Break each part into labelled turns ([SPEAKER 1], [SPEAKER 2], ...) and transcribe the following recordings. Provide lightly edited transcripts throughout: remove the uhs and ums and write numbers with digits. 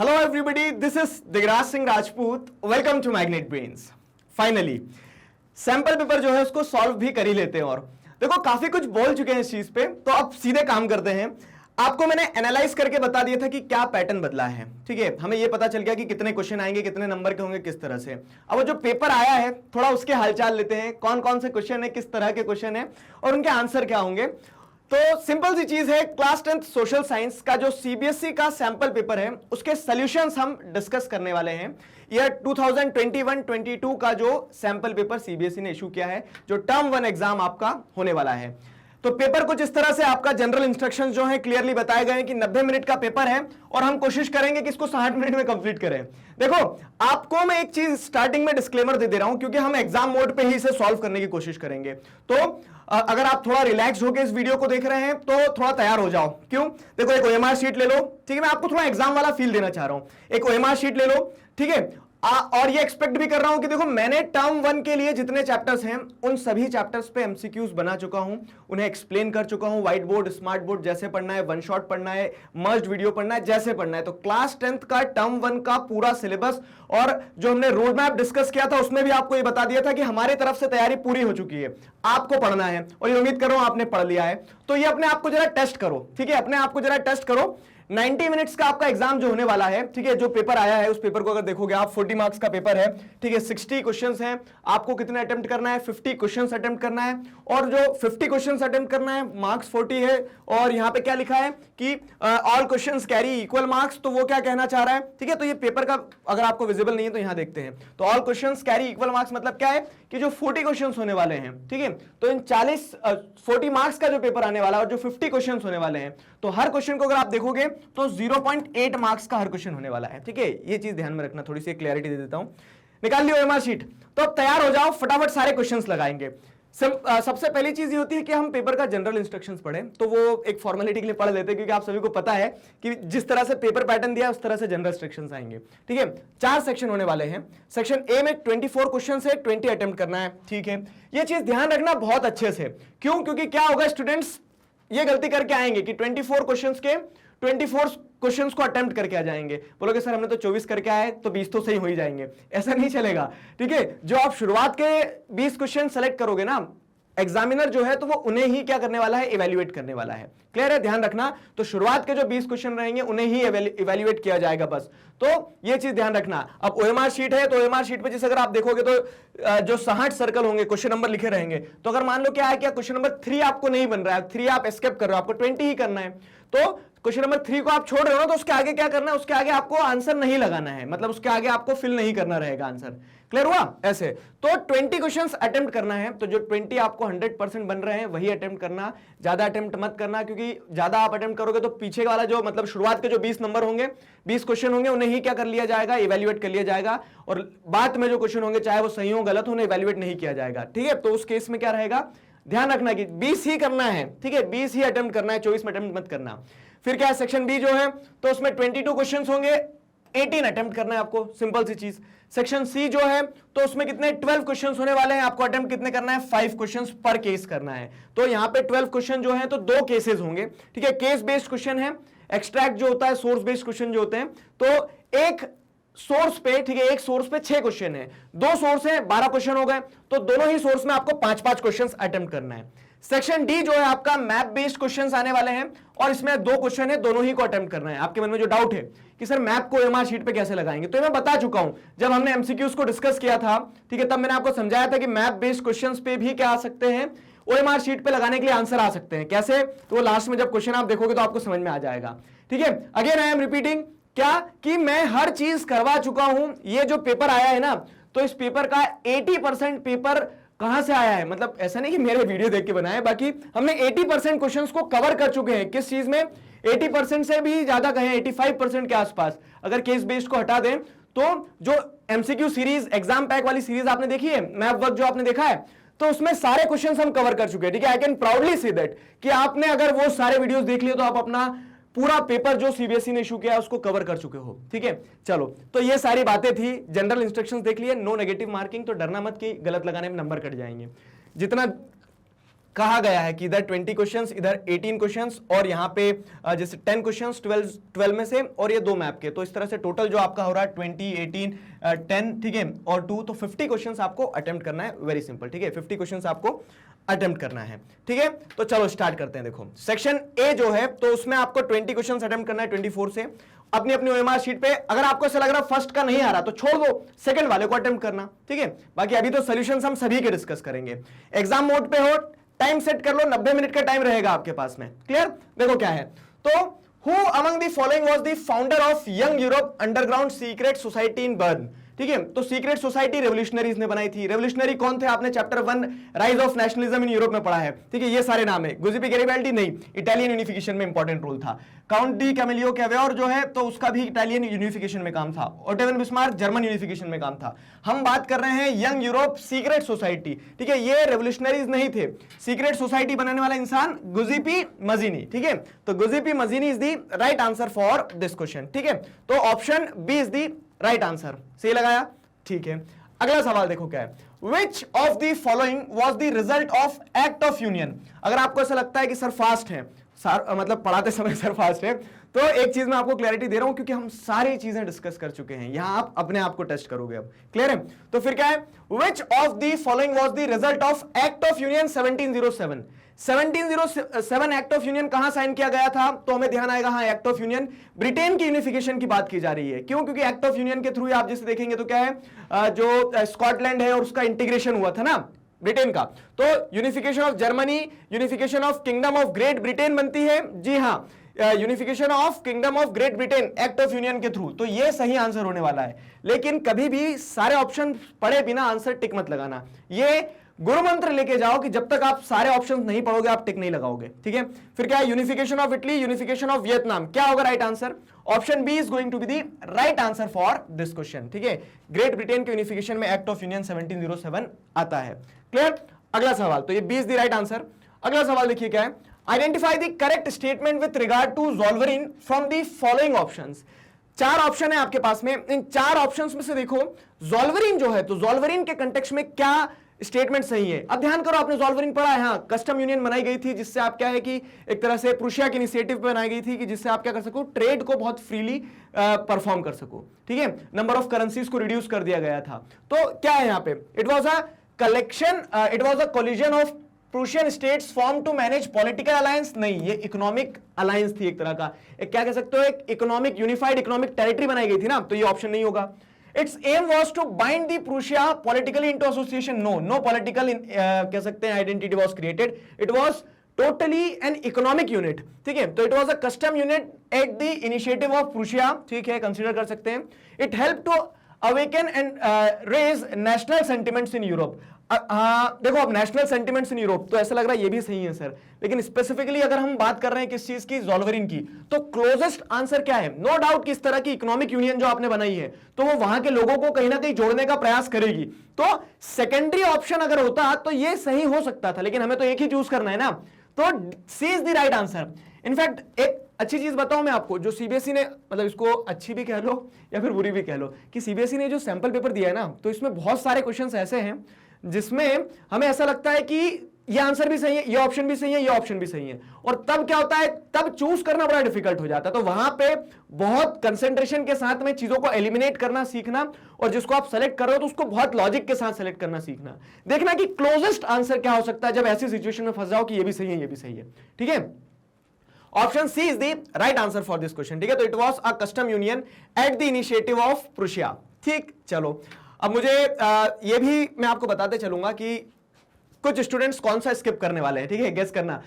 [SPEAKER 1] Hello everybody, this is Digraj Singh Rajput. Welcome to Magnet Brains. Finally, sample paper जो है उसको solve भी कर ही लेते हैं। और देखो काफी कुछ बोल चुके हैं इस चीज पे, तो अब सीधे काम करते हैं। आपको मैंने एनालाइज करके बता दिया था कि क्या पैटर्न बदला है, ठीक है। हमें ये पता चल गया कि कितने क्वेश्चन आएंगे, कितने नंबर के होंगे, किस तरह से। अब वो जो पेपर आया है थोड़ा उसके हालचाल लेते हैं, कौन कौन से क्वेश्चन है, किस तरह के क्वेश्चन है और उनके आंसर क्या होंगे। तो सिंपल सी चीज है, क्लास 10th सोशल साइंस का जो सीबीएसई का सैंपल पेपर है उसके सॉल्यूशंस हम डिस्कस करने वाले हैं। ईयर 2021-22 का जो सैंपल पेपर सीबीएसई ने इशू किया है, जो टर्म 1 एग्जाम आपका होने वाला है। तो पेपर कुछ इस तरह से आपका जनरल इंस्ट्रक्शंस जो है क्लियरली बताए गए हैं कि 90 मिनट का पेपर है और हम कोशिश करेंगे कि इसको 60 मिनट में कंप्लीट करें। देखो आपको मैं एक चीज स्टार्टिंग में डिस्क्लेमर दे रहा हूं, क्योंकि हम एग्जाम मोड पे ही इसे सॉल्व करने की कोशिश करेंगे। तो अगर आप थोड़ा रिलैक्स होकर इस वीडियो को देख रहे हैं तो थोड़ा तैयार हो जाओ। क्यों? देखो एक ओएमआर शीट ले लो, ठीक है। मैं आपको थोड़ा एग्जाम वाला फील देना चाह रहा हूं। एक ओएमआर शीट ले लो, ठीक है। और ये एक्सपेक्ट भी कर रहा हूं कि देखो मैंने टर्म 1 के लिए जितने चैप्टर्स हैं उन सभी चैप्टर्स पे एमसीक्यूज बना चुका हूं, उन्हें एक्सप्लेन कर चुका हूं। व्हाइट बोर्ड, स्मार्ट बोर्ड, जैसे पढ़ना है, वन शॉट पढ़ना है, मर्ज्ड वीडियो पढ़ना है, जैसे पढ़ना है। तो क्लास 10th का टर्म 1 का पूरा सिलेबस और जो हमने रोड मैप डिस्कस किया था उसमें भी आपको ये बता दिया था कि हमारी तरफ से तैयारी पूरी हो चुकी है, आपको पढ़ना है। और ये उम्मीद कर रहा हूं आपने पढ़ लिया है। तो ये अपने आप को जरा टेस्ट करो, ठीक है। अपने आप को जरा टेस्ट करो। 90 मिनट्स का आपका एग्जाम जो होने वाला है, ठीक है। जो पेपर आया है उस पेपर को अगर देखोगे आप, 40 मार्क्स का पेपर है, ठीक है। 60 क्वेश्चंस हैं, आपको कितने अटेम्प्ट करना है? 50 क्वेश्चंस अटेम्प्ट करना है। और जो 50 क्वेश्चंस अटेम्प्ट करना है, मार्क्स 40 है। और यहां पे क्या लिखा है कि all questions carry equal marks. तो वो क्या कहना चाह रहा है, ठीक है। तो ये पेपर का अगर आपको विजिबल नहीं है तो यहां देखते हैं। तो all questions carry equal marks मतलब क्या है कि जो 40 क्वेश्चंस होने वाले हैं, ठीक है। तो इन 40 मार्क्स का जो पेपर आने वाला है और जो 50 क्वेश्चंस होने वाले हैं, तो हर क्वेश्चन को अगर आप देखोगे तो 0.8 मार्क्स का हर क्वेश्चन होने वाला है, ठीक है। ये चीज ध्यान में रखना, थोड़ी सी क्लैरिटी दे देता हूं। निकाल लियो ओएमआर शीट, तो अब तैयार हो जाओ, फटाफट सारे क्वेश्चंस लगाएंगे। सबसे पहली चीज ये होती है कि हम पेपर का जनरल इंस्ट्रक्शंस पढ़ें, तो वो एक फॉर्मेलिटी के लिए पढ़ लेते हैं, क्योंकि आप सभी को पता है कि जिस तरह से पेपर पैटर्न दिया है उस तरह से जनरल इंस्ट्रक्शंस आएंगे, ठीक है। 4 सेक्शन होने वाले हैं। सेक्शन ए में 24 क्वेश्चन है, 20 अटेम्प्ट करना है, ठीक है। ये चीज ध्यान रखना बहुत अच्छे से। क्यों? क्योंकि क्या होगा, स्टूडेंट्स ये गलती करके आएंगे कि 24 क्वेश्चंस के 24 क्वेश्चंस को अटेम्प्ट करके आ जाएंगे। बोलोगे सर हमने तो 24 करके आए तो 20 तो सही हो ही जाएंगे। ऐसा नहीं चलेगा, ठीक है। जो आप शुरुआत के 20 क्वेश्चन सेलेक्ट करोगे ना, एग्जामिनर जो है तो वो उन्हें ही क्या करने वाला है, इवैल्यूएट करने वाला है। क्लियर है? ध्यान रखना। तो शुरुआत के जो 20 क्वेश्चन रहेंगे उन्हें ही इवैल्यूएट किया जाएगा बस। तो ये चीज ध्यान रखना। अब ओएमआर शीट है, तो ओएमआर शीट पे जैसे अगर आप देखोगे तो जो 60 सर्कल होंगे, क्वेश्चन नंबर लिखे रहेंगे। तो अगर मान लो क्या है, क्या क्वेश्चन नंबर 3 आपको नहीं बन रहा है, 3 आप एस्केप कर रहे हो, आपको 20 ही करना है, तो क्वेश्चन नंबर 3 को आप छोड़ रहे हो ना, तो उसके आगे क्या करना है, उसके आगे आपको आंसर नहीं लगाना है, मतलब उसके आगे आपको फिल नहीं करना रहेगा आंसर। क्लियर हुआ? ऐसे तो 20 क्वेश्चंस अटेम्प्ट करना है। तो जो 20 आपको 100% बन रहे हैं वही अटेम्प्ट करना, ज्यादा अटेम्प्ट मत करना, क्योंकि ज्यादा आप अटेम्प्ट करोगे तो पीछे वाला जो मतलब शुरुआत के जो 20 नंबर होंगे, 20 क्वेश्चन होंगे, उन्हें ही क्या कर लिया जाएगा, इवैल्यूएट कर लिया जाएगा। और बाद में जो क्वेश्चन होंगे चाहे वो सही हो गलत हो, उन्हें इवैल्यूएट नहीं किया जाएगा, ठीक है। तो उस केस में क्या रहेगा, ध्यान रखना कि 20 ही करना है, ठीक है। 20 ही अटेम्प्ट करना है, 24 में अटेम्प्ट मत करना। फिर क्या है, सेक्शन बी जो है तो उसमें 22 क्वेश्चंस होंगे, 18 अटेम्प्ट करना है आपको, सिंपल सी चीज। सेक्शन सी जो है तो उसमें कितने 12 क्वेश्चंस होने वाले हैं, आपको अटेम्प्ट कितने करना है, 5 क्वेश्चंस पर केस करना है। तो यहां पे 12 क्वेश्चन जो है तो 2 केसेस होंगे, ठीक है। केस बेस्ड क्वेश्चन है, एक्सट्रैक्ट जो होता है, सोर्स बेस्ड क्वेश्चन जो होते हैं। तो एक सोर्स पे, ठीक है, एक सोर्स पे 6 क्वेश्चन है, 2 सोर्स है 12 क्वेश्चन हो गए। तो दोनों ही सोर्स में आपको 5-5 क्वेश्चन अटेम्प्ट करना है। सेक्शन डी जो है आपका मैप बेस्ड क्वेश्चंस आने वाले हैं, और इसमें 2 क्वेश्चन है, दोनों ही को अटेम्प्ट करना है। आपके मन में जो डाउट है कि सर मैप को ओएमआर शीट पे कैसे लगाएंगे, तो मैं बता चुका हूं जब हमने एमसीक्यूज को डिस्कस किया था, ठीक है। तब मैंने आपको समझाया था कि मैप बेस्ड क्वेश्चंस पे भी क्या आ सकते हैं, ओएमआर शीट पे लगाने के लिए आंसर आ सकते हैं। कैसे? तो वो लास्ट में जब क्वेश्चन आप देखोगे तो आपको समझ में आ जाएगा, ठीक है। अगेन आई एम रिपीटिंग, क्या कि मैं हर चीज करवा चुका हूं। ये जो पेपर आया है ना, तो इस पेपर का 80% पेपर कहां से आया है, मतलब ऐसा नहीं कि मेरे वीडियो देख के बनाया है, बाकी हमने 80% क्वेश्चंस को कवर कर चुके हैं। किस चीज में? 80% से भी ज्यादा कहें, 85% के आसपास। अगर केस बेस्ड को हटा दें तो जो एमसीक्यू सीरीज, एग्जाम पैक वाली सीरीज आपने देखी है, मैप वर्क जो आपने देखा है, तो उसमें सारे क्वेश्चंस हम कवर कर चुके हैं, ठीक है। I can proudly say that कि आपने अगर वो सारे वीडियोस देख लिए तो आप अपना पूरा पेपर जो सीबीएसई ने इशू किया उसको कवर कर चुके हो, ठीक है। चलो, तो ये सारी बातें थी, जनरल इंस्ट्रक्शंस देख लिए, नो नेगेटिव मार्किंग, तो डरना मत कि गलत लगाने में नंबर कट जाएंगे। जितना कहा गया है कि इधर 20 क्वेश्चंस, इधर 18 क्वेश्चंस, और यहाँ पे जैसे 10 क्वेश्चंस 12 में से, और ये 2 मैप के, तो इस तरह से टोटल जो आपका हो रहा है 20, 18, 10, ठीक है, और 2, तो 50 क्वेश्चंस आपको अटेम्प्ट करना है। वेरी सिंपल, ठीक है, 50 क्वेश्चंस आपको अटेम्प्ट करना है, ठीक है। तो चलो स्टार्ट करते हैं। देखो सेक्शन ए जो है, तो उसमें आपको 20 क्वेश्चंस अटेम्प्ट करना है 24 से। अपनी अपनी ओएमआर शीट पे, अगर आपको ऐसा लग रहा फर्स्ट का नहीं आ रहा तो छोड़ दो, सेकंड वाले को अटेम्प्ट करना, ठीक है। बाकी अभी तो सॉल्यूशंस हम सभी के डिस्कस करेंगे। एग्जाम मोड पे हो, टाइम सेट कर लो, 90 मिनट का टाइम रहेगा आपके पास में, क्लियर। देखो क्या है, तो who among the following was the founder of young Europe underground secret society in burn, ठीक है। तो सीक्रेट सोसाइटी रेवोल्यूशनरीज ने बनाई थी। रेवोल्यूशनरी कौन थे, आपने chapter 1 rise of nationalism in Europe में पढ़ा है, ठीक है। ये सारे नाम है। गुजिपी गैरिबाल्डी नहीं, इटालियन यूनिफिकेशन में इंपॉर्टेंट रोल था। काउंट डी कैमिलियो कैवेयोर जो है, तो उसका भी इटालियन यूनिफिकेशन में काम था। Auto von Bismarck German unification में काम था। हम बात कर रहे हैं यंग यूरोप सीक्रेट सोसाइटी, ठीक है। ये रेवोल्यूशनरीज नहीं थे। सीक्रेट सोसाइटी बनाने वाला इंसान गुजिपी मजीनी, ठीक है। तो Giuseppe Mazzini is the right answer for this question, ठीक है। तो option B is the right answer. सही लगाया, ठीक है। अगला सवाल देखो क्या है, which of the following was the result of act of union. अगर आपको ऐसा लगता है कि सर फास्ट है, मतलब पढ़ाते समय सर फास्ट है, तो एक चीज मैं आपको क्लैरिटी दे रहा हूं, क्योंकि हम सारी चीजें डिस्कस कर चुके हैं। यहां आप अपने आप को टेस्ट करोगे अब, क्लियर है। तो फिर क्या है, which of the following was the result of act of union 1707। 1707 act of union कहां साइन किया गया था, तो हमें ध्यान आएगा, हाँ एक्ट ऑफ यूनियन ब्रिटेन की यूनिफिकेशन की बात की जा रही है। क्यों, क्योंकि एक्ट ऑफ यूनियन के थ्रू आप जैसे देखेंगे तो क्या है, जो स्कॉटलैंड है और उसका इंटीग्रेशन हुआ था ना ब्रिटेन का, तो unification of Germany, unification of kingdom of great Britain बनती है, जी हाँ, unification of kingdom of great Britain act of union के थ्रू। तो ये सही आंसर होने वाला है। लेकिन कभी भी सारे ऑप्शन पढ़े बिना आंसर टिक मत लगाना, ये गुरु मंत्र लेके जाओ कि जब तक आप सारे ऑप्शंस नहीं पढ़ोगे आप टिक नहीं लगाओगे, ठीक है। फिर क्या है, unification of Italy, unification of Vietnam, क्या होगा right answer. Option B is going to be the right answer for this question, ठीक है। ग्रेट ब्रिटेन के यूनिफिकेशन में एक्ट ऑफ यूनियन 1707 आता है, क्लियर। अगला सवाल, तो ये B is the right answer. अगला सवाल देखिए क्या है, identify the correct statement with regard to Zollverein from the following options. 4 option है आपके पास में, इन 4 ऑप्शंस में से देखो ज़ोल्वेरिन जो है, तो ज़ोल्वेरिन के कंटेक्स्ट में क्या स्टेटमेंट सही है। अब ध्यान करो, आपने ज़ोल्वेरिन पढ़ा है, हाँ कस्टम यूनियन बनाई गई थी, जिससे आप क्या है कि एक तरह से प्रूशिया के इनिशिएटिव पे बनाई गई थी, कि जिससे आप क्या कर सको, ट्रेड को बहुत फ्रीली परफॉर्म कर सको, ठीक है। नंबर ऑफ करेंसीज को रिड्यूस कर दिया गया था। तो क्या है यहाँ पे, it was a collection, it was a collision of Prussian states form to manage political alliance, नहीं, ये इकोनॉमिक अलायंस थी एक तरह का, एक क्या कह सकते हो, एक इकोनॉमिक यूनिफाइड इकोनॉमिक टेरिटरी बनाई गई थी ना, तो ये ऑप्शन नहीं होगा। Its aim was to bind the Prussia politically into association. No political कह सकते हैं identity was created. It was totally an economic unit. ठीक है, तो it was a custom unit at the initiative of Prussia. ठीक है, consider कर सकते हैं. It helped to awaken and raise national sentiments in Europe. देखो अब नेशनल सेंटिमेंट्स इन यूरोप, तो ऐसा लग रहा है ये भी सही है सर, लेकिन स्पेसिफिकली अगर हम बात कर रहे हैं किस चीज की, ज़ोल्वेरिन की, तो क्लोजेस्ट आंसर क्या है, नो डाउट कि इस तरह की इकोनॉमिक यूनियन जो आपने बनाई है, तो वो वहां के लोगों को कहीं ना कहीं जोड़ने का प्रयास करेगी। तो सेकेंडरी ऑप्शन अगर होता तो ये सही हो सकता था, लेकिन हमें तो एक ही चूज करना है ना, तो C is the right answer. In fact एक अच्छी चीज बताऊं मैं आपको, जो सीबीएसई ने, मतलब इसको अच्छी भी कह लो या फिर बुरी भी कह लो, कि सीबीएसई ने जो सैंपल पेपर दिया है ना, तो इसमें बहुत सारे क्वेश्चंस ऐसे हैं जिसमें हमें ऐसा लगता है कि ये आंसर भी सही है, ये ऑप्शन भी सही है, ये ऑप्शन भी सही है, और तब क्या होता है, तब चूज करना बड़ा डिफिकल्ट हो जाता है। तो वहां पे बहुत कंसंट्रेशन के साथ में चीजों को एलिमिनेट करना सीखना, और जिसको आप सेलेक्ट कर रहे हो तो उसको बहुत लॉजिक के साथ सेलेक्ट करना सीखना, देखना कि क्लोजेस्ट आंसर क्या हो सकता है जब ऐसी सिचुएशन में फंस जाओ कि ये भी सही है, ये भी सही है, ठीक है। Option C is the right answer for this question, ठीक है। तो it was a custom union at the initiative of Prussia, ठीक। चलो अब मुझे ये भी मैं आपको बताते चलूंगा कि कुछ स्टूडेंट्स कौन सा स्किप करने वाले हैं, ठीक है, गेस करना।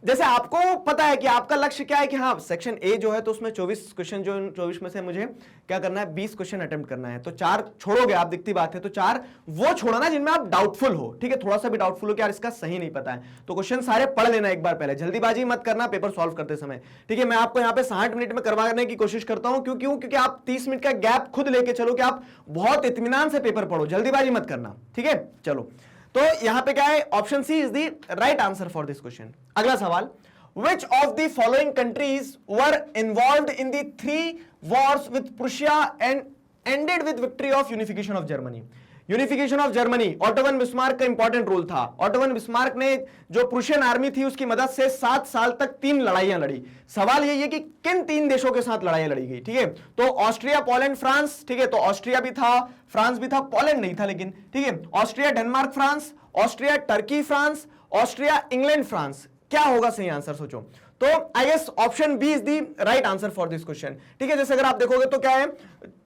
[SPEAKER 1] जैसे आपको पता है कि आपका लक्ष्य क्या है, कि हाँ सेक्शन ए जो है तो उसमें 24 क्वेश्चन, जो 24 में से मुझे क्या करना है, 20 क्वेश्चन अटेम्प्ट करना है, तो 4 छोड़ोगे आप, दिखती बात है, तो 4 वो छोड़ना जिनमें आप डाउटफुल हो, ठीक है, थोड़ा सा भी डाउटफुल हो कि यार इसका सही नहीं पता है, तो क्वेश्चन सारे पढ़ लेना एक बार पहले, जल्दीबाजी मत करना पेपर सॉल्व करते समय, ठीक है। मैं आपको यहाँ पे 60 मिनट में करवाने की कोशिश करता हूँ, क्योंकि आप 30 मिनट का गैप खुद लेके चलो, कि आप बहुत इत्मीनान से पेपर पढ़ो, जल्दीबाजी मत करना, ठीक है। चलो तो यहां पे क्या है, option C is the right answer for this question. अगला सवाल, which of the following countries were involved in the 3 wars with Prussia and ended with victory of unification of Germany? Unification of Germany, auto von Bismarck का important role था। Auto von Bismarck ने जो Prussian army थी उसकी मदद से 7 साल तक 3 लड़ाइयां लड़ी। सवाल यही है कि किन 3 देशों के साथ लड़ाइयां लड़ी गई, ठीक है। तो ऑस्ट्रिया, पोलैंड, फ्रांस, ठीक है। तो ऑस्ट्रिया भी था, फ्रांस भी था, पोलैंड नहीं था लेकिन, ठीक है। Austria, Denmark, France, Austria, Turkey, France, Austria, England, France. क्या होगा सही आंसर सोचो। तो I guess option B is the right answer for this question, ठीक है। जैसे अगर आप देखोगे तो क्या है,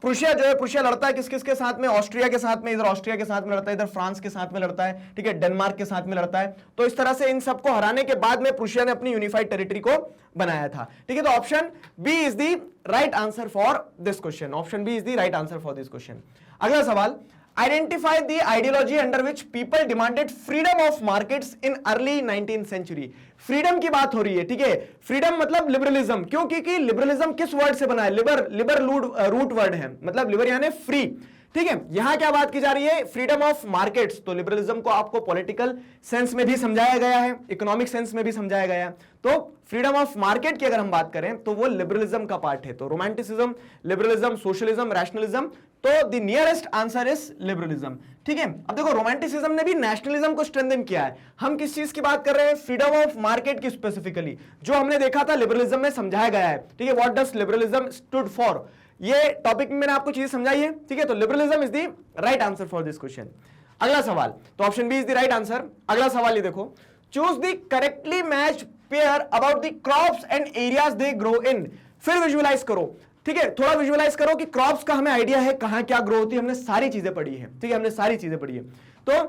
[SPEAKER 1] प्रूशिया जो है, प्रूशिया लड़ता है किस किस के साथ में, ऑस्ट्रिया के साथ में, इधर ऑस्ट्रिया के साथ में लड़ता है, इधर फ्रांस के साथ में लड़ता है, ठीक है, डेनमार्क के साथ में लड़ता है। तो इस तरह से इन सबको हराने के बाद में प्रूशिया ने अपनी यूनिफाइड टेरिटरी को बनाया था, ठीक है। तो option B is the right answer for this question, option B is the right answer for this question. अगला सवाल, identify the ideology under which people demanded freedom of markets in early 19th century. Freedom की बात हो रही है, ठीक है। Freedom मतलब लिबरलिज्म, क्यों? क्योंकि लिबरलिज्म किस वर्ड से बना है? लिबर रूट वर्ड है, मतलब लिबर यानी फ्री, ठीक है। यहां क्या बात की जा रही है? Freedom of markets. तो लिबरलिज्म को आपको पॉलिटिकल सेंस में भी समझाया गया है, इकोनॉमिक सेंस में भी समझाया गया है। तो फ्रीडम ऑफ मार्केट की अगर हम बात करें तो वो लिबरलिज्म का पार्ट है। तो रोमांटिसिज्म, लिबरलिज्म, सोशलिज्म, रैशनलिज्म, तो the nearest answer is liberalism, ठीक है। अब देखो रोमांटिसिज्म ने भी नेशनलिज्म को स्ट्रेंथन किया है। हम किस चीज की बात कर रहे हैं? फ्रीडम ऑफ मार्केट की स्पेसिफिकली, जो हमने देखा था लिबरलिज्म में समझाया गया है, ठीक है। What does liberalism stood for, ये टॉपिक में मैंने आपको चीज समझाई है, ठीक है। तो liberalism is the right answer for this question. अगला सवाल, तो option B is the right answer. अगला सवाल ये देखो, choose the correctly matched pair about the crops and areas they grow in. फिर विजुअलाइज करो, ठीक है, थोड़ा विजुअलाइज करो कि क्रॉप्स का हमें आइडिया है कहां क्या ग्रो होती है, हमने सारी चीजें पढ़ी है, ठीक है, हमने सारी चीजें पढ़ी है। तो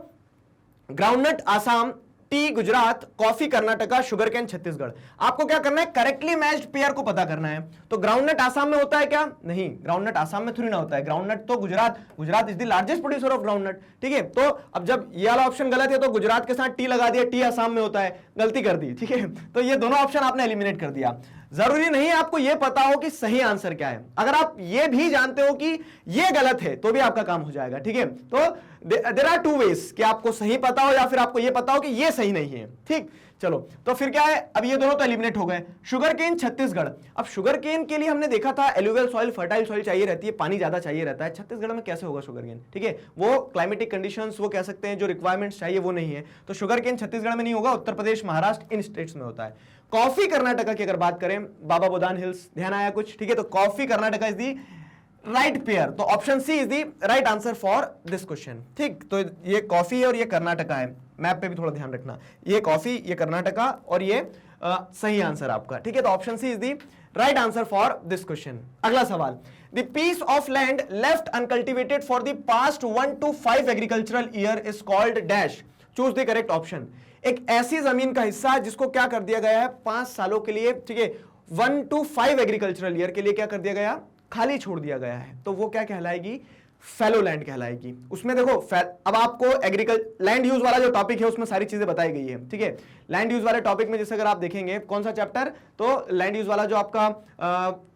[SPEAKER 1] groundnut Assam, T Gujarat, coffee Karnataka, sugar cane Chhattisgarh. आपको क्या करना है? करेक्टली मैच्ड पेयर को पता करना है। तो ग्राउंडनट आसाम में होता है क्या? नहीं, ग्राउंडनट आसाम में थोड़ी ना होता है। ग्राउंडनट तो Gujarat is the largest producer of groundnut, ठीक है। तो अब जब ये वाला ऑप्शन गलत है तो गुजरात के साथ टी लगा दिया, टी आसाम में होता है, गलती कर दी, ठीक है। तो ये दोनों ऑप्शन आपने एलिमिनेट कर दिया। जरूरी नहीं आपको यह पता हो कि सही आंसर क्या है, अगर आप ये भी जानते हो कि ये गलत है तो भी आपका काम हो जाएगा, ठीक है। तो देयर आर 2 वेज कि आपको सही पता हो या फिर आपको यह पता हो कि ये सही नहीं है, ठीक। चलो तो फिर क्या है, अब ये दोनों तो एलिमिनेट हो गए। शुगर केन छत्तीसगढ़, अब शुगर केन के लिए हमने देखा था एलुवियल सॉइल, फर्टाइल सॉइल चाहिए रहती है, पानी ज्यादा चाहिए रहता है। छत्तीसगढ़ में कैसे होगा शुगर केन, ठीक है। वो क्लाइमेटिक कंडीशंस, वो कह सकते हैं जो रिक्वायरमेंट्स चाहिए वो नहीं है। तो शुगर केन छत्तीसगढ़ में नहीं होगा, उत्तर प्रदेश, महाराष्ट्र, इन स्टेट्स में होता है। कॉफी कर्नाटका की अगर बात करें, बाबा बुदान हिल्स, ध्यान आया कुछ, ठीक है। तो coffee Karnataka is the right pair, तो option C is the right answer for this question, ठीक। तो ये कॉफी है और ये कर्नाटका है, मैप पे भी थोड़ा ध्यान रखना, ये कॉफी, ये कर्नाटका और ये सही आंसर आपका, ठीक है। तो option C is the right answer for this question. अगला सवाल, the piece of land left uncultivated for the past 1 to 5 agricultural year is called dash. Choose the correct option. एक ऐसी जमीन का हिस्सा जिसको क्या कर दिया गया है 5 सालों के लिए, ठीक है, 1 to 5 एग्रीकल्चरल ईयर के लिए क्या कर दिया गया, खाली छोड़ दिया गया है, तो वो क्या कहलाएगी, फैलो लैंड कहलाएगी। उसमें देखो अब आपको लैंड यूज वाला जो टॉपिक है उसमें सारी चीजें बताई गई है, ठीक है। लैंड यूज वाले टॉपिक में जैसे अगर आप देखेंगे कौन सा चैप्टर, तो लैंड यूज वाला जो आपका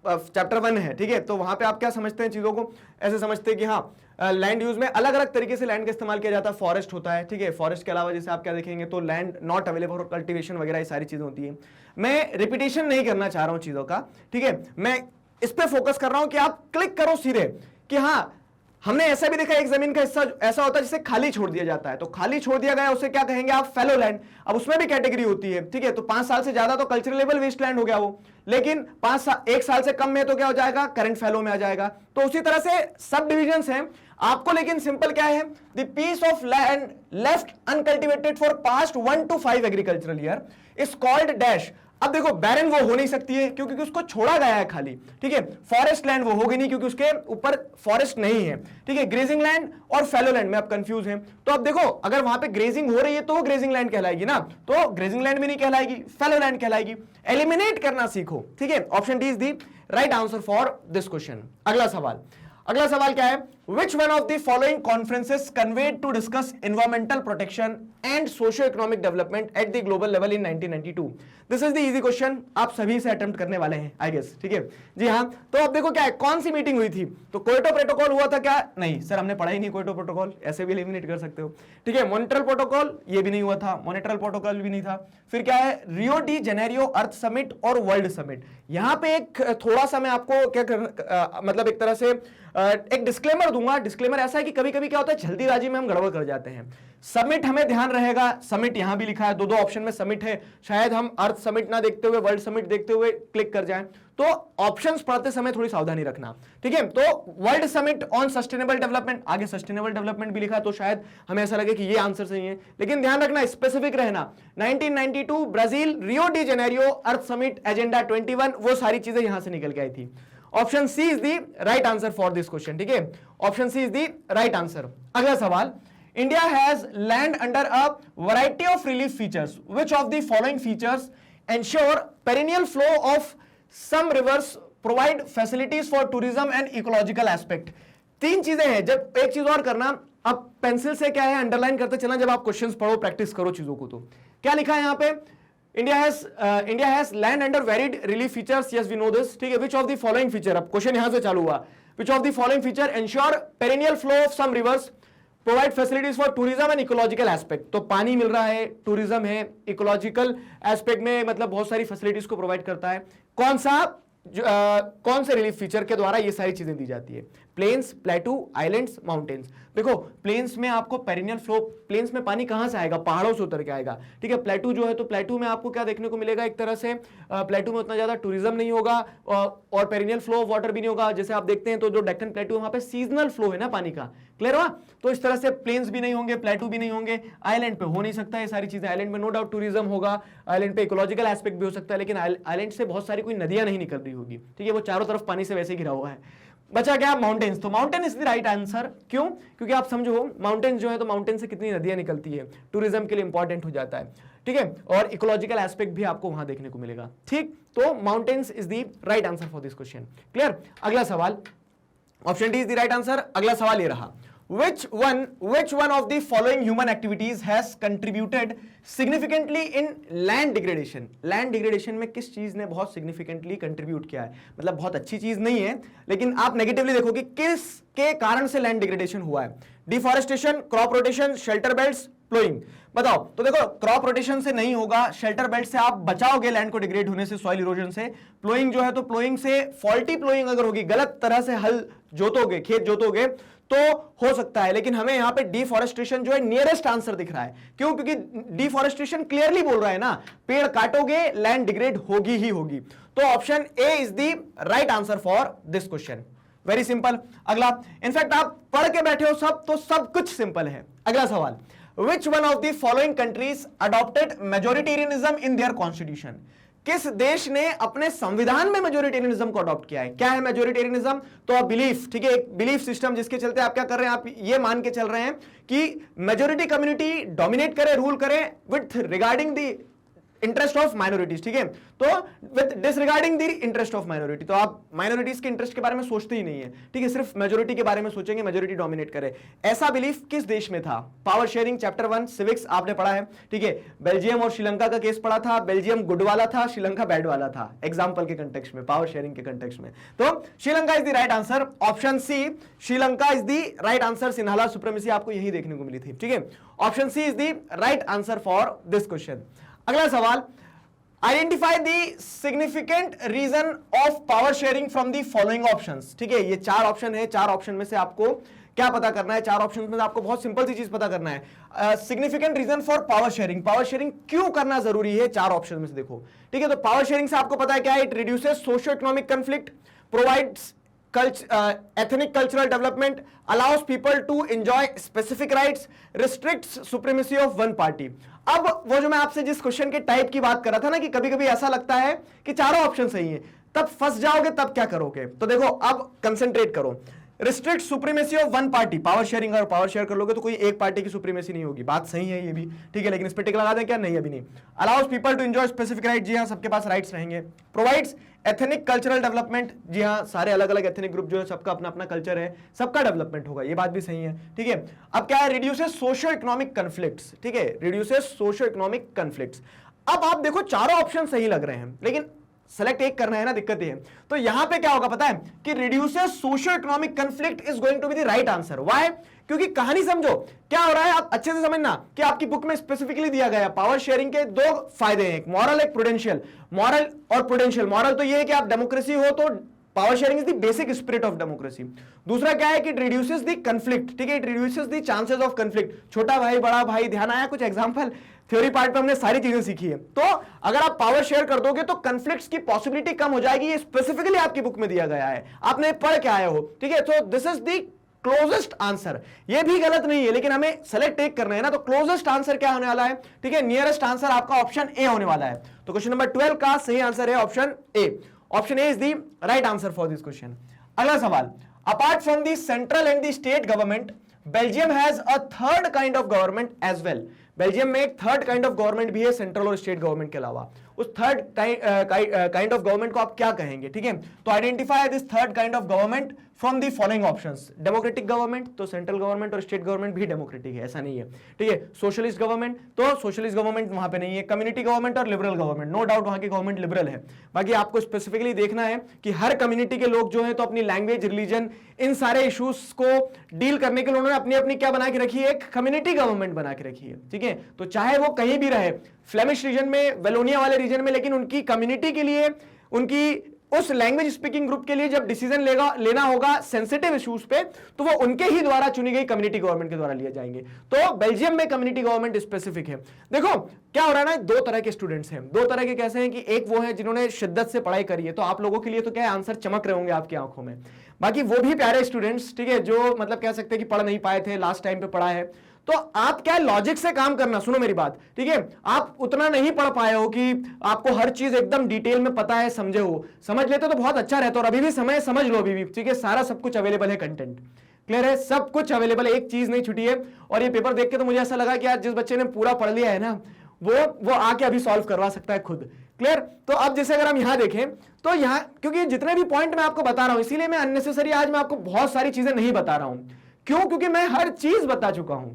[SPEAKER 1] चैप्टर 1 है, ठीक है। तो वहां पे आप क्या समझते हैं, चीजों को ऐसे समझते हैं कि हाँ लैंड यूज में अलग अलग तरीके से लैंड का इस्तेमाल किया जाता है। फॉरेस्ट होता है, ठीक है, फॉरेस्ट के अलावा जैसे आप क्या देखेंगे तो land not available for cultivation वगैरह, ये सारी चीजें होती है। मैं रिपीटेशन नहीं करना चाह रहा हूं चीजों का, ठीक है, मैं इस पे फोकस कर रहा हूं कि आप क्लिक करो सीधे कि हाँ हमने ऐसा भी देखा एक जमीन का हिस्सा ऐसा होता है जिसे खाली छोड़ दिया जाता है, तो खाली छोड़ दिया गया उसे क्या कहेंगे आप, फैलो लैंड। अब उसमें भी कैटेगरी होती है, ठीक है। तो 5 साल से ज्यादा तो कल्चरलेबल वेस्टलैंड हो गया वो, लेकिन 1 साल से कम में तो क्या हो जाएगा, करंट फैलो में आ जाएगा। तो उसी तरह से सब डिविजन्स हैं आपको, लेकिन सिंपल क्या है, the piece of land left uncultivated for past 1 to 5 agricultural year is called dash. अब देखो बैरन वो हो नहीं सकती है क्योंकि उसको छोड़ा गया है खाली, ठीक है। फॉरेस्ट लैंड वो होगी नहीं क्योंकि उसके ऊपर फॉरेस्ट नहीं है, ठीक है। ग्रेजिंग लैंड और फैलो लैंड में आप कंफ्यूज हैं, तो अब देखो अगर वहां पे ग्रेजिंग हो रही है तो वो ग्रेजिंग लैंड कहलाएगी ना, तो ग्रेजिंग लैंड भी नहीं कहलाएगी, फैलो लैंड कहलाएगी। एलिमिनेट करना सीखो, ठीक है। Option D is the right answer for this question. अगला सवाल क्या है, which one of the following conferences convened to discuss environmental protection and socio-economic development at the global level in 1992? This is the easy question, आप सभी से attempt करने वाले हैं आई गेस, ठीक है जी हाँ। तो अब देखो क्या है, कौन सी मीटिंग हुई थी, तो क्योटो प्रोटोकॉल हुआ था क्या? नहीं सर हमने पढ़ा ही नहीं क्योटो प्रोटोकॉल, ऐसे भी एलिमिनेट कर सकते हो, ठीक है। मॉनिट्रल प्रोटोकॉल ये भी नहीं हुआ था, मॉनिट्रल प्रोटोकॉल भी नहीं था। फिर क्या है, रियो डी जेनेरियो अर्थ समिट और वर्ल्ड समिट। यहां पे एक थोड़ा सा मैं आपको क्या मतलब एक तरह से एक डिस्क्लेमर दूंगा। डिस्क्लेमर ऐसा है कि कभी कभी क्या होता है, जल्दीबाजी में हम गड़बड़ कर जाते हैं। समिट हमें ध्यान रहेगा, समिट यहां भी लिखा है, दो ऑप्शन में समिट है, शायद हम अर्थ समिट ना देखते हुए वर्ल्ड समिट देखते हुए क्लिक कर जाएं, तो ऑप्शंस पढ़ते समय थोड़ी सावधानी रखना, ठीक है। तो world summit on sustainable development, आगे सस्टेनेबल डेवलपमेंट भी लिखा, तो शायद हमें ऐसा लगे कि ये आंसर सही है, लेकिन ध्यान रखना, स्पेसिफिक रहना। 1992 ब्राजील रियो डी जेनेरियो अर्थ समिट एजेंडा 21, वो सारी चीजें यहां से निकल के आई थी। Option C is the right answer for this question, ठीक है, option C is the right answer. अगला सवाल, India has land under a variety of relief features. Which of the following features ensure perennial flow of some rivers, provide facilities for tourism and ecological aspect? तीन चीजें हैं। जब एक चीज और करना, अब पेंसिल से क्या है अंडरलाइन करते चलना, जब आप क्वेश्चंस पढ़ो प्रैक्टिस करो चीजों को, तो क्या लिखा है यहाँ पे, India has land under varied relief features, yes we know this, ठीक है। Which of the following feature, अब क्वेश्चन यहां से चालू हुआ, which of the following feature ensure perennial flow of some rivers, provide facilities for tourism and ecological aspect. तो पानी मिल रहा है, टूरिज्म है, इकोलॉजिकल एस्पेक्ट में मतलब बहुत सारी फैसिलिटीज को प्रोवाइड करता है। कौन से रिलीफ फीचर के द्वारा ये सारी चीजें दी जाती है? Plains, plateau, islands, mountains. देखो प्लेन्स में आपको पेरिनियल फ्लो, प्लेन्स में पानी कहां से आएगा, पहाड़ों से उतर के आएगा, ठीक है। प्लेटू जो है, तो प्लेटू में आपको क्या देखने को मिलेगा, एक तरह से प्लेटू में उतना ज्यादा टूरिज्म नहीं होगा और पेरिनियल फ्लो ऑफ वाटर भी नहीं होगा। जैसे आप देखते हैं तो जो डेक्कन प्लेटू है वहां पे सीजनल फ्लो है ना पानी का, क्लियर हुआ। तो इस तरह से प्लेन्स भी नहीं होंगे, प्लेटू भी नहीं होंगे, आइलैंड पे हो नहीं सकता ये सारी चीजें। आइलैंड में नो डाउट टूरिज्म होगा, आइलैंड पे इकोलॉजिकल एस्पेक्ट भी हो सकता है, लेकिन आइलैंड से बहुत सारी कोई नदियां नहीं निकल रही होगी, ठीक है, वो चारों तरफ पानी से वैसे घिरा हुआ है। बचा क्या, माउंटेन्स। तो mountain is the right answer. क्यों? क्योंकि आप समझो माउंटेन जो है, तो माउंटेन से कितनी नदियां निकलती है, टूरिज्म के लिए इंपॉर्टेंट हो जाता है, ठीक है, और इकोलॉजिकल एस्पेक्ट भी आपको वहां देखने को मिलेगा, ठीक। तो mountains is the right answer for this question, clear. अगला सवाल, option D is the right answer. अगला सवाल ये रहा, which one of the following human activities has contributed significantly in land degradation? Land degradation में किस चीज ने बहुत सिग्निफिकेंटली कंट्रीब्यूट किया है? मतलब बहुत अच्छी चीज नहीं है, लेकिन आप नेगेटिवली देखो कि किस के कारण से लैंड डिग्रेडेशन हुआ है। Deforestation, crop rotation, shelter belts, ploughing. बताओ। तो देखो क्रॉप रोटेशन से नहीं होगा, शेल्टर बेल्ट से आप बचाओगे लैंड को डिग्रेड होने से, सॉइल इरोजन से। प्लोइंग जो है, तो प्लोइंग से फॉल्टी प्लोइंग अगर होगी, गलत तरह से हल जोतोगे, खेत जोतोगे, तो हो सकता है। लेकिन हमें यहां पे डिफॉरेस्टेशन जो है नियरेस्ट आंसर दिख रहा है। क्यों? क्योंकि डिफॉरेस्टेशन क्लियरली बोल रहा है ना, पेड़ काटोगे लैंड डिग्रेड होगी ही होगी। तो option A is the right answer for this question. Very simple. अगला, इनफैक्ट आप पढ़ के बैठे हो सब, तो सब कुछ सिंपल है। अगला सवाल, Which one of the following countries adopted majoritarianism in their constitution? किस देश ने अपने संविधान में मेजोरिटेरियनिज्म को अडॉप्ट किया है? क्या है मेजोरिटेरियनिज्म? तो आप बिलीफ, ठीक है, एक बिलीफ सिस्टम जिसके चलते आप क्या कर रहे हैं, आप ये मान के चल रहे हैं कि मेजोरिटी कम्युनिटी डोमिनेट करे, रूल करे with regarding the interest of minorities, ठीक है। तो with disregarding the interest of minority, तो आप माइनॉरिटीज के इंटरेस्ट के बारे में सोचते ही नहीं है, ठीक है, सिर्फ मेजोरिटी के बारे में सोचेंगे, मेजोरिटी डोमिनेट करे। ऐसा बिलीफ किस देश में था? पावर शेयरिंग, चैप्टर 1 सिविक्स आपने पढ़ा है, ठीक है। बेल्जियम और श्रीलंका का केस पढ़ा था, बेल्जियम गुड वाला था, श्रीलंका बैड वाला था, एग्जाम्पल के कंटेक्स्ट में, पावर शेयरिंग के कंटेक्स्ट में। तो Sri Lanka is the right answer. Option c, Sri Lanka is the right answer. Sinhala supremacy आपको यही देखने को मिली थी, ठीक है। Option C is the right answer for this question. अगला सवाल, identify the significant reason of power sharing from the following options, ठीक है। ये चार ऑप्शन है, चार ऑप्शन में से आपको क्या पता करना है? चार ऑप्शन में से आपको बहुत सिंपल सी चीज पता करना है, significant reason for power sharing. Power sharing क्यों करना जरूरी है? चार ऑप्शन में से देखो, ठीक है। तो पावर शेयरिंग से आपको पता है क्या है? It reduces socio economic conflict, provides ethnic cultural development, allows people to enjoy specific rights, restricts supremacy of one party। अब वो जो मैं आपसे जिस क्वेश्चन के टाइप की बात कर रहा था ना, कि कभी कभी ऐसा लगता है कि चारों ऑप्शन सही है, तब फंस जाओगे, तब क्या करोगे? तो देखो अब कंसंट्रेट करो। Restrict supremacy of one party, power sharing, अगर पावर शेयर कर लोगे तो कोई एक पार्टी की सुप्रीमेसी नहीं होगी, बात सही है ये भी, ठीक है, लेकिन इस पे टिक लगा दें क्या, नहीं अभी नहीं। Allows people to enjoy specific right, जी हाँ सबके पास राइट्स रहेंगे। प्रोवाइड्स एथनिक कल्चरल डेवलपमेंट, जी हाँ सारे अलग अलग एथनिक ग्रुप जो है सबका अपना अपना कल्चर है, सबका डेवलपमेंट होगा, ये बात भी सही है, ठीक है। अब क्या है, रिड्यूसेस सोशो इकोनॉमिक कन्फ्लिक्ट्स, ठीक है, रिड्यूसेस सोशो इकोनॉमिक कन्फ्लिक्ट्स। अब आप देखो चारों ऑप्शन सही लग रहे हैं, लेकिन सेलेक्ट एक करना है ना, दिक्कत ये है। तो यहां पे क्या होगा पता है कि reduces socio economic conflict is going to be the right answer. Why? क्योंकि कहानी समझो क्या हो रहा है, आप अच्छे से समझना कि आपकी बुक में स्पेसिफिकली दिया गया पावर शेयरिंग के दो फायदे हैं, एक मॉरल एक प्रूडेंशियल। मॉरल और प्रूडेंशियल, मॉरल तो ये है कि आप डेमोक्रेसी हो तो power sharing is the basic spirit of democracy. दूसरा क्या है कि इट रिड्यूसेस द कन्फ्लिक्ट, ठीक है, it reduces the chances of conflict, छोटा भाई बड़ा भाई, ध्यान आया कुछ एग्जांपल, थ्योरी पार्ट में हमने सारी चीजें सीखी है। तो अगर आप पावर शेयर कर दोगे तो कन्फ्लिक्ट्स की पॉसिबिलिटी कम हो जाएगी, ये स्पेसिफिकली आपकी बुक में दिया गया है, आपने पढ़ के आए हो, ठीक है। तो this is the closest answer, ये भी गलत नहीं है लेकिन हमें सेलेक्ट एक करना है ना, तो क्लोजेस्ट आंसर क्या होने वाला है, ठीक है, नियरेस्ट आंसर आपका ऑप्शन ए होने वाला है। तो क्वेश्चन नंबर 12 का सही आंसर है option A, option A is the right answer for this question. अगला सवाल, apart from the central and the state government Belgium has a third kind of government as well. Belgium में एक third kind of government भी है central और state government के अलावा। उस थर्ड काइंड ऑफ गवर्नमेंट को आप क्या कहेंगे, ठीक है। तो identify this third kind of government from the following options. Democratic government, तो सेंट्रल गवर्नमेंट और स्टेट गवर्नमेंट भी डेमोक्रेटिक है, ऐसा नहीं है, ठीक है। सोशलिस्ट गवर्नमेंट, तो सोशलिस्ट गवर्नमेंट वहां पे नहीं है। कम्युनिटी गवर्नमेंट और लिबरल गवर्नमेंट, नो डाउट वहां की गवर्नमेंट लिबरल है। बाकी आपको स्पेसिफिकली देखना है कि हर कम्युनिटी के लोग जो है तो अपनी लैंग्वेज, रिलीजन, इन सारे इश्यूज को डील करने के लिए उन्होंने अपनी अपनी क्या बना के रखी है, एक कम्युनिटी गवर्नमेंट बना के रखी है, ठीक है। तो चाहे वो कहीं भी रहे, फ्लेमिश रीजन में, वेलोनिया वाले रीजन में, लेकिन उनकी कम्युनिटी के लिए, उनकी उस लैंग्वेज स्पीकिंग ग्रुप के लिए जब डिसीजन लेना होगा सेंसिटिव इश्यूज पे, तो वो उनके ही द्वारा चुनी गई कम्युनिटी गवर्नमेंट के द्वारा लिए जाएंगे। तो बेल्जियम में कम्युनिटी गवर्नमेंट स्पेसिफिक है। देखो क्या हो रहा है ना, दो तरह के स्टूडेंट्स हैं, दो तरह के कैसे हैं कि एक वो है जिन्होंने शिद्दत से पढ़ाई करी है, तो आप लोगों के लिए तो क्या है, आंसर चमक रहे होंगे आपकी आंखों में। बाकी वो भी प्यारे स्टूडेंट्स, ठीक है, जो मतलब कह सकते हैं कि पढ़ नहीं पाए थे, लास्ट टाइम पे पढ़ा है, तो आप क्या लॉजिक से काम करना, सुनो मेरी बात, ठीक है। आप उतना नहीं पढ़ पाए हो कि आपको हर चीज एकदम डिटेल में पता है, समझे हो, समझ लेते तो बहुत अच्छा रहता, और अभी भी समय समझ लो, अभी भी, ठीक है, सारा सब कुछ अवेलेबल है, कंटेंट क्लियर है, सब कुछ अवेलेबल है, एक चीज नहीं छुटी है। और ये पेपर देख के तो मुझे ऐसा लगा कि यार जिस बच्चे ने पूरा पढ़ लिया है ना, वो आके अभी सॉल्व करवा सकता है खुद, क्लियर। तो अब जैसे अगर हम यहां देखें तो यहां, क्योंकि जितने भी पॉइंट मैं आपको बता रहा हूं, इसीलिए मैं अननेसेसरी आज मैं आपको बहुत सारी चीजें नहीं बता रहा हूं, क्यों, क्योंकि मैं हर चीज बता चुका हूं।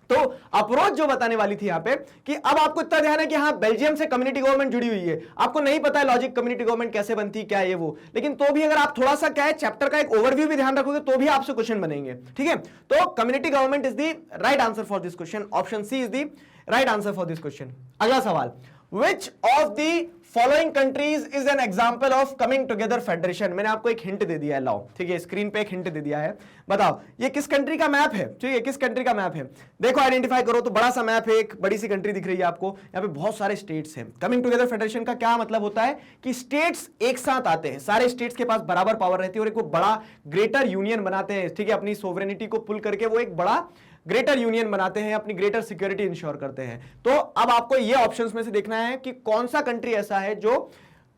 [SPEAKER 1] तो अप्रोच जो बताने वाली थी यहां पे कि अब आपको इतना ध्यान है कि हाँ बेल्जियम से कम्युनिटी गवर्नमेंट जुड़ी हुई है, आपको नहीं पता है लॉजिक कम्युनिटी गवर्नमेंट कैसे बनती, क्या है वो, लेकिन तो भी अगर आप थोड़ा सा क्या है चैप्टर का एक ओवरव्यू भी ध्यान रखोगे तो भी आपसे क्वेश्चन बनेंगे, ठीक है। तो community government is the right answer for this question, option C is the right answer for this question. अगला सवाल, Which of the following countries is an example of coming together federation? मैंने आपको एक hint दे दिया है, लाओ, ठीक है, स्क्रीन पे एक हिंट दे दिया है, बताओ ये किस कंट्री का मैप है, ठीक है, किस कंट्री का मैप है। देखो आइडेंटिफाई करो, तो बड़ा सा मैप है, एक बड़ी सी कंट्री दिख रही है आपको, यहाँ पे बहुत सारे स्टेट्स हैं। कमिंग टुगेदर फेडरेशन का क्या मतलब होता है कि स्टेट्स एक साथ आते हैं, सारे स्टेट्स के पास बराबर पावर रहती है और एक वो बड़ा ग्रेटर यूनियन बनाते हैं, ठीक है, अपनी सोवरेनिटी को पुल करके वो एक बड़ा ग्रेटर यूनियन बनाते हैं, अपनी ग्रेटर सिक्योरिटी इंश्योर करते हैं। तो अब आपको ये ऑप्शंस में से देखना है कि कौन सा कंट्री ऐसा है जो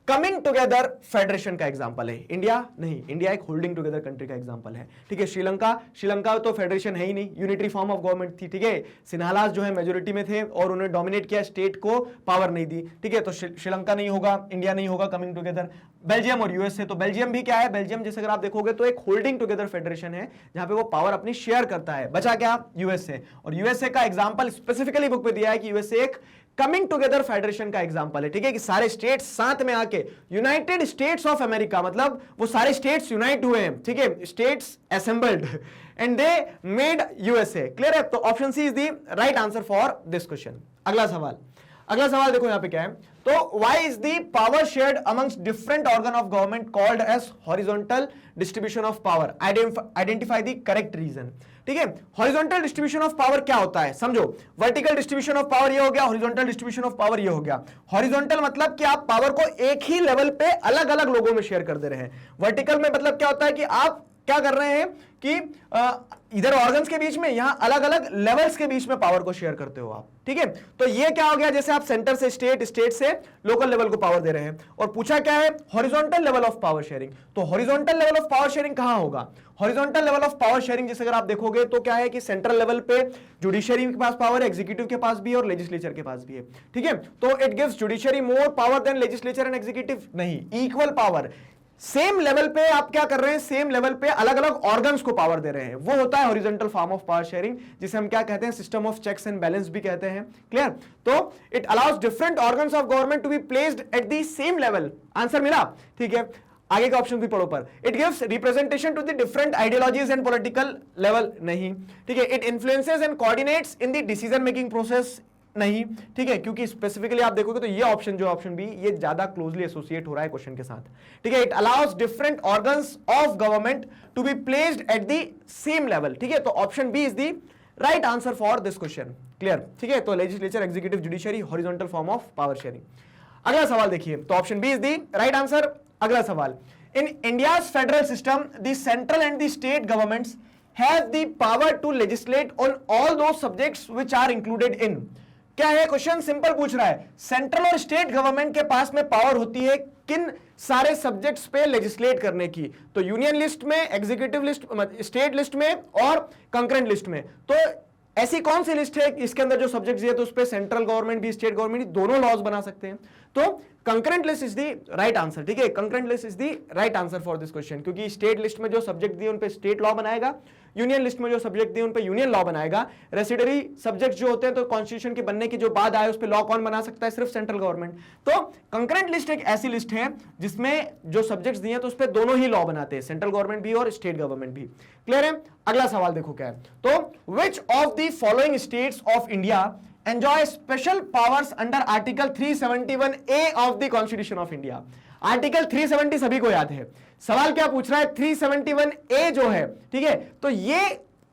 [SPEAKER 1] कमिंग टुगेदर फेडरेशन का एग्जांपल है। इंडिया नहीं, इंडिया एक होल्डिंग टुगेदर कंट्री का एग्जांपल है, ठीक है। श्रीलंका तो फेडरेशन है ही नहीं, यूनिटरी फॉर्म ऑफ गवर्नमेंट थी, ठीक है। सिन्हालास जो है मेजोरिटी में थे और उन्होंने डोमिनेट किया, स्टेट को पावर नहीं दी, ठीक है। तो श्रीलंका नहीं होगा, इंडिया नहीं होगा कमिंग टुगेदर। बेल्जियम और यूएसए, तो बेल्जियम भी क्या है, बेल्जियम जैसे अगर आप देखोगे तो एक होल्डिंग टुगेदर फेडरेशन है जहां पे वो पावर अपनी शेयर करता है। बचा क्या, यूएसए, और यूएसए का एग्जांपल स्पेसिफिकली बुक में दिया है कि यूएसए एक कमिंग टुगेदर फेडरेशन का एग्जांपल है, ठीक है, कि सारे स्टेट्स साथ में आके यूनाइटेड स्टेट्स ऑफ अमेरिका, मतलब वो सारे स्टेट्स यूनाइट हुए हैं, ठीक है, states assembled and they made USA, clear है। तो option C is the right answer for this question. अगला सवाल देखो यहां पे क्या है, तो why is the power shared amongst different organ of government called as horizontal distribution of power, identify the correct reason, ठीक है। हॉरिजॉन्टल डिस्ट्रीब्यूशन ऑफ पावर क्या होता है समझो, वर्टिकल डिस्ट्रीब्यूशन ऑफ पावर ये हो गया, हॉरिजॉन्टल डिस्ट्रीब्यूशन ऑफ पावर ये हो गया। हॉरिजॉन्टल मतलब कि आप पावर को एक ही लेवल पे अलग अलग लोगों में शेयर कर दे रहे हैं। वर्टिकल में मतलब क्या होता है कि आप क्या कर रहे हैं कि इधर ऑर्गन्स के बीच में, यहां अलग अलग लेवल्स के बीच में पावर को शेयर करते हो आप, ठीक है। तो ये क्या हो गया, जैसे आप सेंटर से स्टेट, स्टेट से लोकल लेवल को पावर दे रहे हैं। और पूछा क्या है, horizontal level of power sharing. तो horizontal level of power sharing कहां होगा, horizontal level of power sharing जैसे अगर आप देखोगे तो क्या है कि सेंट्रल लेवल पे जुडिशरी के पास पावर है, एग्जीक्यूटिव के पास भी है और लेजिस्लेचर के पास भी है, ठीक है। तो it gives judiciary more power than legislature and executive, नहीं, इक्वल पावर। सेम लेवल पे आप क्या कर रहे हैं, सेम लेवल पे अलग अलग ऑर्गन्स को पावर दे रहे हैं, वो होता है horizontal form of power sharing, जिसे हम क्या कहते हैं, system of checks and balance भी कहते हैं। क्लियर। तो it allows different organs of government to be placed at the same level. Answer मिला, ठीक है। आगे का ऑप्शन भी पढ़ो पर, it gives representation to the different ideologies and political level, नहीं, ठीक है। It influences and coordinates in the decision making process, नहीं, ठीक है, क्योंकि स्पेसिफिकली आप देखोगे तो ये ऑप्शन जो ऑप्शन बी, ये ज्यादा क्लोजली एसोसिएट हो रहा है क्वेश्चन के साथ, ठीक है। It allows different organs of government to be placed at the same level, ठीक है। तो option B is the right answer for this question. Clear, ठीक है। तो legislature, executive, judiciary, horizontal form of power sharing. अगला सवाल देखिए, तो option B is the right answer. अगला सवाल, in India's federal system the central and the state governments have the power to legislate on all those subjects which are included in. क्या है question, simple पूछ रहा है, central और state government के पास में पावर होती है किन सारे सब्जेक्ट्स पे लेजिस्लेट करने की, तो यूनियन लिस्ट में, एग्जीक्यूटिव लिस्ट, स्टेट लिस्ट में और कंकरेंट लिस्ट में। तो ऐसी कौन सी लिस्ट है इसके अंदर जो सब्जेक्ट्स है तो उस पे सेंट्रल गवर्नमेंट भी, स्टेट गवर्नमेंट भी दोनों लॉज बना सकते हैं। तो concurrent list is the right answer, ठीक है। Concurrent list is the right answer for this question, क्योंकि स्टेट लिस्ट में जो सब्जेक्ट दिए उन पे स्टेट लॉ बनाएगा, यूनियन लिस्ट में जो सब्जेक्ट दिए उन पे यूनियन लॉ बनाएगा। रेसिडरी सब्जेक्ट जो होते हैं तो कॉन्स्टिट्यूशन के बनने के जो बाद आए उस पे लॉ कौन बना सकता है, सिर्फ सेंट्रल गवर्नमेंट। तो कंकरेंट लिस्ट एक ऐसी लिस्ट है जिसमें जो सब्जेक्ट्स दिए तो उस पे दोनों ही लॉ बनाते हैं, सेंट्रल गवर्नमेंट भी और स्टेट गवर्नमेंट भी। क्लियर है। अगला सवाल देखो क्या है, तो which of the following states of India enjoy special powers under article 371A of the constitution of India। Article 370 सभी को याद है। सवाल क्या पूछ रहा है, 371A जो है, ठीक है। तो ये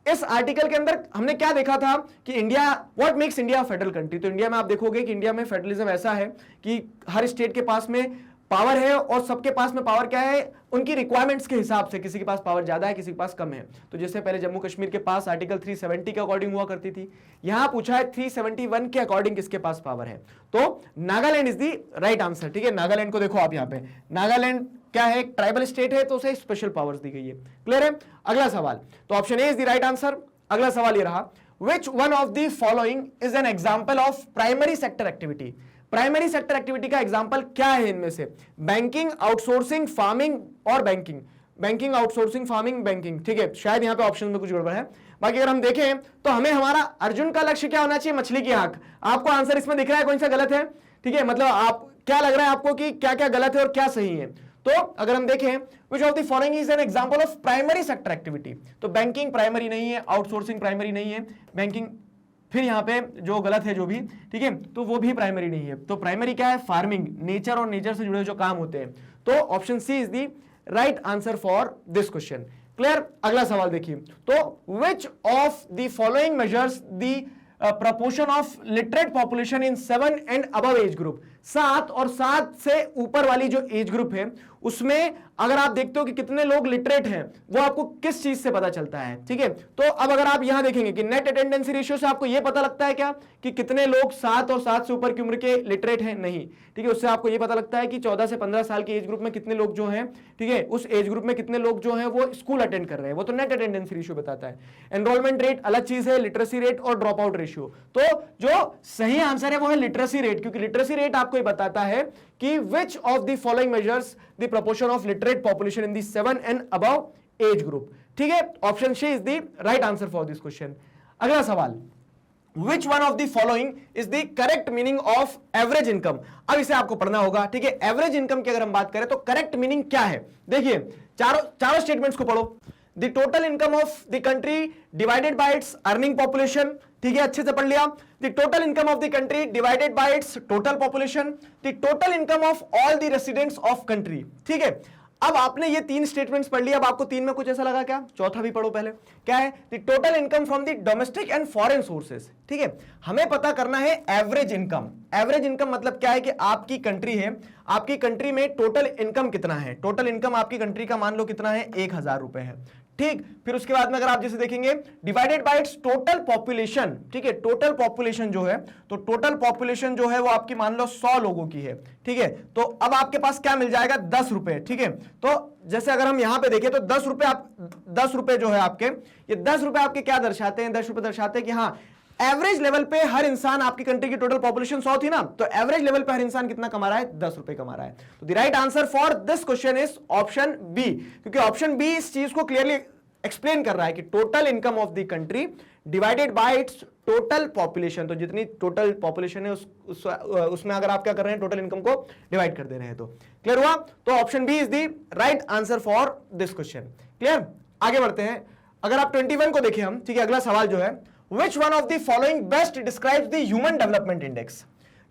[SPEAKER 1] इस आर्टिकल के अंदर हमने क्या देखा था कि India, what makes India federal country. तो इंडिया में आप देखोगे कि इंडिया में फेडरलिज्म ऐसा है कि हर स्टेट के पास में पावर है और सबके पास में पावर क्या है, उनकी रिक्वायरमेंट्स के हिसाब से, किसी के पास पावर ज्यादा है, किसी के पास कम है। तो जैसे पहले जम्मू कश्मीर के पास आर्टिकल 370 के अकॉर्डिंग हुआ करती थी, यहां पूछा है 371 के अकॉर्डिंग किसके पास पावर है। तो Nagaland is the right answer, ठीक है। नागालैंड को देखो आप, यहां पे नागालैंड क्या है, एक ट्राइबल स्टेट है तो उसे स्पेशल पावर्स दी गई है। क्लियर है। अगला सवाल, तो option A is the right answer. अगला सवाल ये रहा, विच one of the following is an example of primary sector activity. Primary sector activity का एग्जांपल क्या है इनमें से, बैंकिंग, आउटसोर्सिंग, फार्मिंग और banking. Banking, outsourcing, farming, banking, ठीक है। शायद यहां पे ऑप्शन में कुछ गड़बड़ है। बाकी अगर हम देखें तो हमें हमारा अर्जुन का लक्ष्य क्या होना चाहिए, मछली की आंख। आपको आंसर इसमें दिख रहा है कौन सा गलत है, ठीक है। मतलब आप क्या लग रहा है आपको कि क्या क्या गलत है और क्या सही है। तो अगर हम देखें, विच of the following is an example of primary sector activity, तो बैंकिंग प्राइमरी नहीं है, आउटसोर्सिंग प्राइमरी नहीं है, बैंकिंग फिर यहां पे जो गलत है जो भी, ठीक है, तो वो भी प्राइमरी नहीं है। तो प्राइमरी क्या है, फार्मिंग, नेचर और नेचर से जुड़े जो काम होते हैं। तो option C is the right answer for this question. Clear. अगला सवाल देखिए, तो which of the following measures the proportion of literate population in 7 and above age group. 7 और 7 से ऊपर वाली जो एज ग्रुप है उसमें अगर आप देखते हो कि कितने लोग लिटरेट हैं, वो आपको किस चीज से पता चलता है, ठीक है। तो अब अगर आप यहां देखेंगे कि नेट अटेंडेंसी रेशियो से आपको यह पता लगता है क्या कि कितने लोग 7 और 7 से ऊपर की उम्र के लिटरेट हैं, नहीं, ठीक है। उससे आपको यह पता लगता है कि 14 से 15 साल की एज ग्रुप में कितने लोग जो हैं, ठीक है, उस एज ग्रुप में कितने लोग जो हैं वो स्कूल अटेंड कर रहे हैं, वो तो नेट अटेंडेंसी रेशियो बताता है। एनरोलमेंट रेट अलग चीज है, लिटरेसी रेट और ड्रॉप आउट रेशियो। तो जो सही आंसर है वो है लिटरेसी रेट, क्योंकि लिटरेसी रेट आपको ये बताता है कि which of the following measures the proportion of literate population in the 7 and above age group, ठीक है। Option C is the right answer for this question. अगला सवाल, which one of the following is the correct meaning of average income. अब इसे आपको पढ़ना होगा, ठीक है। एवरेज इनकम की अगर हम बात करें तो करेक्ट मीनिंग क्या है, देखिए चारों स्टेटमेंट्स को पढ़ो। The total income of the country divided by it's earning population, ठीक है, अच्छे से पढ़ लिया। The total income of the country divided by its total population, the total income of all the residents of country, ठीक है। अब आपने ये 3 स्टेटमेंट्स पढ़ लिया, अब आपको 3 में कुछ ऐसा लगा क्या, चौथा भी पढ़ो पहले। क्या है, the total income from the domestic and foreign sources, ठीक है। हमें पता करना है एवरेज इनकम। एवरेज इनकम मतलब क्या है कि आपकी कंट्री है, आपकी कंट्री में टोटल इनकम कितना है। टोटल इनकम आपकी कंट्री का मान लो कितना है, 1000 रुपए है, ठीक। फिर उसके बाद में अगर आप जैसे देखेंगे divided by its total population, ठीक है, टोटल पॉपुलेशन जो है, तो टोटल पॉपुलेशन जो है वो आपकी मान लो 100 लोगों की है, ठीक है। तो अब आपके पास क्या मिल जाएगा, 10 रुपए, ठीक है। तो जैसे अगर हम यहां पे देखें तो 10 रुपए, आप 10 रुपए जो है आपके, ये 10 रुपए आपके क्या दर्शाते हैं, 10 रुपए दर्शाते हैं कि हाँ एवरेज लेवल पे हर इंसान, आपकी कंट्री की टोटल पॉपुलेशन 100 थी ना, तो एवरेज लेवल पे हर इंसान कितना कमा रहा है, 10 रुपए कमा रहा है। तो the right answer for this question is option B, क्योंकि ऑप्शन बी इस चीज को क्लियरली एक्सप्लेन कर रहा है कि total income of the country divided by its total population, तो जितनी टोटल पॉपुलेशन है उसमें अगर आप क्या कर रहे हैं, टोटल इनकम को डिवाइड कर दे रहे हैं। तो क्लियर हुआ, तो option B is the right answer for this question. Clear, आगे बढ़ते हैं। अगर आप 21 को देखें हम, ठीक है, अगला सवाल जो है, Which one of the following best describes the human development index?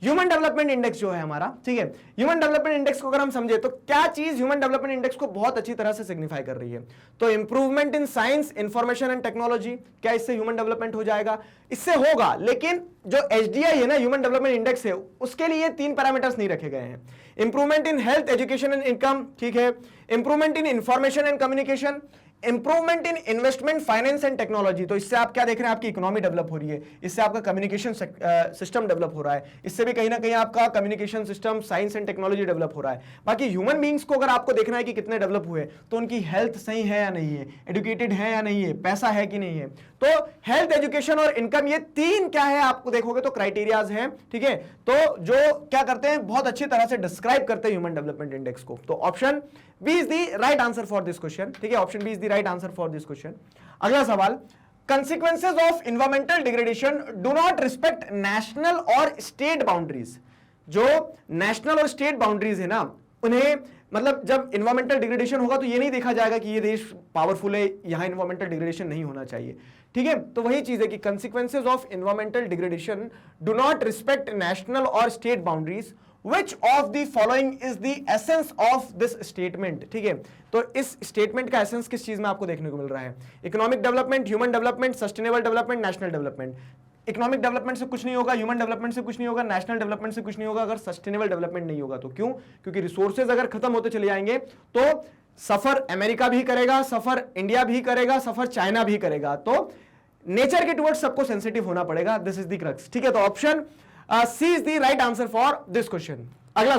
[SPEAKER 1] Human development index जो है हमारा, ठीक है, ह्यूमन डेवलपमेंट इंडेक्स को अगर हम समझे तो क्या चीज ह्यूमन डेवलपमेंट इंडेक्स को बहुत अच्छी तरह से सिग्निफाई कर रही है, तो improvement in science, information and technology, क्या इससे ह्यूमन डेवलपमेंट हो जाएगा, इससे होगा, लेकिन जो HDI है ना, ह्यूमन डेवलपमेंट इंडेक्स है, उसके लिए 3 पैरामीटर्स नहीं रखे गए हैं। Improvement in health, education and income, ठीक है, improvement in information and communication, improvement in investment, finance and technology, तो इससे आप क्या देख रहे हैं, आपकी इकोनॉमी डेवलप हो रही है, इससे आपका कम्युनिकेशन सिस्टम डेवलप हो रहा है, इससे भी कहीं ना कहीं आपका communication system, science and technology develop हो रहा है। बाकी ह्यूमन बींग्स को अगर आपको देखना है कि कितने डेवलप हुए, तो उनकी हेल्थ सही है या नहीं है, एडुकेटेड है या नहीं है, पैसा है कि नहीं है, तो हेल्थ, एजुकेशन और इनकम, ये 3 क्या है आपको देखोगे तो क्राइटेरियाज हैं, ठीक है, तो जो क्या करते हैं, बहुत अच्छी तरह से डिस्क्राइब करते हैं ह्यूमन डेवलपमेंट इंडेक्स को। तो option B is the right answer for this question, ठीक है, option B is the right answer for this question. अगला सवाल, consequences of environmental degradation do not respect national और state boundaries। जो national और state boundaries है ना, उन्हें मतलब जब इन्वायरमेंटल डिग्रेडेशन होगा तो ये नहीं देखा जाएगा कि ये देश पावरफुल है, यहां इन्वायरमेंटल डिग्रेडेशन नहीं होना चाहिए, ठीक है। तो वही चीज है कि consequences of environmental degradation do not respect national और state boundaries, Which of the following is the essence of this statement, ठीक है। तो इस स्टेटमेंट का एसेंस किस चीज में आपको देखने को मिल रहा है, economic development, human development, sustainable development, national development. Economic development से कुछ नहीं होगा, ह्यूमन डेवलपमेंट से कुछ नहीं होगा, नेशनल डेवलपमेंट से कुछ नहीं होगा अगर सस्टेनेबल डेवलपमेंट नहीं होगा। तो क्यों, क्योंकि रिसोर्सेज अगर खत्म होते चले जाएंगे तो सफर अमेरिका भी करेगा, सफर इंडिया भी करेगा, सफर चाइना भी करेगा, तो नेचर के टुवर्ड्स सबको सेंसिटिव होना पड़ेगा। दिस इज द क्रक्स, ठीक है। तो option C is the right answer for this question. अगला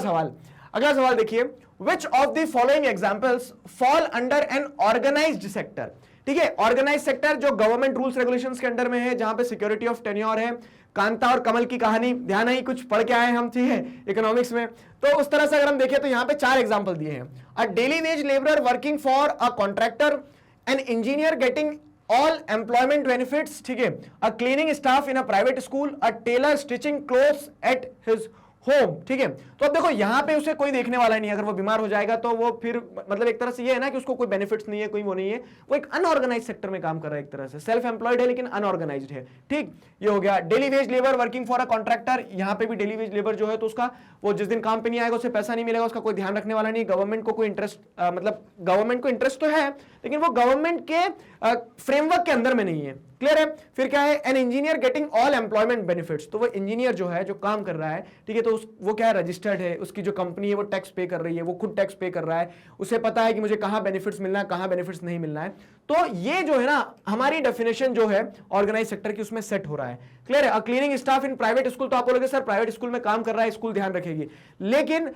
[SPEAKER 1] सवाल देखिए, which of the following examples fall under an organised sector, ठीक है। ऑर्गेनाइज्ड सेक्टर जो गवर्नमेंट रूल्स रेगुलेशंस के अंडर में है, जहां पे सिक्योरिटी ऑफ टेन्योर है, कांता और कमल की कहानी ध्यान आई, कुछ पढ़ के आए हम, ठीक है, इकोनॉमिक्स में। तो उस तरह से अगर हम देखें तो यहां पे 4 एग्जांपल दिए हैं, अ daily veg labourer working for a contractor, an engineer getting all employment benefits, ठीक है, अ cleaning staff in a private school, a tailor stitching clothes at his home, ठीक है। तो अब देखो यहां पे उसे कोई देखने वाला नहीं, अगर वो बीमार हो जाएगा तो वो फिर मतलब एक तरह से ये है ना कि उसको कोई बेनिफिट्स नहीं है, कोई वो नहीं है, वो एक अनऑर्गेनाइज सेक्टर में काम कर रहा है, एक तरह से सेल्फ एम्प्लॉयड है लेकिन अनऑर्गेनाइज्ड है, ठीक। ये हो गया daily veg labour working for a contractor, यहां पे भी डेली वेज लेबर जो है तो उसका वो जिस दिन काम पे नहीं आएगा उसे पैसा नहीं मिलेगा, उसका कोई ध्यान रखने वाला नहीं, गवर्नमेंट को कोई इंटरेस्ट मतलब गवर्नमेंट को इंटरेस्ट तो है लेकिन वो गवर्नमेंट के फ्रेमवर्क के अंदर में नहीं है, क्लियर है। फिर क्या है, an engineer getting all employment benefits, तो वो इंजीनियर जो है जो काम कर रहा है, ठीक है, तो वो क्या है, रजिस्टर्ड है, उसकी जो कंपनी है वो टैक्स पे कर रही है, वो खुद टैक्स पे कर रहा है, उसे पता है कि मुझे कहां बेनिफिट्स मिलना है, कहां बेनिफिट्स नहीं मिलना है। तो ये जो है ना हमारी डेफिनेशन जो है ऑर्गेनाइज सेक्टर की उसमें सेट हो रहा है, क्लियर है। Cleaning staff in private school, तो आप बोलोगे सर प्राइवेट स्कूल में काम कर रहा है, स्कूल ध्यान रखेगी, लेकिन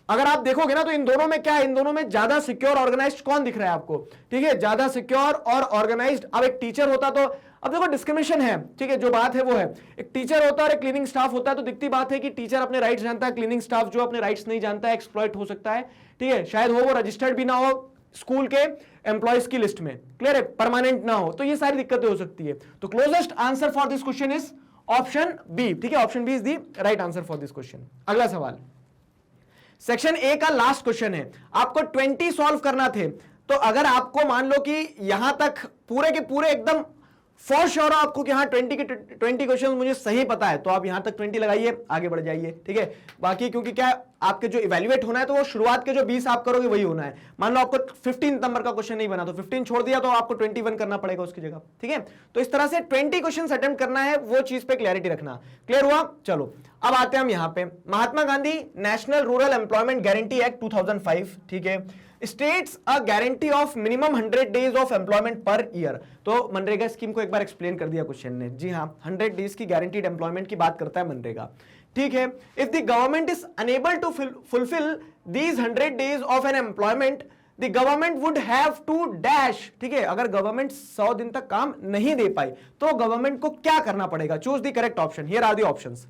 [SPEAKER 1] अगर आप देखोगे ना तो इन दोनों में क्या है, इन दोनों में ज्यादा सिक्योर ऑर्गेनाइज्ड कौन दिख रहा है आपको, ठीक है, ज्यादा सिक्योर और ऑर्गेनाइज्ड। अब एक टीचर होता तो अब देखो डिस्क्रिमिनेशन है, ठीक है, जो बात है वो है, एक टीचर होता है और एक क्लीनिंग स्टाफ होता है, तो दिखती बात है कि टीचर अपने राइट्स जानता है, क्लीनिंग स्टाफ जो अपने राइट्स नहीं जानता है, एक्सप्लॉइट हो सकता है, ठीक है, शायद हो वो रजिस्टर्ड भी ना हो स्कूल के एम्प्लॉयज की लिस्ट में, क्लियर है, परमानेंट ना हो, तो ये सारी दिक्कतें हो सकती है। तो closest answer for this question is option B, ठीक है, option B is the right answer for this question. अगला सवाल सेक्शन ए का लास्ट क्वेश्चन है, आपको 20 सॉल्व करना थे, तो अगर आपको मान लो कि यहां तक पूरे के पूरे एकदम फॉर श्योर हो आपको कि हाँ 20 क्वेश्चन मुझे सही पता है, तो आप यहां तक 20 लगाइए, आगे बढ़ जाइए, ठीक है। बाकी क्योंकि क्या आपके जो इवैल्यूएट होना है तो वो शुरुआत के जो 20 आप करोगे वही होना है। मान लो आपको 15 नंबर का क्वेश्चन नहीं बना तो 15 छोड़ दिया तो आपको 21 करना पड़ेगा उसकी जगह, ठीक है। तो इस तरह से 20 क्वेश्चन अटेम्प्ट करना है, वो चीज पे क्लैरिटी रखना, क्लियर हुआ। चलो अब आते हैं हम यहां पे, Mahatma Gandhi national rural employment guarantee act 2005, ठीक है, states a guarantee of minimum 100 days of employment per year. तो मनरेगा स्कीम को एक बार एक्सप्लेन कर दिया क्वेश्चन ने। जी हाँ, 100 डेज की गारंटीड एम्प्लॉयमेंट की बात करता है मनरेगा। ठीक है, if the government is unable to fulfil these 100 days of an employment the government would have to dash. ठीक है, अगर गवर्नमेंट 100 दिन तक काम नहीं दे पाई तो गवर्नमेंट को क्या करना पड़ेगा? Choose the correct option. Here are the options.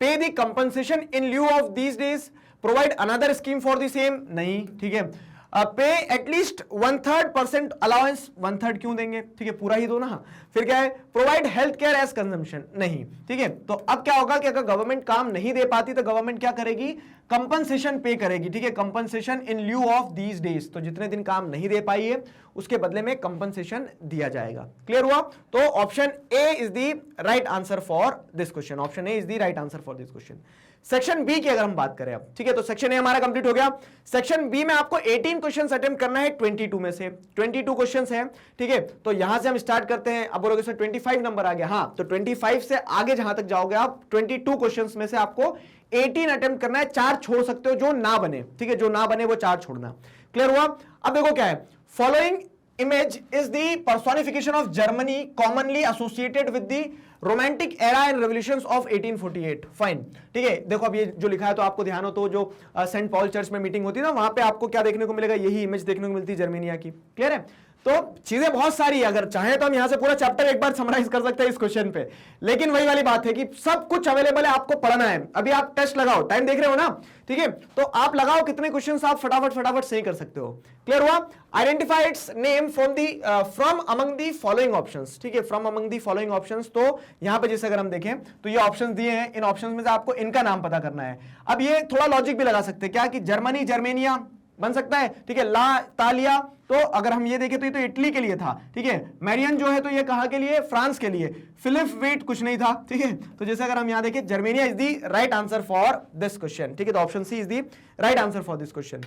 [SPEAKER 1] Pay the compensation in lieu of these days, provide another scheme for the same, नहीं। ठीक है, पे एटलीस्ट 1/3% अलाउंस, 1/3 क्यों देंगे? ठीक है, पूरा ही दो ना। फिर क्या है? Provide health care as consumption, नहीं। ठीक है, तो अब क्या होगा कि अगर गवर्नमेंट काम नहीं दे पाती तो गवर्नमेंट क्या करेगी? कंपनसेशन पे करेगी। ठीक है, compensation in lieu of these days, तो जितने दिन काम नहीं दे पाई है उसके बदले में कंपनसेशन दिया जाएगा। क्लियर हुआ? तो option A is the right answer for this question. Option A is the right answer for this question. Section B की अगर हम बात करें अब, ठीक है, तो सेक्शन ए हमारा कंप्लीट हो गया। सेक्शन बी में आपको 18 क्वेश्चंस अटेम्प्ट करना है 22 में से। 22 क्वेश्चंस हैं। ठीक है, तो यहां से हम स्टार्ट करते हैं। अब बोलोगे सर 25 नंबर आ गया। हाँ, तो 25 से आगे जहां तक जाओगे आप 22 क्वेश्चंस में से आपको 18 अटेम्प्ट करना है। 4 छोड़ सकते हो जो ना बने। ठीक है, जो ना बने वो 4 छोड़ना। क्लियर हुआ? अब देखो क्या है, following image is the personification of Germany commonly associated with the romantic era and revolutions of 1848. Fine. ठीक है, देखो अब ये जो लिखा है तो आपको ध्यान हो तो जो सेंट पॉल चर्च में मीटिंग होती है ना, वहां पे आपको क्या देखने को मिलेगा? यही इमेज देखने को मिलती है जर्मेनिया की। क्लियर है? तो चीजें बहुत सारी है, अगर चाहे तो हम यहां से पूरा चैप्टर एक बार समराइज कर सकते हैं इस क्वेश्चन पे, लेकिन वही वाली बात है कि सब कुछ अवेलेबल है, आपको पढ़ना है। अभी आप टेस्ट लगाओ, टाइम देख रहे हो ना? ठीक है, तो आप लगाओ कितने क्वेश्चंस आप फटाफट सही कर सकते हो। क्लियर हुआ? Identify it's name from among the following options. ठीक है, from among the following options, तो यहां पे जैसे अगर हम देखें तो ये ऑप्शंस दिए हैं, इन ऑप्शंस में से आपको इनका नाम पता करना है। अब ये थोड़ा लॉजिक भी लगा सकते हैं क्या कि जर्मनी, जर्मेनिया बन सकता है। ठीक है, ला तालिया, तो अगर हम ये देखें तो ये तो इटली के लिए था। ठीक है, मैरियन जो है तो ये कहां के लिए? फ्रांस के लिए। फिलिप वेट कुछ नहीं था। ठीक है, तो जैसे अगर हम यहां देखें, Germania is the right answer for this question. ठीक है, तो option C is the right answer for this question.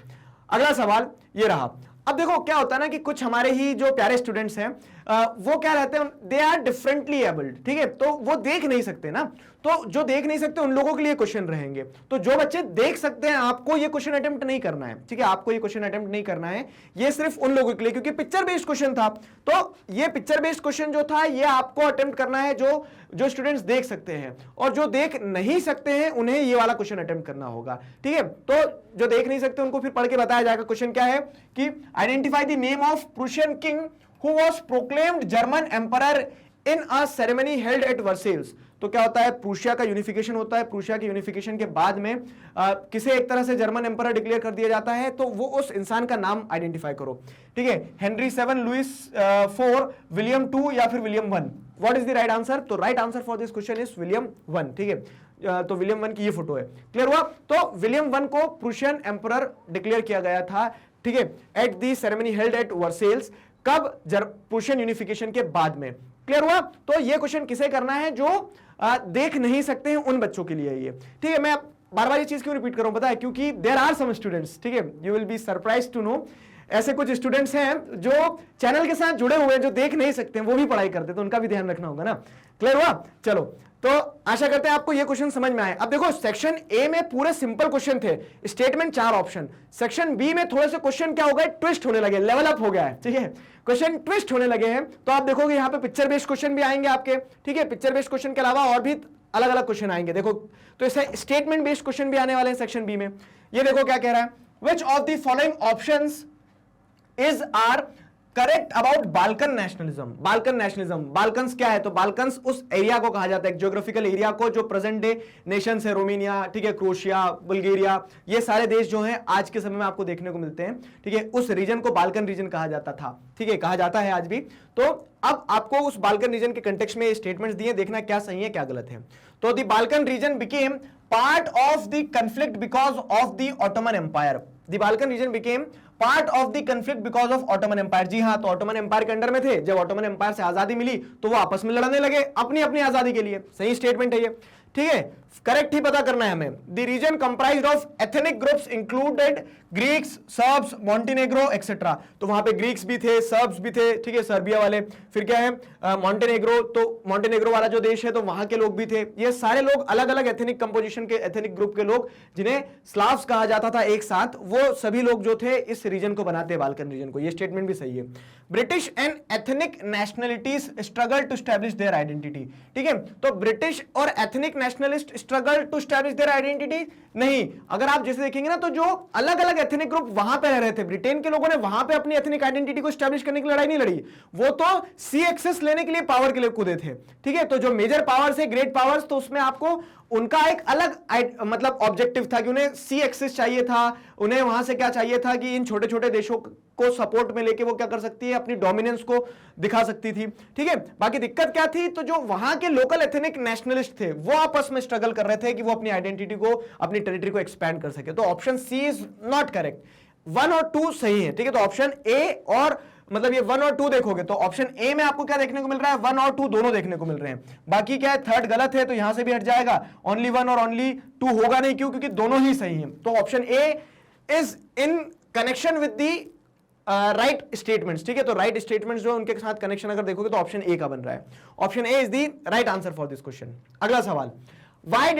[SPEAKER 1] अगला सवाल ये रहा। अब देखो क्या होता है ना कि कुछ हमारे ही जो प्यारे स्टूडेंट्स हैं वो क्या रहते हैं, दे आर डिफरेंटली एबल्ड। ठीक है, तो वो देख नहीं सकते ना, तो जो देख नहीं सकते उन लोगों के लिए क्वेश्चन रहेंगे। तो जो बच्चे देख सकते हैं आपको ये क्वेश्चन अटेम्प्ट नहीं करना है। ठीक है, आपको ये क्वेश्चन अटेम्प्ट नहीं करना है, ये सिर्फ उन लोगों के लिए, क्योंकि पिक्चर बेस्ड क्वेश्चन था। तो ये पिक्चर बेस्ड क्वेश्चन जो था ये आपको अटेम्प्ट करना है जो स्टूडेंट्स देख सकते हैं, और जो देख नहीं सकते हैं उन्हें ये वाला क्वेश्चन अटेम्प्ट करना होगा। ठीक है, तो जो देख नहीं सकते उनको फिर पढ़ के बताया जाएगा। क्वेश्चन क्या है कि identify the name of Prussian king who was proclaimed German emperor in a ceremony held at Versailles। तो क्या होता है, प्रूशिया का यूनिफिकेशन होता है। प्रूशिया के यूनिफिकेशन के बाद में किसे एक तरह से जर्मन एम्परर डिक्लेयर कर दिया जाता है, तो वो उस इंसान का नाम आइडेंटिफाई करो। ठीक है, हेनरी 7, लुइस 4, विलियम 2 या फिर William 1। What is the right answer? तो right answer for this question is William 1। ठीक है, तो विलियम 1 की ये फोटो है। क्लियर हुआ? तो विलियम 1 को प्रूशियन एम्परर डिक्लेयर किया गया था। ठीक है, at the ceremony held at Versailles. कब? प्रूशियन यूनिफिकेशन के बाद में। क्लियर हुआ? तो ये क्वेश्चन किसे करना है? जो देख नहीं सकते हैं उन बच्चों के लिए ये। ठीक है, मैं बार बार ये चीज क्यों रिपीट कर रहा हूं पता है? क्योंकि देयर आर सम स्टूडेंट्स, ठीक है, you will be surprised to know, ऐसे कुछ स्टूडेंट्स हैं जो चैनल के साथ जुड़े हुए हैं, जो देख नहीं सकते हैं, वो भी पढ़ाई करते हैं, तो उनका भी ध्यान रखना होगा ना। क्लियर हुआ? चलो, तो आशा करते हैं आपको ये क्वेश्चन समझ में आए। अब देखो, सेक्शन ए में पूरे सिंपल क्वेश्चन थे, स्टेटमेंट 4 ऑप्शन। सेक्शन बी में थोड़े से क्वेश्चन क्या हो गए, ट्विस्ट होने लगे, लेवल अप हो गया है। ठीक है, क्वेश्चन ट्विस्ट होने लगे हैं। तो आप देखोगे यहाँ पे पिक्चर बेस्ड क्वेश्चन भी आएंगे आपके। ठीक है, पिक्चर बेस्ड क्वेश्चन के अलावा और भी अलग अलग क्वेश्चन आएंगे। देखो, तो इसे स्टेटमेंट बेस्ड क्वेश्चन भी आने वाले हैं सेक्शन बी में। ये देखो क्या कह रहा है, which of the following options is are correct about Balkan nationalism. Balkan nationalism, Balkans क्या है? तो बाल्कन्स उस एरिया को कहा जाता है, ज्योग्राफिकल एरिया को, जो प्रेजेंट डे नेशंस है, रोमानिया, ठीक है, क्रोएशिया, बुल्गारिया, ये सारे देश जो हैं आज के समय में आपको देखने को मिलते हैं। ठीक है, उस रीजन को बाल्कन रीजन कहा जाता था। ठीक है, कहा जाता है आज भी। तो अब आपको उस बाल्कन रीजन के कंटेक्स्ट में स्टेटमेंट्स दिए, देखना क्या सही है क्या गलत है। तो the Balkan region became part of the conflict because of the Ottoman empire. The Balkan region became part of the conflict because of Ottoman empire. जी हाँ, तो ऑटोमन एम्पायर के अंडर में थे। जब ऑटोमन एम्पायर से आजादी मिली तो वो आपस में लड़ने लगे अपनी अपनी आजादी के लिए। सही स्टेटमेंट है ये। ठीक है, करेक्ट ही पता करना है हमें। The region comprised of ethnic groups included Greeks, Serbs, Montenegro etcetera. तो वहां पे ग्रीक्स भी थे, सर्ब्स भी थे, ठीक है, सर्बिया वाले। फिर क्या है मॉन्टेनेग्रो, तो मॉन्टेनेग्रो वाला जो देश है तो वहां के लोग भी थे। ये सारे लोग अलग अलग एथनिक कंपोजिशन के, एथनिक ग्रुप के लोग जिन्हें स्लाव्स कहा जाता था एक साथ, वो सभी लोग जो थे इस रीजन को बनाते हैं, बाल्कन रीजन को। ये स्टेटमेंट भी सही है। British and ethnic nationalities struggle to establish their identity. ठीक है, तो ब्रिटिश और ethnic nationalist struggle to establish their identity नहीं। अगर आप जैसे देखेंगे ना, तो जो अलग अलग एथनिक ग्रुप वहां पे रह रहे थे, ब्रिटेन के लोगों ने वहां पे अपनी एथनिक आइडेंटिटी को स्टैब्लिश करने की लड़ाई नहीं लड़ी, वो तो सी एक्सेस लेने के लिए पावर के लिए कूदे थे। ठीक है, तो जो मेजर पावर्स है, ग्रेट पावर्स, तो उसमें आपको उनका एक अलग मतलब ऑब्जेक्टिव था कि उन्हें सी एक्सेस चाहिए था, उन्हें वहां से क्या चाहिए था कि इन छोटे छोटे देशों को सपोर्ट में लेके वो क्या कर सकती है, अपनी डोमिनेंस को दिखा सकती थी। ठीक है, बाकी दिक्कत क्या थी, तो जो वहां के लोकल एथनिक नेशनलिस्ट थे वो आपस में स्ट्रगल कर रहे थे कि वो अपनी आइडेंटिटी को, अपनी टेरिटरी को एक्सपैंड कर सके। तो option C is not correct, 1 और 2 सही है। ठीक है, तो ऑप्शन ए और मतलब ये 1 और 2 देखोगे तो ऑप्शन ए में आपको क्या देखने को मिल रहा है, 1 और 2 दोनों देखने को मिल रहे हैं। बाकी क्या है, थर्ड गलत है तो यहां से भी हट जाएगा, ओनली 1 और ओनली 2 होगा नहीं, क्यों, क्योंकि दोनों ही सही हैं। तो option A is in connection with the right statements. ठीक है, तो राइट स्टेटमेंट्स जो उनके साथ कनेक्शन अगर देखोगे तो ऑप्शन ए का बन रहा है। Option A is the right answer for this question. अगला सवाल, why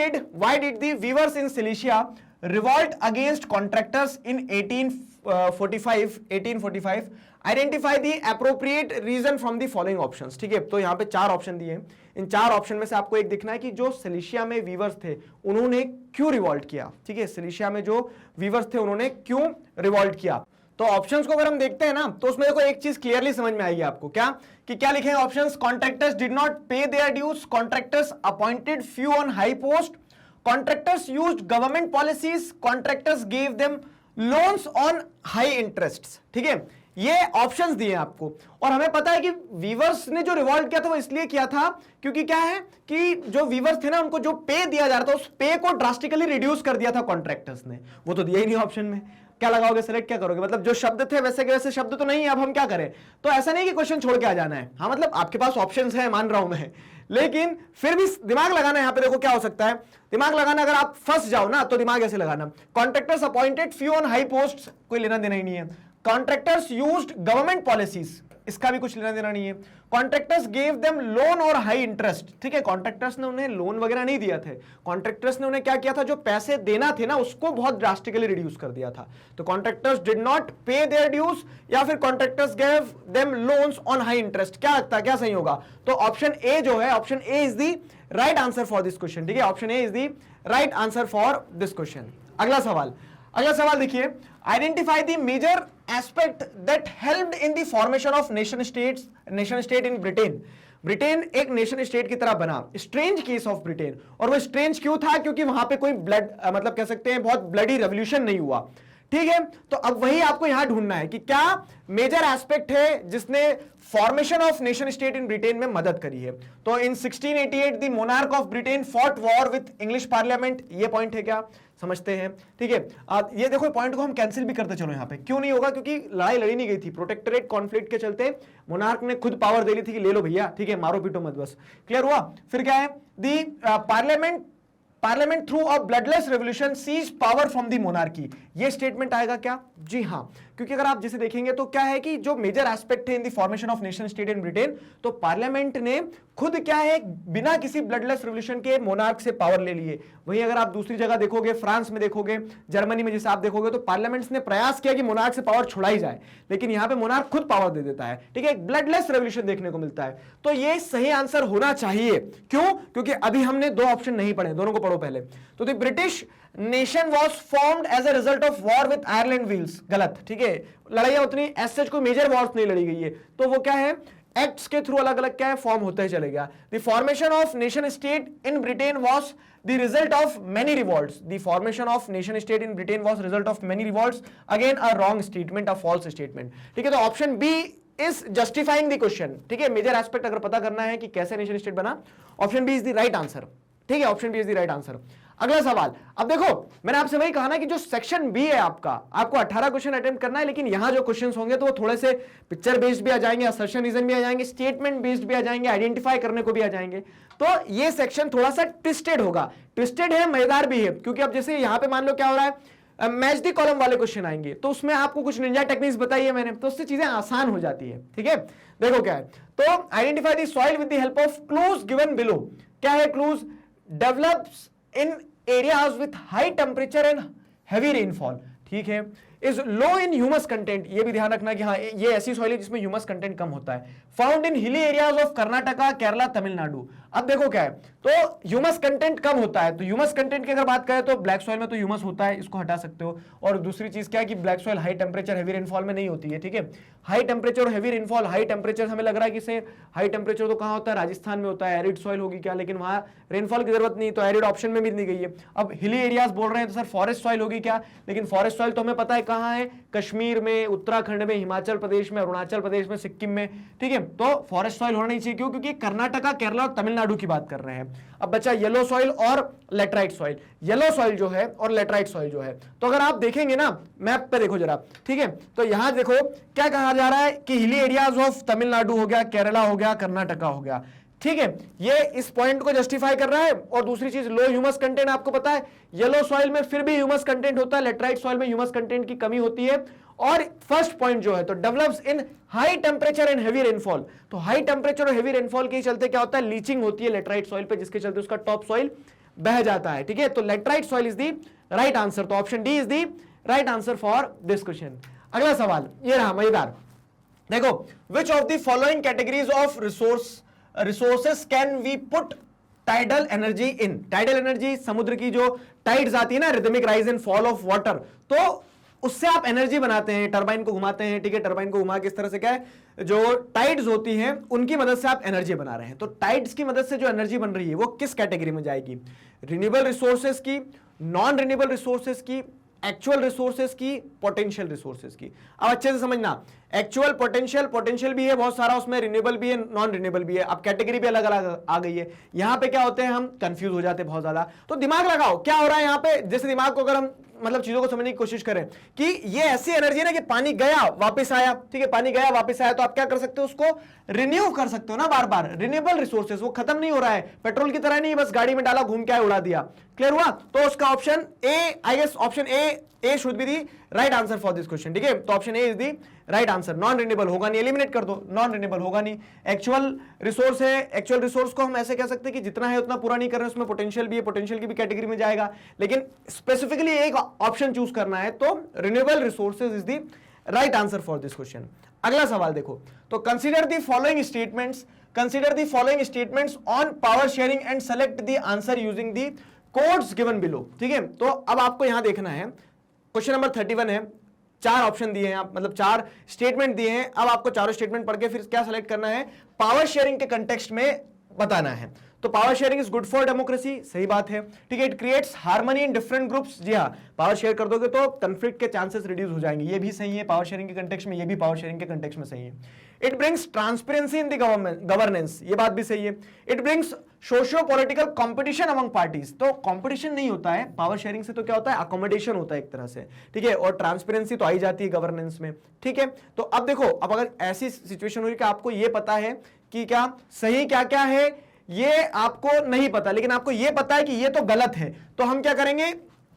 [SPEAKER 1] did the weavers in Cilicia revolt against contractors in 1845? Identify the appropriate reason from the following options। ठीक है, तो यहां पे 4 ऑप्शन दिए हैं, इन 4 ऑप्शन में से आपको एक दिखना है कि जो सिलिशिया में वीवर्स थे उन्होंने क्यों रिवॉल्ट किया। ठीक है, सिलिशिया में जो वीवर्स थे उन्होंने क्यों रिवॉल्ट किया। तो ऑप्शंस को अगर हम देखते हैं ना, तो उसमें देखो एक चीज क्लियरली समझ में आएगी आपको, क्या कि क्या लिखे हैं options, contractors did not pay their dues, contractors appointed few on high post, contractors used government policies, contractors give them loans on high interest. ठीक है, ये ऑप्शंस दिए आपको, और हमें पता है कि वीवर्स ने जो रिवॉल्ट किया था वो इसलिए किया था क्योंकि क्या है कि जो वीवर्स थे ना, उनको जो पे दिया जा रहा था उस पे को ड्रास्टिकली रिड्यूस कर दिया था कॉन्ट्रैक्टर्स ने। वो तो दिया ही नहीं ऑप्शन में, क्या लगाओगे, सिलेक्ट क्या करोगे, मतलब जो शब्द थे वैसे के वैसे शब्द तो नहीं है, अब हम क्या करें। तो ऐसा नहीं कि क्वेश्चन छोड़ के आ जाना है, हाँ मतलब आपके पास ऑप्शंस है, मान रहा हूं मैं, लेकिन फिर भी दिमाग लगाना है। यहां पे देखो क्या हो सकता है, दिमाग लगाना, अगर आप फंस जाओ ना तो दिमाग ऐसे लगाना, contractors appointed few on high post, कोई लेना देना ही नहीं है। कॉन्ट्रैक्टर्स यूज्ड गवर्नमेंट पॉलिसीज, इसका भी कुछ लेना देना नहीं है। कॉन्ट्रैक्टर्स गेव देम लोन और हाई इंटरेस्ट, ठीक है, कॉन्ट्रैक्टर्स ने उन्हें लोन वगैरह नहीं दिया थे, कॉन्ट्रैक्टर्स ने उन्हें क्या किया था, जो पैसे देना थे ना उसको बहुत ड्रास्टिकली रिड्यूस कर दिया था। तो contractors did not pay their dues, या फिर contractors gave them loans on high interest. क्या लगता है, क्या सही होगा, तो ऑप्शन ए जो है, option A is the right answer for this question. ठीक है, option A is the right answer for this question. अगला सवाल, अगला सवाल देखिए, identify the major aspect that helped in the formation of nation state in Britain. Britain एक nation state की तरह बना, स्ट्रेंज केस ऑफ ब्रिटेन, और वो स्ट्रेंज क्यों था, क्योंकि वहां पे कोई ब्लड मतलब कह सकते हैं बहुत ब्लडी रेवोल्यूशन नहीं हुआ। ठीक है, तो अब वही आपको यहां ढूंढना है कि क्या मेजर एस्पेक्ट है जिसने formation of nation state in Britain में मदद करी है। तो इन 1688 the monarch of Britain fought war with English parliament, ये पॉइंट है, क्या समझते हैं। ठीक है, ये देखो पॉइंट को हम कैंसिल भी करते चलो, यहां पे क्यों नहीं होगा, क्योंकि लड़ाई लड़ी नहीं गई थी, प्रोटेक्टरेट कॉन्फ्लिक्ट के चलते मोनार्क ने खुद पावर दे ली थी कि ले लो भैया, ठीक है, मारो पीटो मत, बस क्लियर हुआ। फिर क्या है, the parliament through a bloodless revolution seized power from the monarchy, ये स्टेटमेंट आएगा क्या, जी हां, क्योंकि अगर आप जिसे देखेंगे तो क्या है कि जो मेजर एस्पेक्ट है इन the formation of nation state in Britain, तो पार्लियामेंट ने खुद क्या है बिना किसी ब्लडलेस रेवोल्यूशन के मोनार्क से पावर ले लिए। वहीं अगर आप दूसरी जगह देखोगे, फ्रांस में देखोगे, जर्मनी में जैसे आप देखोगे, तो पार्लियामेंट्स ने प्रयास किया कि मोनार्क से पावर छुड़ाई जाए, लेकिन यहां पे मोनार्क खुद पावर दे देता है। ठीक है, एक ब्लडलेस रेवोल्यूशन देखने को मिलता है। तो ये सही आंसर होना चाहिए, क्यों, क्योंकि अभी हमने 2 ऑप्शन नहीं पढ़े, दोनों को पढ़ो पहले। तो the British nation was formed as a result of war with Ireland Wales, गलत। ठीक है, लड़ाइयां उतनी एज कोई मेजर वॉर्स नहीं लड़ी गई है, तो वो क्या है, एक्ट्स के थ्रू अलग अलग क्या है फॉर्म होता ही चलेगा। The formation of nation state in Britain was the result of many revolts, the formation of nation state in Britain was result of many revolts, again a wrong statement, a false statement. ठीक है, तो option B is justifying the question. ठीक है, major aspect अगर पता करना है कि कैसे नेशन स्टेट बना, option B is the right answer. ठीक है, option B is the right answer. अगला सवाल, अब देखो मैंने आपसे वही कहा ना कि जो सेक्शन बी है आपका, आपको 18 क्वेश्चन अटेम्प्ट करना है, लेकिन यहां जो क्वेश्चंस होंगे तो वो थोड़े से पिक्चर बेस्ड भी आ जाएंगे, असर्शन रीजन भी आ जाएंगे, स्टेटमेंट बेस्ड भी आ जाएंगे, आइडेंटिफाई करने को भी आ जाएंगे। तो ये सेक्शन थोड़ा सा ट्विस्टेड होगा, ट्विस्टेड है, मजेदार भी है, क्योंकि अब जैसे यहां पे मान लो क्या हो रहा है, मैच द कॉलम वाले क्वेश्चन आएंगे, तो उसमें आपको कुछ निंजा टेक्निक्स बताई है मैंने, तो उससे चीजें आसान हो जाती है। ठीक है, देखो क्या है, तो identify the soil with the help of clues given below. क्या है clues? Develops in areas with high temperature and heavy rainfall. ठीक है, is low in humus content, ये भी ध्यान रखना कि हाँ ये ऐसी सॉइल है जिसमें ह्यूमस कंटेंट कम होता है। Found in hilly areas of Karnataka, Kerala, Tamil Nadu. अब देखो क्या है, तो ह्यूमस कंटेंट कम होता है, तो ह्यूमस कंटेंट की अगर बात करें तो ब्लैक सॉइल में तो ह्यूमस होता है, इसको हटा सकते हो। और दूसरी चीज क्या है कि black soil high temperature heavy rainfall में नहीं होती है। ठीक है, हाई टेम्परेचर और हैवी रेनफॉल, हाई टेम्परेचर हमें लग रहा है कि से हाई टेम्परेचर तो कहां होता है, राजस्थान में होता है, एरिड सॉइल होगी क्या, लेकिन वहां रेनफॉल की जरूरत नहीं, तो एरिड ऑप्शन में भी दी गई है। अब हिली एरियाज बोल रहे हैं तो सर फॉरेस्ट सॉइल होगी क्या, लेकिन फॉरेस्ट सॉइल तो हमें पता है कहां है, कश्मीर में, उत्तराखंड में, हिमाचल प्रदेश में, अरुणाचल प्रदेश में, सिक्किम में। ठीक है, तो फॉरेस्ट सॉइल होना नहीं चाहिए, क्यों? क्योंकि कर्नाटका, केरला और तमिलनाडु की बात कर रहे हैं। अब बचा येलो सॉइल और लेटराइट सॉइल। येलो सॉइल जो है और लेटराइट सॉइल जो है, तो अगर आप देखेंगे ना मैप पे देखो जरा, ठीक है, तो यहां देखो क्या कहा जा रहा है कि हिली एरियाज ऑफ तमिलनाडु हो गया, केरला हो गया, कर्नाटका हो गया। ठीक है, ये इस पॉइंट को जस्टिफाई कर रहा है। और दूसरी चीज, लो ह्यूमस कंटेंट, आपको पता है येलो सॉइल में फिर भी ह्यूमस कंटेंट होता है, लेटराइट सॉइल में ह्यूमस कंटेंट की कमी होती है। और फर्स्ट पॉइंट जो है तो develops in high temperature and heavy rainfall, तो हाई टेम्परेचर और हेवी रेनफॉल के चलते क्या होता है, लीचिंग होती है लेटराइट सॉइल पे, जिसके चलते उसका टॉप सॉइल बह जाता है। ठीक है, तो laterite soil is the right answer, तो option D is the right answer for this question. अगला सवाल ये रहा मजेदार, देखो, which of the following categories of resources can we put tidal energy in. Tidal energy, समुद्र की जो टाइड्स आती है ना, rhythmic rise and fall of water, तो उससे आप एनर्जी बनाते हैं, टरबाइन को घुमाते हैं। ठीक है, टरबाइन को घुमा के इस तरह से क्या है, जो टाइड्स होती हैं उनकी मदद से आप एनर्जी बना रहे हैं। तो टाइड्स की मदद से जो एनर्जी बन रही है वो किस कैटेगरी में जाएगी? रिन्यूएबल रिसोर्सेज की, नॉन रिन्यूएबल रिसोर्सेज की, एक्चुअल रिसोर्सेज की, पोटेंशियल रिसोर्सेज की। अब अच्छे से समझना, एक्चुअल, पोटेंशियल भी है बहुत सारा उसमें, रिन्यूएबल भी है, नॉन रिन्यूएबल भी है। अब कैटेगरी भी अलग अलग आ गई है। यहां पे क्या होते हैं, हम कंफ्यूज हो जाते हैं बहुत ज्यादा। तो दिमाग लगाओ क्या हो रहा है यहां पे, जैसे दिमाग को अगर हम मतलब चीजों को समझने की कोशिश करें कि ये ऐसी एनर्जी है ना कि पानी गया वापस आया। ठीक है, पानी गया वापस आया, तो आप क्या कर सकते हो, उसको रिन्यू कर सकते हो ना बार बार। रिन्यूएबल रिसोर्सेज वो खत्म नहीं हो रहा है, पेट्रोल की तरह नहीं बस गाड़ी में डाला, घूम के आए, उड़ा दिया। क्लियर हुआ? तो उसका option A, I guess option A should be the right answer for this question. ठीक है, तो option A is the right answer. Non renewable होगा नहीं, एलिमिनेट कर दो, नॉन रिन्यूएबल होगा नहीं। एक्चुअल रिसोर्स है, एक्चुअल रिसोर्स को हम ऐसे कह सकते हैं कि जितना है उतना पूरा नहीं कर रहे हैं, उसमें पोटेंशियल भी है, पोटेंशियल की भी कैटेगरी में जाएगा, लेकिन स्पेसिफिकली एक ऑप्शन चूज करना है, तो renewable resources is the right answer for this question. अगला सवाल देखो, तो consider the following statements, consider the following statements on power sharing and select the answer using the codes given below. ठीक है, तो अब आपको यहां देखना है, क्वेश्चन नंबर 31 है, 4 ऑप्शन दिए हैं आप, मतलब 4 स्टेटमेंट दिए हैं। अब आपको चारों स्टेटमेंट पढ़ के फिर क्या सेलेक्ट करना है, पावर शेयरिंग के कंटेक्स्ट में बताना है। तो power sharing is good for democracy, सही बात है। ठीक है, it creates harmony in different groups, जी हाँ, पावर शेयर कर दोगे तो कॉन्फ्लिक्ट के चांसेस रिड्यूस हो जाएंगे, ये भी सही है पावर शेयरिंग के कंटेक्स्ट में, ये भी पावर शेयरिंग के कंटेक्स्ट में सही है। It brings transparency in the governance, ये बात भी सही है। It brings socio political competition among parties, तो कंपटीशन नहीं होता है पावर शेयरिंग से, तो क्या होता है, अकोमोडेशन होता है एक तरह से। ठीक है, और ट्रांसपेरेंसी तो आई जाती है गवर्नेंस में। ठीक है, तो अब देखो, अब अगर ऐसी सिचुएशन हुई कि आपको ये पता है कि क्या सही क्या क्या है, ये आपको नहीं पता, लेकिन आपको ये पता है कि ये तो गलत है, तो हम क्या करेंगे,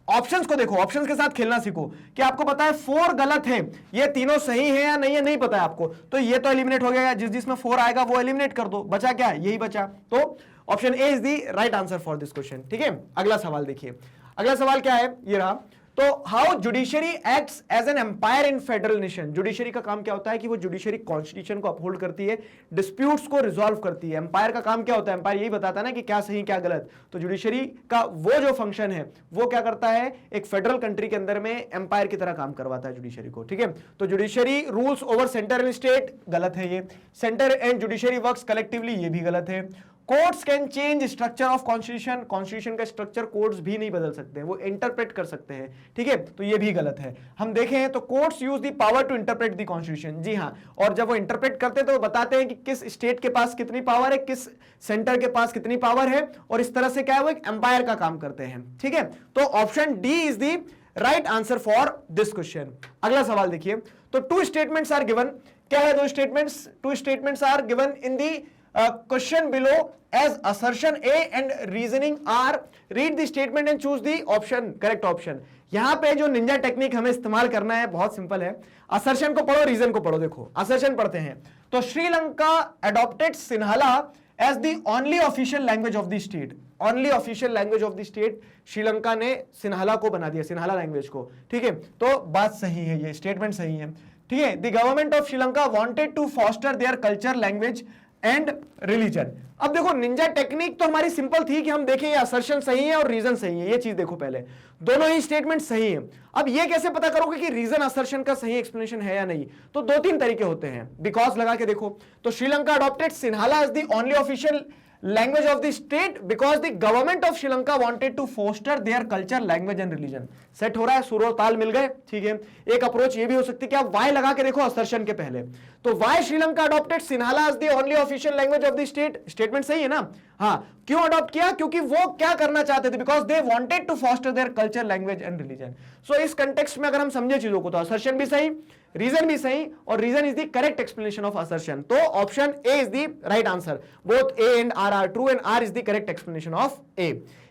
[SPEAKER 1] ऑप्शंस को देखो, ऑप्शंस के साथ खेलना सीखो कि आपको पता है 4 गलत है, ये तीनों सही है या नहीं है, नहीं पता है आपको, तो ये तो एलिमिनेट हो गया, जिसमें 4 आएगा वो एलिमिनेट कर दो, बचा क्या, यही बचा। तो option A is the right answer for this question. ठीक है, अगला सवाल देखिए, अगला सवाल क्या है, ये रहा, तो how judiciary acts as an umpire in federal nation. Judiciary का काम क्या होता है कि वो जुडिशरी कॉन्स्टिट्यूशन को अपहोल्ड करती है, डिस्प्यूट्स को रिजॉल्व करती है। एम्पायर का काम क्या होता है, एम्पायर यही बताता है ना कि क्या सही क्या गलत। तो जुडिशरी का वो जो फंक्शन है वो क्या करता है, एक फेडरल कंट्री के अंदर में एम्पायर की तरह काम करवाता है जुडिशरी को। ठीक है, तो judiciary rules over centre and state, गलत है ये। Centre and judiciary works collectively, ये भी गलत है। Courts can change structure of constitution, constitution का स्ट्रक्चर कोर्ट्स भी नहीं बदल सकते हैं, वो इंटरप्रेट कर सकते हैं, ठीक है, तो ये भी गलत है। हम देखें तो courts use the power to interpret the constitution, जी हाँ, और जब वो इंटरप्रेट करते हैं तो वो बताते हैं कि किस स्टेट के पास कितनी पावर है, किस सेंटर के पास कितनी पावर है, और इस तरह से क्या है वो एक एम्पायर का काम करते हैं, ठीक है। तो option D is the right answer for this question. अगला सवाल देखिए, तो टू स्टेटमेंट्स आर गिवन, क्या है दो statements, two statements are given in the question below as assertion A and reasoning R, read the statement and choose the option, correct option. यहां पे जो निंजा टेक्निक हमें इस्तेमाल करना है बहुत सिंपल है, असर्शन को पढ़ो, रीजन को पढ़ो। देखो असर्शन पढ़ते हैं तो Sri Lanka adopted Sinhala as the only official language of the state, only official language of the state, Sri Lanka ने सिन्हाला को बना दिया, सिन्हाला लैंग्वेज को, ठीक है, तो बात सही है, ये स्टेटमेंट सही है, ठीक है। The government of Sri Lanka wanted to foster their culture, language and religion. अब देखो निंजा टेक्निक तो हमारी सिंपल थी कि हम देखें ये असर्शन सही है और रीजन सही है, ये चीज देखो पहले, दोनों ही स्टेटमेंट सही है। अब ये कैसे पता करोगे कि रीजन असर्शन का सही एक्सप्लेनेशन है या नहीं, तो दो तीन तरीके होते हैं, बिकॉज लगा के देखो, तो Sri Lanka adopted Sinhala as the only official language of the state because the government of Sri Lanka wanted to foster their culture, language and religion. Set हो रहा है, सुर और ताल मिल गए, ठीक है। एक अप्रोच ये भी हो सकती है कि आप वाई लगा के देखो असर्शन के पहले, तो why Sri Lanka adopted Sinhala as the only official language of the state, statement सही है ना, हाँ, क्यों अडॉप्ट किया, क्योंकि वो क्या करना चाहते थे, because they wanted to foster their culture, language and religion. So इस कंटेक्स्ट में अगर हम समझे चीजों को तो असर्शन भी सही, रीजन भी सही, और reason is the correct explanation of assertion, तो option A is the right answer, both A and R are true and R is the correct explanation of A.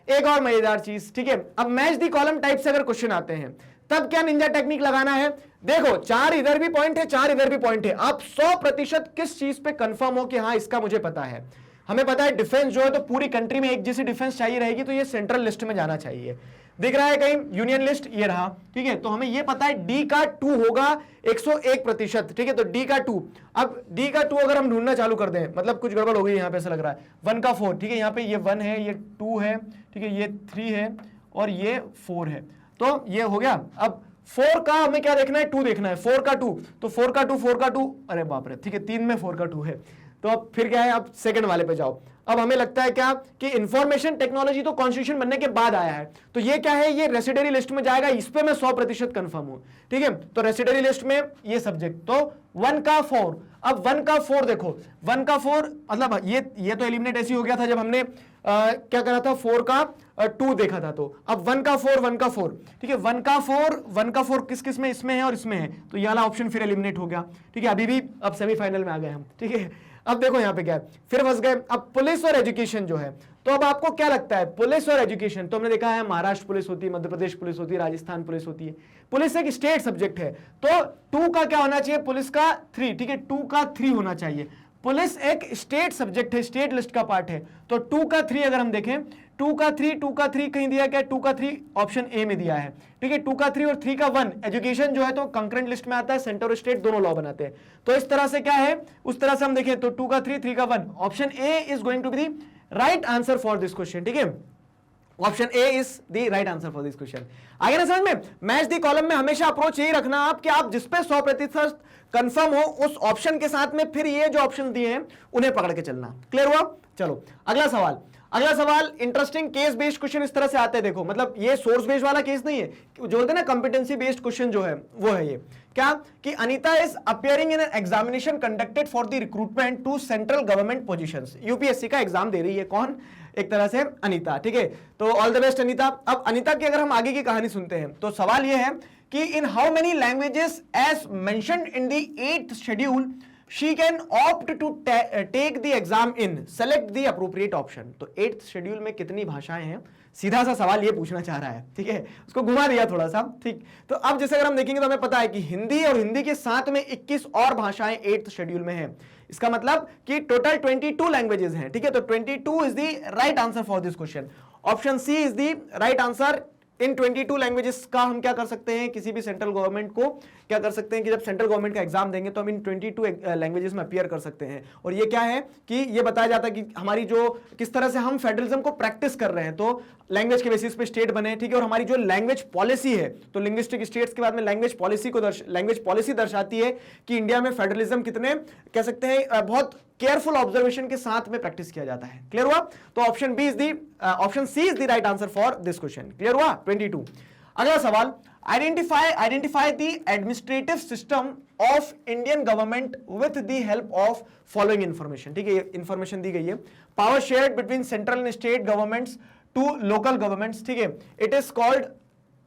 [SPEAKER 1] एक और मजेदार चीज, ठीक है, अब मैच द कॉलम टाइप से अगर क्वेश्चन आते हैं तब क्या निंजा टेक्निक लगाना है, देखो चार इधर भी पॉइंट है, चार इधर भी पॉइंट है, आप 100% किस चीज पे कंफर्म हो कि हाँ इसका मुझे पता है, हमें पता है डिफेंस जो है तो पूरी कंट्री में एक जैसी डिफेंस चाहिए रहेगी, तो ये सेंट्रल लिस्ट में जाना चाहिए, दिख रहा है कहीं यूनियन लिस्ट, ये रहा, ठीक है, तो हमें ये पता है डी का 2 होगा 101%, ठीक है, तो डी का 2, अब डी का 2 अगर हम ढूंढना चालू कर दें, मतलब कुछ गड़बड़ हो गई यहाँ पे, ऐसा लग रहा है 1 का 4, ठीक है, यहाँ पे ये 1 है, ये 2 है, ठीक है, ये 3 है और ये 4 है, तो ये हो गया। अब 4 का हमें क्या देखना है, 2 देखना है, 4 का 2, तो 4 का 2, 4 का 2, अरे बाप रे, ठीक है, 3 में 4 का 2 है, तो अब फिर क्या है, अब सेकंड वाले पे जाओ। अब हमें लगता है क्या कि इंफॉर्मेशन टेक्नोलॉजी तो कॉन्स्टिट्यूशन बनने के बाद आया है, तो ये क्या है, ये रेसिडरी लिस्ट में जाएगा, इस पे मैं 100% कंफर्म हूं, ठीक है, तो रेसिडरी लिस्ट में ये सब्जेक्ट, तो 1 का 4, अब 1 का 4 देखो, 1 का 4 मतलब ये तो एलिमिनेट ऐसी हो गया था जब हमने क्या करा था, 4 का 2 देखा था, तो अब 1 का 4, 1 का 4, ठीक है, 1 का 4, 1 का 4 किस किस में, इसमें है और इसमें है, तो ये वाला ऑप्शन फिर एलिमिनेट हो गया, ठीक है, अभी भी अब सेमीफाइनल में आ गए हम, ठीक है। अब देखो यहाँ पे क्या है, फिर फंस गए। अब पुलिस और एजुकेशन जो है, तो अब आपको क्या लगता है, पुलिस और एजुकेशन, तो हमने देखा है महाराष्ट्र पुलिस होती है, मध्य प्रदेश पुलिस होती है, राजस्थान पुलिस होती है, पुलिस एक स्टेट सब्जेक्ट है, तो 2 का क्या होना चाहिए, पुलिस का 3, ठीक है, 2 का 3 होना चाहिए, पुलिस एक स्टेट सब्जेक्ट है, स्टेट लिस्ट का पार्ट है, तो 2 का 3 अगर हम देखें, 2 का 3 कहीं दिया क्या, 2 का 3 ऑप्शन ए में दिया है, ठीक है, 2 का 3 और 3 का 1, एजुकेशन जो है तो कंकरेंट लिस्ट में आता है, सेंटर और स्टेट दोनों लॉ बनाते हैं, तो इस तरह से क्या है, उस तरह से हम देखें तो 2 का 3 का 1, option A is going to be the right answer for this question, ठीक है, option A is the right answer for this question. आगे ना समझ में, मैच द कॉलम में हमेशा अप्रोच यही रखना आप कि आप जिस पे 100% कंफर्म हो उस ऑप्शन के साथ में फिर ये जो ऑप्शन दिए हैं उन्हें पकड़ के चलना। क्लियर हुआ? चलो अगला सवाल। अगला सवाल इंटरेस्टिंग केस बेस्ड क्वेश्चन इस तरह से आते हैं, देखो मतलब ये सोर्स बेस्ड वाला केस नहीं है, जो बोलते हैं ना कॉम्पिटेंसी बेस्ड क्वेश्चन जो है वो है ये, क्या कि Anita is appearing in an examination conducted for the recruitment to central government positions. UPSC का एग्जाम दे रही है कौन? एक तरह से अनीता, ठीक है, तो ऑल द बेस्ट अनीता। अब अनीता की अगर हम आगे की कहानी सुनते हैं तो सवाल यह है कि in how many languages as mentioned in the 8th schedule she can opt to take the exam in, select the appropriate option। तो 8th शेड्यूल में कितनी भाषाएं हैं, सीधा सा सवाल ये पूछना चाह रहा है, ठीक है, उसको घुमा दिया थोड़ा सा, ठीक। तो अब जैसे अगर हम देखेंगे तो हमें पता है कि हिंदी और हिंदी के साथ में 21 और भाषाएं 8th शेड्यूल में हैं, इसका मतलब कि टोटल 22 लैंग्वेजेस हैं, ठीक है, तो 22 is the right answer for this question. Option C is the right answer. इन 22 लैंग्वेजेस का हम क्या कर सकते हैं, किसी भी सेंट्रल गवर्नमेंट को क्या कर सकते हैं कि जब सेंट्रल गवर्नमेंट का एग्जाम देंगे तो हम इन 22 लैंग्वेजेस में अपीयर कर सकते हैं। और ये क्या है कि ये बताया जाता है कि हमारी जो किस तरह से हम फेडरलिज्म को प्रैक्टिस कर रहे हैं, तो लैंग्वेज के बेसिस पे स्टेट बने, ठीक है, और हमारी जो लैंग्वेज पॉलिसी है, तो लिंग्विस्टिक स्टेट्स के बाद में लैंग्वेज पॉलिसी दर्शाती है कि इंडिया में फेडरलिज्म कितने कह सकते हैं बहुत केयरफुल ऑब्जर्वेशन के साथ में प्रैक्टिस किया जाता है। क्लियर हुआ? तो option C is the right answer for this question. Clear हुआ? 22। अगला सवाल, identify the administrative system of Indian government with the help of following information. ठीक है, इंफॉर्मेशन दी गई है, power shared between central and state governments to local governments. ठीक है, it is called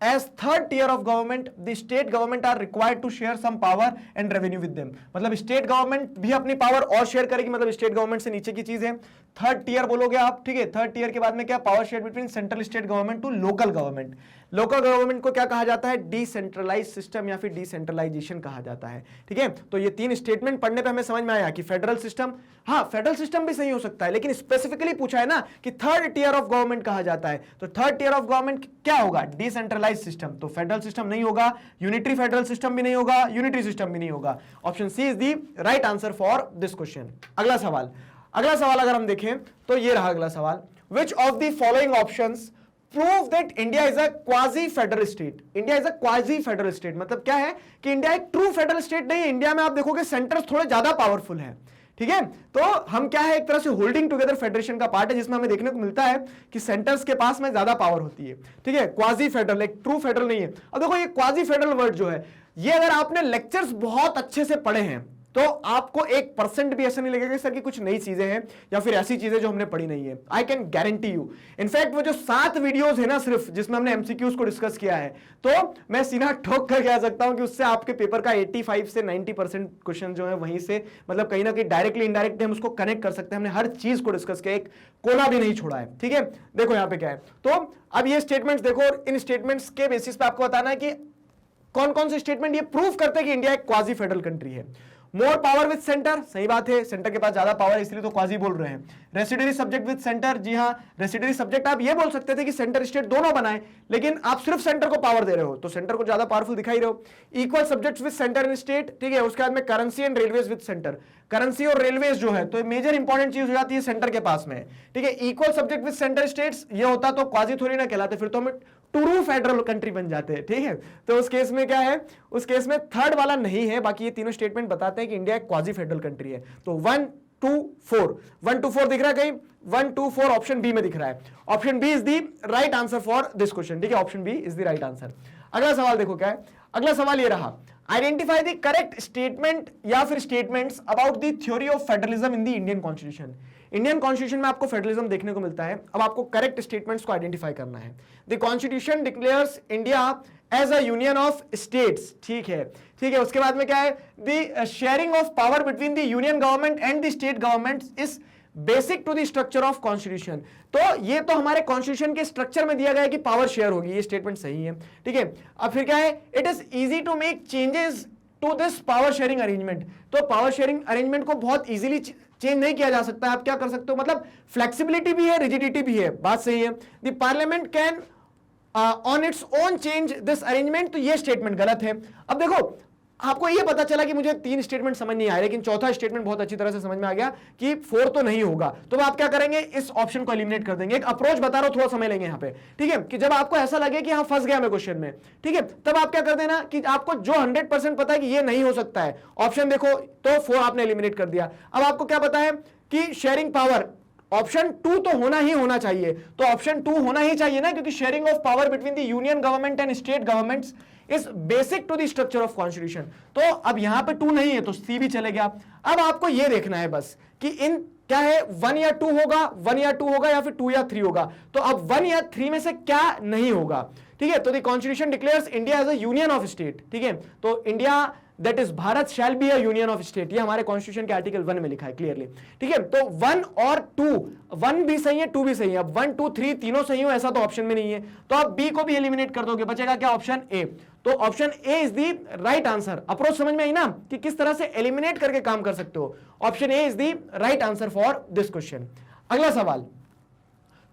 [SPEAKER 1] as third tier of government, the state government are required to share some power and revenue with them। मतलब state government भी अपनी power और share करेगी, मतलब state government से नीचे की चीज है। थर्ड टियर बोलोगे आप, ठीक है, थर्ड टियर के बाद में क्या, power share between central state government to local government. Local government को क्या कहा जाता है, डिसेंट्रलाइज सिस्टम या फिर डिसेंट्रलाइजेशन कहा जाता है। ठीक है, तो ये तीन स्टेटमेंट पढ़ने पे हमें समझ में आया कि फेडरल सिस्टम, हाँ फेडरल सिस्टम भी सही हो सकता है, लेकिन स्पेसिफिकली पूछा है ना कि थर्ड टियर ऑफ गवर्नमेंट कहा जाता है, तो थर्ड टियर ऑफ गवर्नमेंट क्या होगा, डिसेंट्रलाइज सिस्टम। तो फेडरल सिस्टम नहीं होगा, यूनिटरी फेडरल सिस्टम भी नहीं होगा, यूनिटरी सिस्टम भी नहीं होगा। Option C is the right answer for this question. अगला सवाल अगर हम देखें तो ये रहा अगला सवाल, विच of the following options prove that India is a quasi federal state. India is a quasi federal state मतलब क्या है कि इंडिया एक ट्रू फेडरल स्टेट नहीं है। इंडिया में आप देखोगे सेंटर्स थोड़े ज्यादा पावरफुल है। ठीक है, तो हम क्या है, एक तरह से होल्डिंग टुगेदर फेडरेशन का पार्ट है, जिसमें हमें देखने को मिलता है कि सेंटर्स के पास में ज्यादा पावर होती है। ठीक है, क्वाजी फेडरल, एक ट्रू फेडरल नहीं है। अब देखो ये क्वाजी फेडरल वर्ड जो है, ये अगर आपने लेक्चर्स बहुत अच्छे से पढ़े हैं तो आपको 1% भी ऐसा नहीं लगेगा कि सर की कुछ नई चीजें हैं या फिर ऐसी चीजें जो हमने पढ़ी नहीं है। I can guarantee you. In fact वो जो 7 वीडियोस है ना सिर्फ, जिसमें हमने एमसीक्यूज को डिस्कस किया है, तो मैं सीधा ठोक कर कह सकता हूं कि उससे आपके पेपर का 85 से 90% क्वेश्चन जो है वहीं से, मतलब कहीं ना कहीं डायरेक्टली इनडायरेक्टली हम उसको कनेक्ट कर सकते हैं। हमने हर चीज को डिस्कस किया, एक कोना भी नहीं छोड़ा है। ठीक है, देखो यहां पे क्या है, तो अब ये स्टेटमेंट्स देखो, और इन स्टेटमेंट्स के बेसिस पे आपको बताना है कि कौन कौन से स्टेटमेंट ये प्रूव करते हैं कि इंडिया एक क्वाजी फेडरल कंट्री है। मोर पावर विद सेंटर, सही बात है, सेंटर के पास ज्यादा पावर है इसलिए तो क्वाजी बोल रहे हैं। रेसिडरी सब्जेक्ट विद सेंटर, जी हां, रेसिडरी सब्जेक्ट आप ये बोल सकते थे कि सेंटर स्टेट दोनों बनाए, लेकिन आप सिर्फ सेंटर को पावर दे रहे हो तो सेंटर को ज्यादा पावरफुल दिखाई रहे हो। Equal subjects with centre and state, ठीक है, उसके बाद में currency and railways with centre. Currency और रेलवेज जो है तो मेजर इंपॉर्टेंट चीज हो जाती है सेंटर के पास में। ठीक है, equal subject with centre states ये होता तो क्वाजी थोड़ी ना कहलाते, फिर तो हमें ट्रू फेडरल कंट्री बन जाते हैं। ठीक है, तो उस केस में क्या है, उस केस में थर्ड वाला नहीं है, बाकी ये तीनों स्टेटमेंट बताते हैं कि इंडिया एक क्वाजी फेडरल कंट्री है। तो 1 2 4 दिख रहा है कहीं, 1 2 4 ऑप्शन बी में दिख रहा है। Option B is the right answer for this question. ठीक है, option B is the right answer. अगला सवाल देखो क्या है, अगला सवाल ये रहा, आइडेंटिफाई द करेक्ट स्टेटमेंट या फिर statements about the theory of federalism in the Indian constitution. Indian constitution में आपको फेडरलिज्म देखने को मिलता है, अब आपको करेक्ट स्टेटमेंट्स को आइडेंटिफाई करना है। The constitution declares India as a union of states. ठीक है, ठीक है, उसके बाद में क्या है, the sharing of power between the union government and the state government is basic to the structure of constitution. तो ये तो हमारे कॉन्स्टिट्यूशन के स्ट्रक्चर में दिया गया है कि पावर शेयर होगी, ये स्टेटमेंट सही है। ठीक है, अब फिर क्या है, it is easy to make changes to this power sharing arrangement. तो पावर शेयरिंग अरेंजमेंट को बहुत इजीली चेंज नहीं किया जा सकता, आप क्या कर सकते हो, मतलब फ्लेक्सिबिलिटी भी है, रिजिडिटी भी है, बात सही है। The parliament can on its own change this arrangement, तो ये स्टेटमेंट गलत है। अब देखो आपको ये पता चला कि मुझे 3 स्टेटमेंट समझ नहीं आए, लेकिन चौथा स्टेटमेंट बहुत अच्छी तरह से समझ में आ गया कि 4 तो नहीं होगा, तो आप क्या करेंगे, इस ऑप्शन को एलिमिनेट कर देंगे। एक अप्रोच बता रहा हूं, थोड़ा समय लेंगे यहाँ पे। ठीक है, कि जब आपको ऐसा लगे कि हाँ फंस गया मैं क्वेश्चन में, ठीक है, तब आप क्या कर देना कि आपको जो 100% पता है कि ये नहीं हो सकता है, ऑप्शन देखो तो 4 आपने एलिमिनेट कर दिया। अब आपको क्या पता है कि शेयरिंग पावर, ऑप्शन 2 तो होना ही होना चाहिए, तो ऑप्शन 2 होना ही चाहिए ना, क्योंकि sharing of power between the union government and state governments is basic to the structure of constitution. तो अब यहां पे 2 नहीं है तो सी भी चलेगा। अब आपको यह देखना है बस कि इन क्या है, 1 या 2 होगा, 1 या 2 होगा या फिर 2 या 3 होगा। तो अब 1 या 3 में से क्या नहीं होगा। ठीक है, तो the constitution declares India as a union of state. ठीक है, तो India that is Bharat shall be a union of state, ये हमारे कॉन्स्टिट्यूशन के आर्टिकल 1 में लिखा है क्लियरली। ठीक है, तो 1 और 2, 1 भी सही है, 2 भी सही है। अब 1 2 3 तीनों सही हो ऐसा तो ऑप्शन में नहीं है, तो आप बी को भी एलिमिनेट कर दोगे, बचेगा क्या, ऑप्शन ए। तो option A is the right answer. Approach समझ में आई ना कि किस तरह से एलिमिनेट करके काम कर सकते हो। Option A is the right answer for this question. अगला सवाल,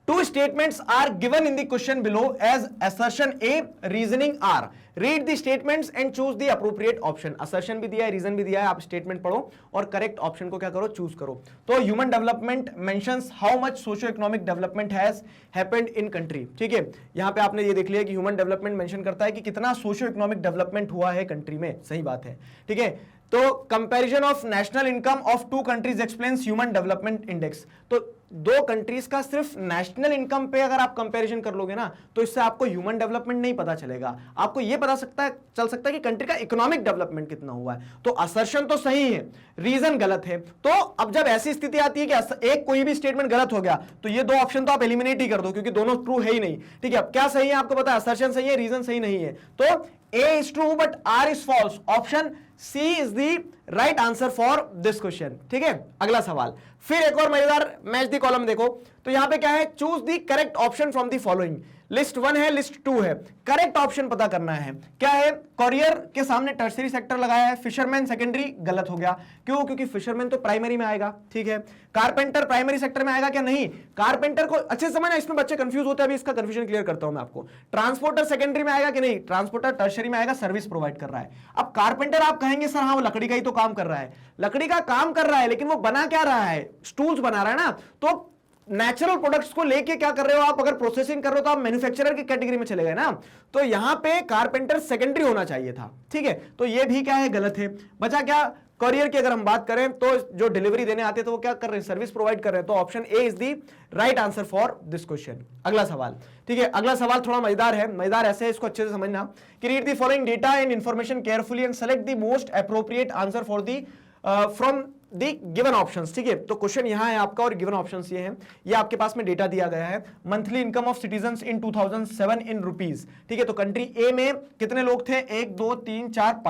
[SPEAKER 1] 2 statements are given in the question below as assertion A, reasoning R. Read the statements and choose the appropriate option. Assertion भी दिया है, reason भी दिया है, आप statement पढ़ो और correct option को क्या करो, choose करो। तो human development mentions how much socio-economic development has happened in country। ठीक है, यहाँ पे आपने ये देख लिया कि human development mention करता है कि कितना socio-economic development हुआ है country में, सही बात है। ठीक है, तो comparison of national income of two countries explains human development index. तो दो कंट्रीज का सिर्फ नेशनल इनकम पे अगर आप कंपैरिजन कर लोगे ना तो इससे आपको ह्यूमन डेवलपमेंट नहीं पता चलेगा, आपको यह पता चल सकता है कि कंट्री का इकोनॉमिक डेवलपमेंट कितना हुआ है। तो असर्शन तो सही है, रीजन गलत है। तो अब जब ऐसी स्थिति आती है कि एक कोई भी स्टेटमेंट गलत हो गया तो ये दो ऑप्शन तो आप एलिमिनेट ही कर दो, क्योंकि दोनों ट्रू है ही नहीं। ठीक है, अब क्या सही है आपको पता है, असर्शन सही है, रीजन सही नहीं है। तो A is true but R is false. Option C is the right answer for this question. ठीक है, अगला सवाल फिर एक और मजेदार मैच दी कॉलम देखो। तो यहां पे क्या है, choose the correct option from the following. List 1 है, लिस्ट 2 है, करेक्ट ऑप्शन पता करना है। क्या है, कॉरियर के सामने टर्सरी सेक्टर लगाया है, फिशरमैन सेकेंडरी गलत हो गया। क्यों, क्योंकि फिशरमैन तो प्राइमरी में आएगा। ठीक है, कारपेंटर प्राइमरी सेक्टर में आएगा क्या, नहीं। कारपेंटर को अच्छे से समझना, इसमें बच्चे कंफ्यूज होते हैं, अभी इसका कंफ्यूजन क्लियर करता हूं मैं आपको। ट्रांसपोर्टर सेकेंडरी में आएगा कि नहीं, ट्रांसपोर्टर टर्सरी में आएगा, सर्विस प्रोवाइड कर रहा है। अब कारपेंटर आप कहेंगे सर हाँ वो लकड़ी का ही तो काम कर रहा है, लकड़ी का काम कर रहा है, लेकिन वो बना क्या रहा है, स्टूल्स बना रहा है ना। तो नेचुरल प्रोडक्ट्स को लेके क्या कर रहे हो आप, अगर प्रोसेसिंग कर रहे हो तो आप मैन्युफैक्चरर की कैटेगरी में चले गए ना। तो यहां पे कारपेंटर सेकेंडरी होना चाहिए था। ठीक है, तो ये भी क्या है, गलत है। बचा क्या, कॉरियर की अगर हम बात करें तो जो डिलीवरी देने आते हैं तो वो क्या कर रहे हैं, सर्विस प्रोवाइड कर रहे हैं। तो option A is the right answer for this question. अगला सवाल, ठीक है, अगला सवाल थोड़ा मजेदार है। मजेदार ऐसे है, इसको अच्छे से समझना कि read the following data and information carefully and select the most appropriate answer for the from the given options. ठीक है, तो क्वेश्चन यहां है आपका और गिवन ऑप्शंस ये हैं। ये आपके पास में डेटा दिया गया है, monthly income of citizens in 2007 in rupees. ठीक है, तो कंट्री ए में कितने लोग थे, 1 2 3 4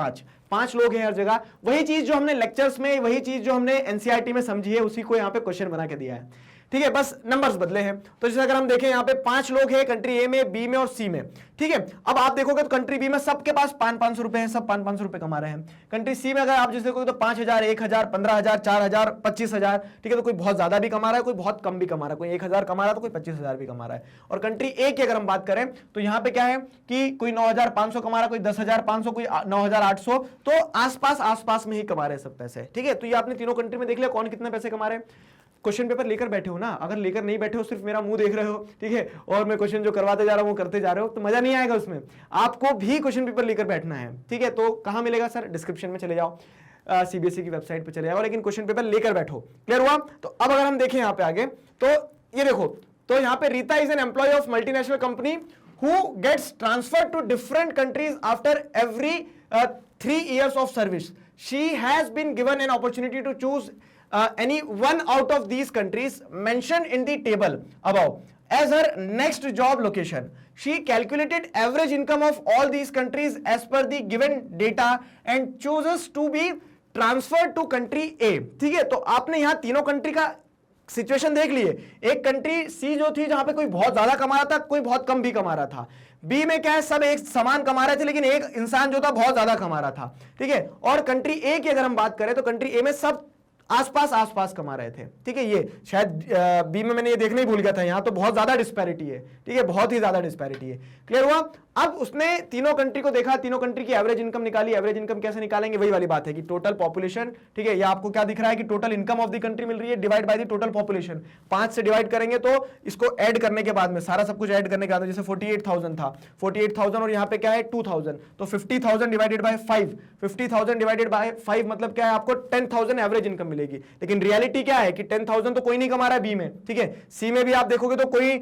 [SPEAKER 1] 5 लोग हैं हर जगह। वही चीज जो हमने लेक्चर्स में, वही चीज जो हमने एनसीईआरटी में समझी है, उसी को यहाँ पे क्वेश्चन बना के दिया है। ठीक है, बस नंबर्स बदले हैं। तो जैसे अगर हम देखें यहाँ पे 5 लोग हैं कंट्री ए में, बी में और सी में। ठीक है, अब आप देखोगे तो कंट्री बी में सबके पास 500 रुपए हैं, सब 500 रुपए कमा रहे हैं। कंट्री सी में अगर आप जैसे देखोगे तो 5000, 1000, 15000, 4000, 25000। ठीक है, तो कोई बहुत ज्यादा भी कमा रहा है, कोई बहुत कम भी कमा रहा है, कोई 1000 कमा रहा है तो कोई 25000 भी कमा रहा है। और कंट्री ए की अगर हम बात करें तो यहाँ पे क्या है कि कोई 9500 कमा रहा है, कोई 10500, कोई 9800। तो आसपास में ही कमा रहे हैं सब पैसे। ठीक है, तो ये आपने तीनों कंट्री में देख लिया कौन कितने पैसे कमा रहे हैं। क्वेश्चन पेपर लेकर बैठे हो ना, अगर लेकर नहीं बैठे हो, सिर्फ मेरा मुंह देख रहे हो, ठीक है, और मैं क्वेश्चन जो करवाते जा रहा हूं वो करते जा रहे हो, तो मजा नहीं आएगा उसमें। आपको भी क्वेश्चन पेपर लेकर बैठना है। ठीक है, तो कहां मिलेगा सर, डिस्क्रिप्शन में चले जाओ, सीबीएसई की वेबसाइट पे चले जाओ, लेकिन क्वेश्चन पेपर लेकर बैठो। क्लियर हुआ। तो अब अगर हम देखें यहाँ पे आगे, तो ये देखो, तो यहाँ पे Rita is an employee of multinational company who gets transferred to different countries after every 3 years of service. She has been given an opportunity to choose any one out of these countries mentioned in the table above as her next job location. She calculated average income of all these countries as per the given data and chooses to be transferred to country A. ठीक है, तो आपने यहाँ तीनों country का situation देख लिए। एक कंट्री सी जो थी जहां पे कोई बहुत ज्यादा कमा रहा था, कोई बहुत कम भी कमा रहा था। बी में क्या है, सब एक समान कमा रहे थे, लेकिन एक इंसान जो था बहुत ज्यादा कमा रहा था। ठीक है, और कंट्री ए की अगर हम बात करें तो कंट्री ए में सब आसपास कमा रहे थे। ठीक है, ये शायद बी में मैंने ये देखना ही भूल गया था, यहां तो बहुत ज्यादा डिस्पैरिटी है। ठीक है, बहुत ही ज्यादा डिस्पैरिटी है। क्लियर हुआ। अब उसने तीनों कंट्री को देखा, तीनों कंट्री की एवरेज इनकम निकाली। एवरेज इनकम कैसे निकालेंगे, वही वाली बात है कि टोटल पॉपुलेशन। ठीक है, ये आपको क्या दिख रहा है कि total income of the country मिल रही है, divide by the total population. 5 से डिवाइड करेंगे तो इसको ऐड करने के बाद में, सारा सब कुछ ऐड करने के बाद, जैसे 48,000 था, 48,000 और यहाँ पे क्या है 2000, तो 50,000 डिवाइडेड बाय 5, 50,000 डिवाइडेड बाय 5 मतलब क्या है, आपको 10,000 एवरेज इनकम मिलेगी। लेकिन रियलिटी क्या है कि 10,000 तो कोई नहीं कमा रहा है बी में। ठीक है, सी में भी आप देखोगे तो कोई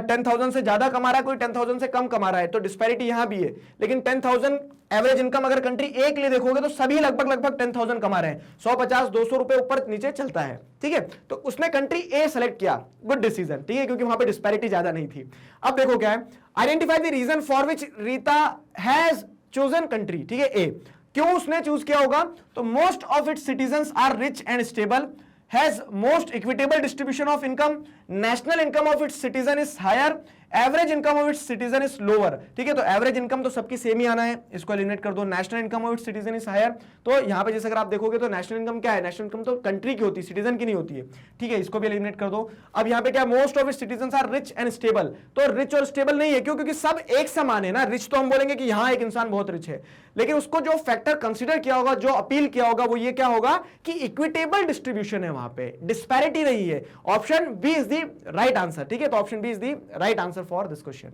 [SPEAKER 1] 10,000 से ज्यादा कमा रहा है, कोई 10,000 से कम कमा रहा है, तो डिस्पैरिटी यहां भी है। लेकिन 10,000 एवरेज इनकम अगर कंट्री ए के लिए देखोगे तो सभी लगभग 10,000 कमा रहे हैं, 150-200 रुपए ऊपर नीचे चलता है। ठीक है, तो उसने कंट्री ए सेलेक्ट किया, गुड डिसीजन। ठीक है, क्योंकि वहां पे डिस्पैरिटी ज्यादा नहीं थी। अब देखो क्या है, identify the reason for which Rita has chosen country. ठीक है, ए क्यों उसने चूज किया होगा, तो most of its citizens are rich and stable, has most equitable distribution of income, national income of its citizen is higher, average income of its citizen is lower. ठीक है, तो एवरेज इनकम तो सबकी same ही आना है, इसको eliminate कर दो। National income of its citizen is higher, तो यहाँ पे जैसे अगर आप देखोगे तो नेशनल इनकम क्या है, नेशनल इनकम तो कंट्री की होती है, सिटीजन की नहीं होती है। ठीक है, इसको भी एलिमिनेट कर दो। अब यहाँ पे क्या, most of its citizen are rich and stable, तो रिच और स्टेबल नहीं है, क्यों, क्योंकि सब एक समान है ना। रिच तो हम बोलेंगे कि यहाँ एक इंसान बहुत रिच है, लेकिन उसको जो फैक्टर कंसिडर किया होगा, जो अपील किया होगा, वो ये क्या होगा कि इक्विटेबल डिस्ट्रीब्यूशन है, वहां पे डिस्पैरिटी नहीं है। Option B is the right answer. ठीक है, तो option B is the right answer for this question.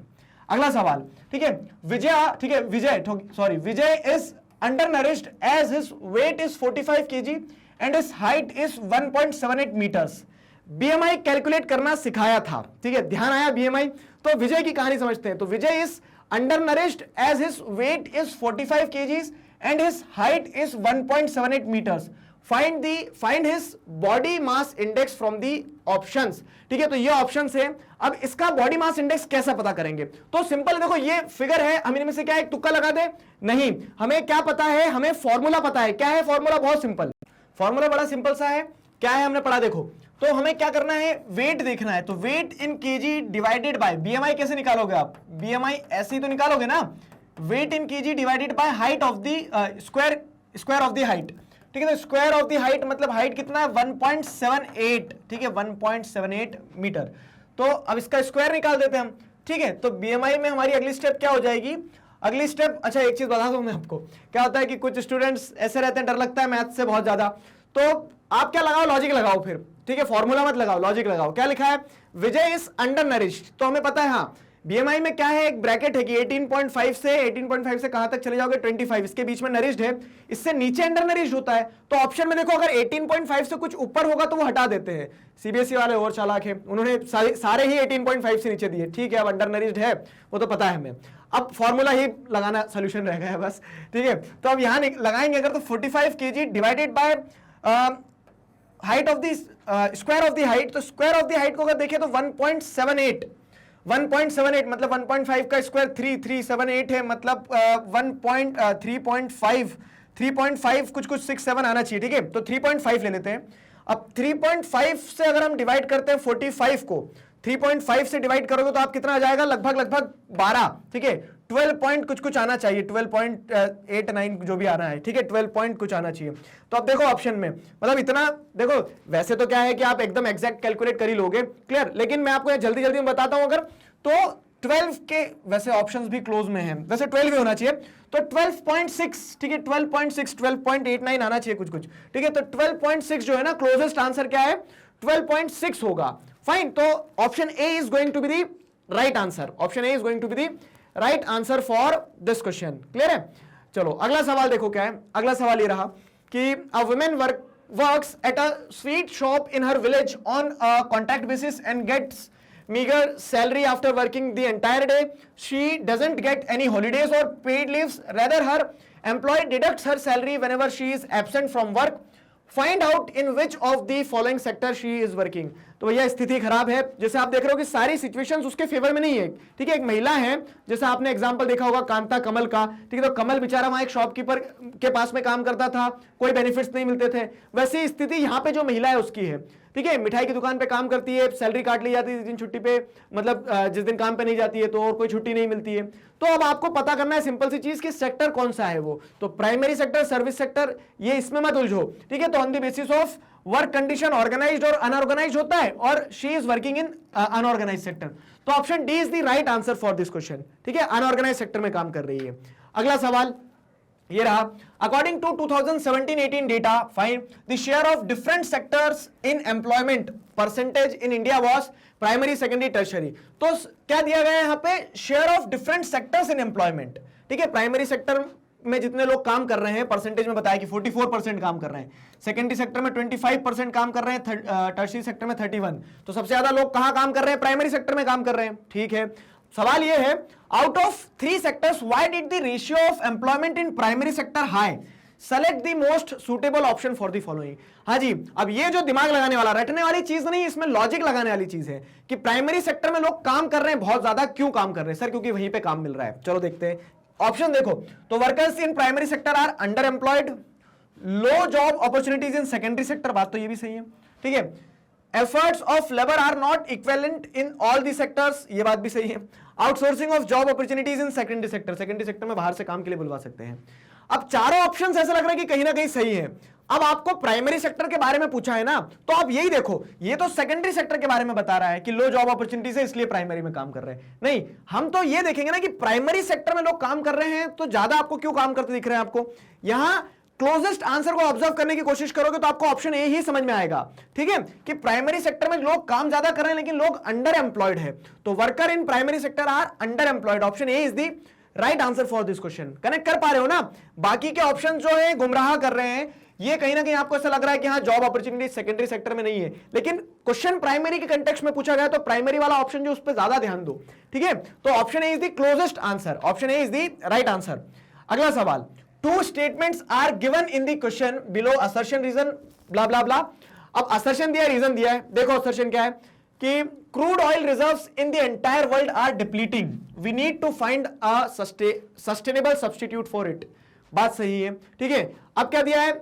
[SPEAKER 1] अगला सवाल, ठीक है, विजय, ठीक है, Vijay is undernourished as his weight is 45 kg and his height is 1.78 metres. BMI calculate करना सिखाया था, ठीक है, ध्यान आया बीएमआई। तो विजय की कहानी समझते हैं। तो Vijay is undernourished as his weight is 45 kg and his height is 1.78 metres. Find his body mass index from the options, ठीक है। तो ये ऑप्शंस है। अब इसका बॉडी मास इंडेक्स कैसा पता करेंगे? तो सिंपल, देखो ये फिगर है, हम इनमें से क्या एक तुक्का लगा दे? नहीं, हमें क्या पता है, हमें फॉर्मूला पता है। क्या है फॉर्मूला? बहुत सिंपल, फॉर्मूला बड़ा सिंपल सा है। क्या है हमने पढ़ा, देखो। तो हमें क्या करना है, वेट देखना है। तो weight in kg divided by BMI कैसे निकालोगे आप? बीएमआई ऐसे ही तो निकालोगे ना, weight in kg divided by height of the square of the height, ठीक है। तो स्क्वायर ऑफ दी हाइट मतलब हाइट कितना है? 1.78, ठीक है, 1.78 मीटर। तो अब इसका स्क्वायर निकाल देते हैं हम, ठीक है। तो बीएमआई में हमारी अगली स्टेप क्या हो जाएगी? अगली स्टेप, अच्छा एक चीज बता दूं मैं आपको, क्या होता है कि कुछ स्टूडेंट्स ऐसे रहते हैं, डर लगता है मैथ से बहुत ज्यादा। तो आप क्या लगाओ, लॉजिक लगाओ फिर, ठीक है, फॉर्मूला मत लगाओ, लॉजिक लगाओ। क्या लिखा है? Vijay is under nourished. तो हमें पता है, हाँ, बीएमआई में क्या है, एक ब्रैकेट है कि 18.5 से कहां तक चले जाओगे? 25, इसके बीच में नरिश्ड है, इससे नीचे अंडर नरिश्ड होता है। तो ऑप्शन में देखो, अगर 18.5 से कुछ ऊपर होगा तो वो हटा देते हैं। सीबीएसई वाले और चालाक है, उन्होंने सारे ही 18.5 से नीचे दिए, ठीक है। अब अंडर नरिश्ड है वो तो पता है हमें, अब फॉर्मूला ही लगाना सोल्यूशन रह गया है बस, ठीक है। तो अब यहां लगाएंगे अगर, तो 45 kg divided by height of the square of the height. तो स्क्वायर ऑफ द हाइट को अगर देखें तो 1.78 मतलब 1.5 का स्क्वायर 378 है, मतलब 3.5 कुछ 6-7 आना चाहिए, ठीक है। तो 3.5 ले लेते हैं। अब 3.5 से अगर हम डिवाइड करते हैं 45 को, 3.5 से डिवाइड करोगे तो आप कितना आ जाएगा? लगभग 12, ठीक है। 12 पॉइंट कुछ आना चाहिए, 12.89 जो भी आना है, ठीक है, 12 पॉइंट कुछ आना चाहिए। तो अब देखो ऑप्शन में, मतलब इतना देखो, वैसे तो क्या है कि आप एकदम एग्जैक्ट कैलकुलेट कर ही लोगे, क्लियर, लेकिन मैं आपको जल्दी में बताता हूं। अगर तो 12 के वैसे ऑप्शंस भी क्लोज में हैं, वैसे 12 भी होना चाहिए, तो 12.6, ठीक है, 12.6, 12.89 आना चाहिए कुछ, ठीक है। तो 12.6 जो है ना, क्लोजेस्ट आंसर क्या है? 12.6 होगा। फाइन, तो option A is going to be the right answer. Option A is going to be the right answer for this question, clear है। चलो अगला सवाल देखो क्या है। अगला सवाल ये रहा कि a woman works at a sweet shop in her village on a contract basis and gets meager salary after working the entire day. She doesn't get any holidays or paid leaves. Rather, her employer deducts her salary whenever she is absent from work. Find out in which of the following sector she is working. तो भैया स्थिति खराब है, जैसे आप देख रहे हो कि सारी सिचुएशंस उसके फेवर में नहीं है, ठीक है। एक महिला है, जैसे आपने एग्जांपल देखा होगा कांता कमल का, ठीक है। तो कमल बेचारा वहां एक शॉपकीपर के पास में काम करता था, कोई बेनिफिट्स नहीं मिलते थे। वैसी स्थिति यहाँ पे जो महिला है उसकी है, ठीक है। मिठाई की दुकान पे काम करती है, सैलरी काट ली जाती है जिस दिन छुट्टी पे, मतलब जिस दिन काम पे नहीं जाती है तो और कोई छुट्टी नहीं मिलती है। तो अब आपको पता करना है सिंपल सी चीज कि सेक्टर कौन सा है वो। तो प्राइमरी सेक्टर, सर्विस सेक्टर, ये इसमें मत उलझो, ठीक है। तो on the basis of work condition organised और अनऑर्गेनाइज्ड होता है, और she is working in unorganised sector. तो option D is the right answer for this question, ठीक है। अनऑर्गेनाइज्ड सेक्टर में काम कर रही है। अगला सवाल ये रहा, according to 2017-18 data, find the share of different sectors in employment percentage in India was primary, secondary, tertiary. तो क्या दिया गया है यहाँ पे? Share of different sectors in employment, ठीक है। प्राइमरी सेक्टर में जितने लोग काम कर रहे हैं, परसेंटेज में बताया कि 44% काम कर रहे हैं, सेकेंडरी सेक्टर में 25% काम कर रहे हैं, टर्शियरी सेक्टर में 31। तो सबसे ज्यादा लोग कहां काम कर रहे हैं? प्राइमरी सेक्टर में काम कर रहे हैं, ठीक है। सवाल यह है, out of 3 sectors why did the ratio of employment in primary sector high? Select the most suitable option for the following. हाँ जी, अब ये जो दिमाग लगाने वाला, रटने वाली चीज नहीं, इसमें लॉजिक लगाने वाली चीज है कि प्राइमरी सेक्टर में लोग काम कर रहे हैं बहुत ज्यादा, क्यों काम कर रहे हैं सर? क्योंकि वहीं पे काम मिल रहा है। चलो देखते हैं ऑप्शन देखो। तो workers in primary sector are underemployed, low job opportunities in secondary sector, बात तो ये भी सही है, ठीक है। Efforts of labour are not equivalent in all the sectors, ये बात भी सही है। Outsourcing of job opportunities in secondary sector, secondary sector में बाहर से काम के लिए बुलवा सकते हैं। अब चारों ऑप्शंस ऐसा लग रहा है कि कहीं ना कहीं सही है। अब आपको प्राइमरी सेक्टर के बारे में पूछा है ना, तो आप यही देखो, ये तो सेकेंडरी सेक्टर के बारे में बता रहा है कि लो जॉब अपॉर्चुनिटीज है इसलिए प्राइमरी में काम कर रहे हैं। नहीं, हम तो ये देखेंगे ना कि प्राइमरी सेक्टर में लोग काम कर रहे हैं तो ज्यादा आपको क्यों काम करते दिख रहे हैं। आपको यहां क्लोजेस्ट आंसर को ऑब्जर्व करने की कोशिश करोगे तो आपको ऑप्शन ए ही समझ में आएगा, ठीक है, कि प्राइमरी सेक्टर में लोग काम ज्यादा कर रहे हैं लेकिन लोग अंडर एम्प्लॉयड है। तो worker in primary sector are underemployed, option A is the right answer for this question. Connect कर पा रहे हो ना? बाकी के ऑप्शन जो है गुमराह कर रहे हैं, ये कहीं ना कहीं आपको ऐसा लग रहा है कि हाँ जॉब अपॉर्चुनिटी सेकेंडरी सेक्टर में नहीं है, लेकिन क्वेश्चन प्राइमरी के कंटेक्स्ट में पूछा गया तो प्राइमरी वाला ऑप्शन जो उस पर ज्यादा ध्यान दो, ठीक है? तो option A is the closest answer, option A is the right answer. अगला सवाल, two statements are given in the question below assertion reason blah blah blah. अब असर्शन दिया, रीजन दिया है, देखो असर्शन क्या है कि crude oil reserves in the entire world are depleting, we need to find a sustainable substitute for it. बात सही है, ठीक है? अब क्या दिया है,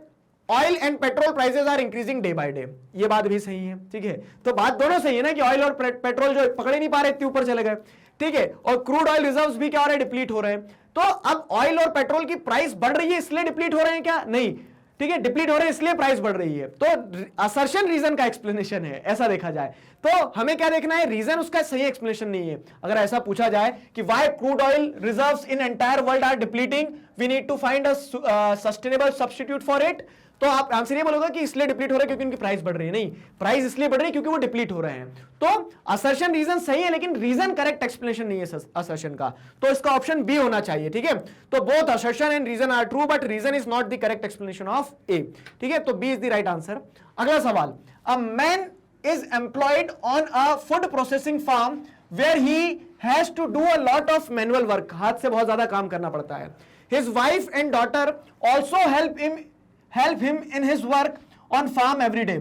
[SPEAKER 1] oil and petrol prices are increasing day by day, ये बात भी सही है, ठीक है? तो बात दोनों सही है ना कि ऑयल और पेट्रोल जो पकड़े नहीं पा रहे इतने ऊपर चले गए, ठीक है? और क्रूड ऑयल रिजर्व्स भी क्या हो रहे हैं, डिप्लीट हो रहे हैं। तो अब ऑयल और पेट्रोल की प्राइस बढ़ रही है इसलिए डिप्लीट हो रहे हैं क्या? नहीं, ठीक है, डिप्लीट हो रहे हैं इसलिए प्राइस बढ़ रही है। तो असर्शन रीजन का एक्सप्लेनेशन है, ऐसा देखा जाए तो हमें क्या देखना है, रीजन उसका सही एक्सप्लेनेशन नहीं है। अगर ऐसा पूछा जाए कि why crude oil reserves in entire world are depleting, we need to find a sustainable substitute for it, तो आप आंसर ये बोलोगे कि इसलिए डिप्लीट हो रहा है क्योंकि उनकी प्राइस बढ़ रही है। नहीं, प्राइस इसलिए बढ़ रही है क्योंकि वो डिप्लीट हो रहे हैं। तो असर्शन रीजन सही है लेकिन रीजन करेक्ट एक्सप्लेनेशन नहीं है असर्शन का, तो इसका ऑप्शन बी होना चाहिए, ठीक है? तो both assertion and reason are true but reason is not the correct explanation of A, ठीक है? तो B is the right answer. अगला सवाल, a man is employed on a food processing farm where he has to do a lot of manual work, हाथ से बहुत ज्यादा काम करना पड़ता है। His wife and daughter also help him in his work on farm every day.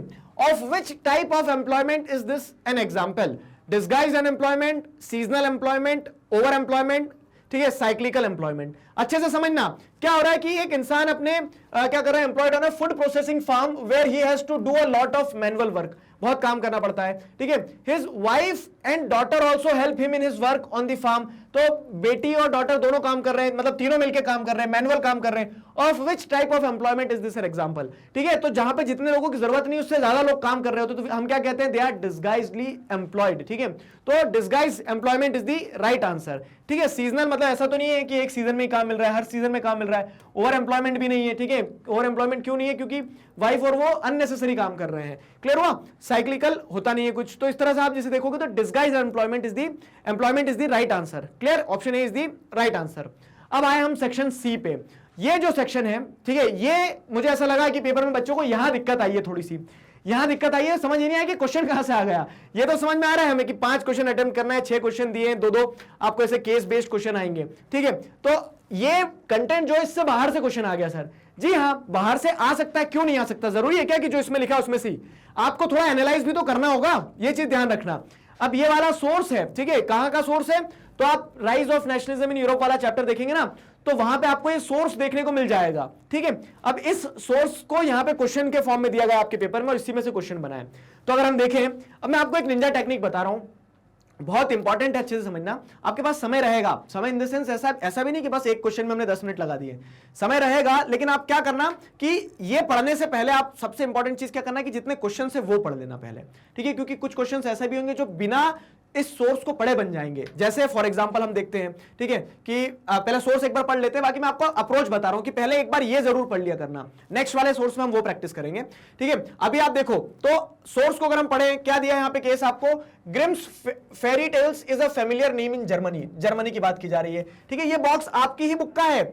[SPEAKER 1] Of which type of employment is this an example? Disguised unemployment, seasonal employment, overemployment, ठीक है, साइक्लिकल एम्प्लॉयमेंट। अच्छे से समझना क्या हो रहा है कि एक इंसान अपने क्या कर रहा है, employed on a food processing farm where he has to do a lot of manual work, बहुत काम करना पड़ता है, ठीक है? His wife and daughter also help him in his work on the farm, तो बेटी और डॉटर दोनों काम कर रहे हैं, मतलब तीनों मिलकर काम कर रहे हैं, मैनुअल काम कर रहे हैं। Of which type of employment is this an example, ठीक है? तो जहां पे जितने लोगों की जरूरत नहीं उससे ज्यादा लोग काम कर रहे होते तो हम क्या कहते हैं, दे आर डिस्गाइज्डली एम्प्लॉयड, ठीक है? तो disguise employment is the right answer, ठीक है? सीजनल मतलब ऐसा तो नहीं है कि एक सीजन में काम मिल रहा है, हर सीजन में काम मिल रहा है। ओवर एम्प्लॉयमेंट भी नहीं है, ठीक है? ओवर एम्प्लॉयमेंट क्यों नहीं है, क्योंकि वाइफ और वो अननेसेसरी काम कर रहे हैं। क्लियर हुआ? साइक्लिकल होता नहीं है कुछ, तो इस तरह से आप जैसे देखोगे तो disguise employment is the right answer. Clear? Option A is the right answer. अब आए हम सेक्शन सी पे। ये जो सेक्शन है, ठीक है, ये मुझे ऐसा लगा कि पेपर में बच्चों को यहां दिक्कत आई है, थोड़ी सी यहां दिक्कत आई है, समझ नहीं आया कि क्वेश्चन कहां से आ गया। ये तो समझ में आ रहा है हमें कि 5 क्वेश्चन अटेम्प्ट करना है, 6 क्वेश्चन दिए, 2-2 आपको ऐसे केस बेस्ड क्वेश्चन आएंगे, ठीक है? तो ये कंटेंट जो इससे बाहर से क्वेश्चन आ गया सर। जी हाँ, बाहर से आ सकता है, क्यों नहीं आ सकता? जरूरी है क्या कि जो इसमें लिखा है उसमें से आपको थोड़ा एनालाइज भी तो करना होगा, ये चीज ध्यान रखना। अब ये वाला सोर्स है, ठीक है, कहां का सोर्स है? तो आप rise of nationalism in Europe वाला चैप्टर देखेंगे ना, तो वहां पे आपको ये सोर्स देखने को मिल जाएगा, ठीक है? अब इस सोर्स को यहां पे क्वेश्चन के फॉर्म में दिया गया आपके पेपर में और इसी में से क्वेश्चन बनाए। तो अगर हम देखें, अब मैं आपको एक निंजा टेक्निक बता रहा हूं, बहुत इंपॉर्टेंट है, अच्छे से समझना। आपके पास समय रहेगा, समय इन द सेंस ऐसा भी नहीं कि बस एक क्वेश्चन में हमने 10 मिनट लगा दिए, समय रहेगा, लेकिन आप क्या करना कि ये पढ़ने से पहले आप सबसे इंपॉर्टेंट चीज क्या करना कि जितने क्वेश्चन है वो पढ़ लेना पहले, ठीक है? क्योंकि कुछ क्वेश्चन ऐसे भी होंगे जो बिना इस सोर्स को पढ़े बन जाएंगे। जैसे फॉर एग्जांपल हम देखते हैं, ठीक है, कि पहले सोर्स एक बार पढ़ लेते हैं, बाकी मैं आपको अप्रोच बता रहा हूं कि पहले एक बार ये जरूर पढ़ लिया करना, नेक्स्ट वाले सोर्स में हम वो प्रैक्टिस करेंगे, ठीक है? अभी आप देखो तो सोर्स को अगर हम पढ़ें, क्या दिया है यहां पे केस आपको, Grimm's fairy tales is a familiar name in Germany, Germany की बात की जा रही है, ठीक है? ये बॉक्स आपकी ही बुक का है,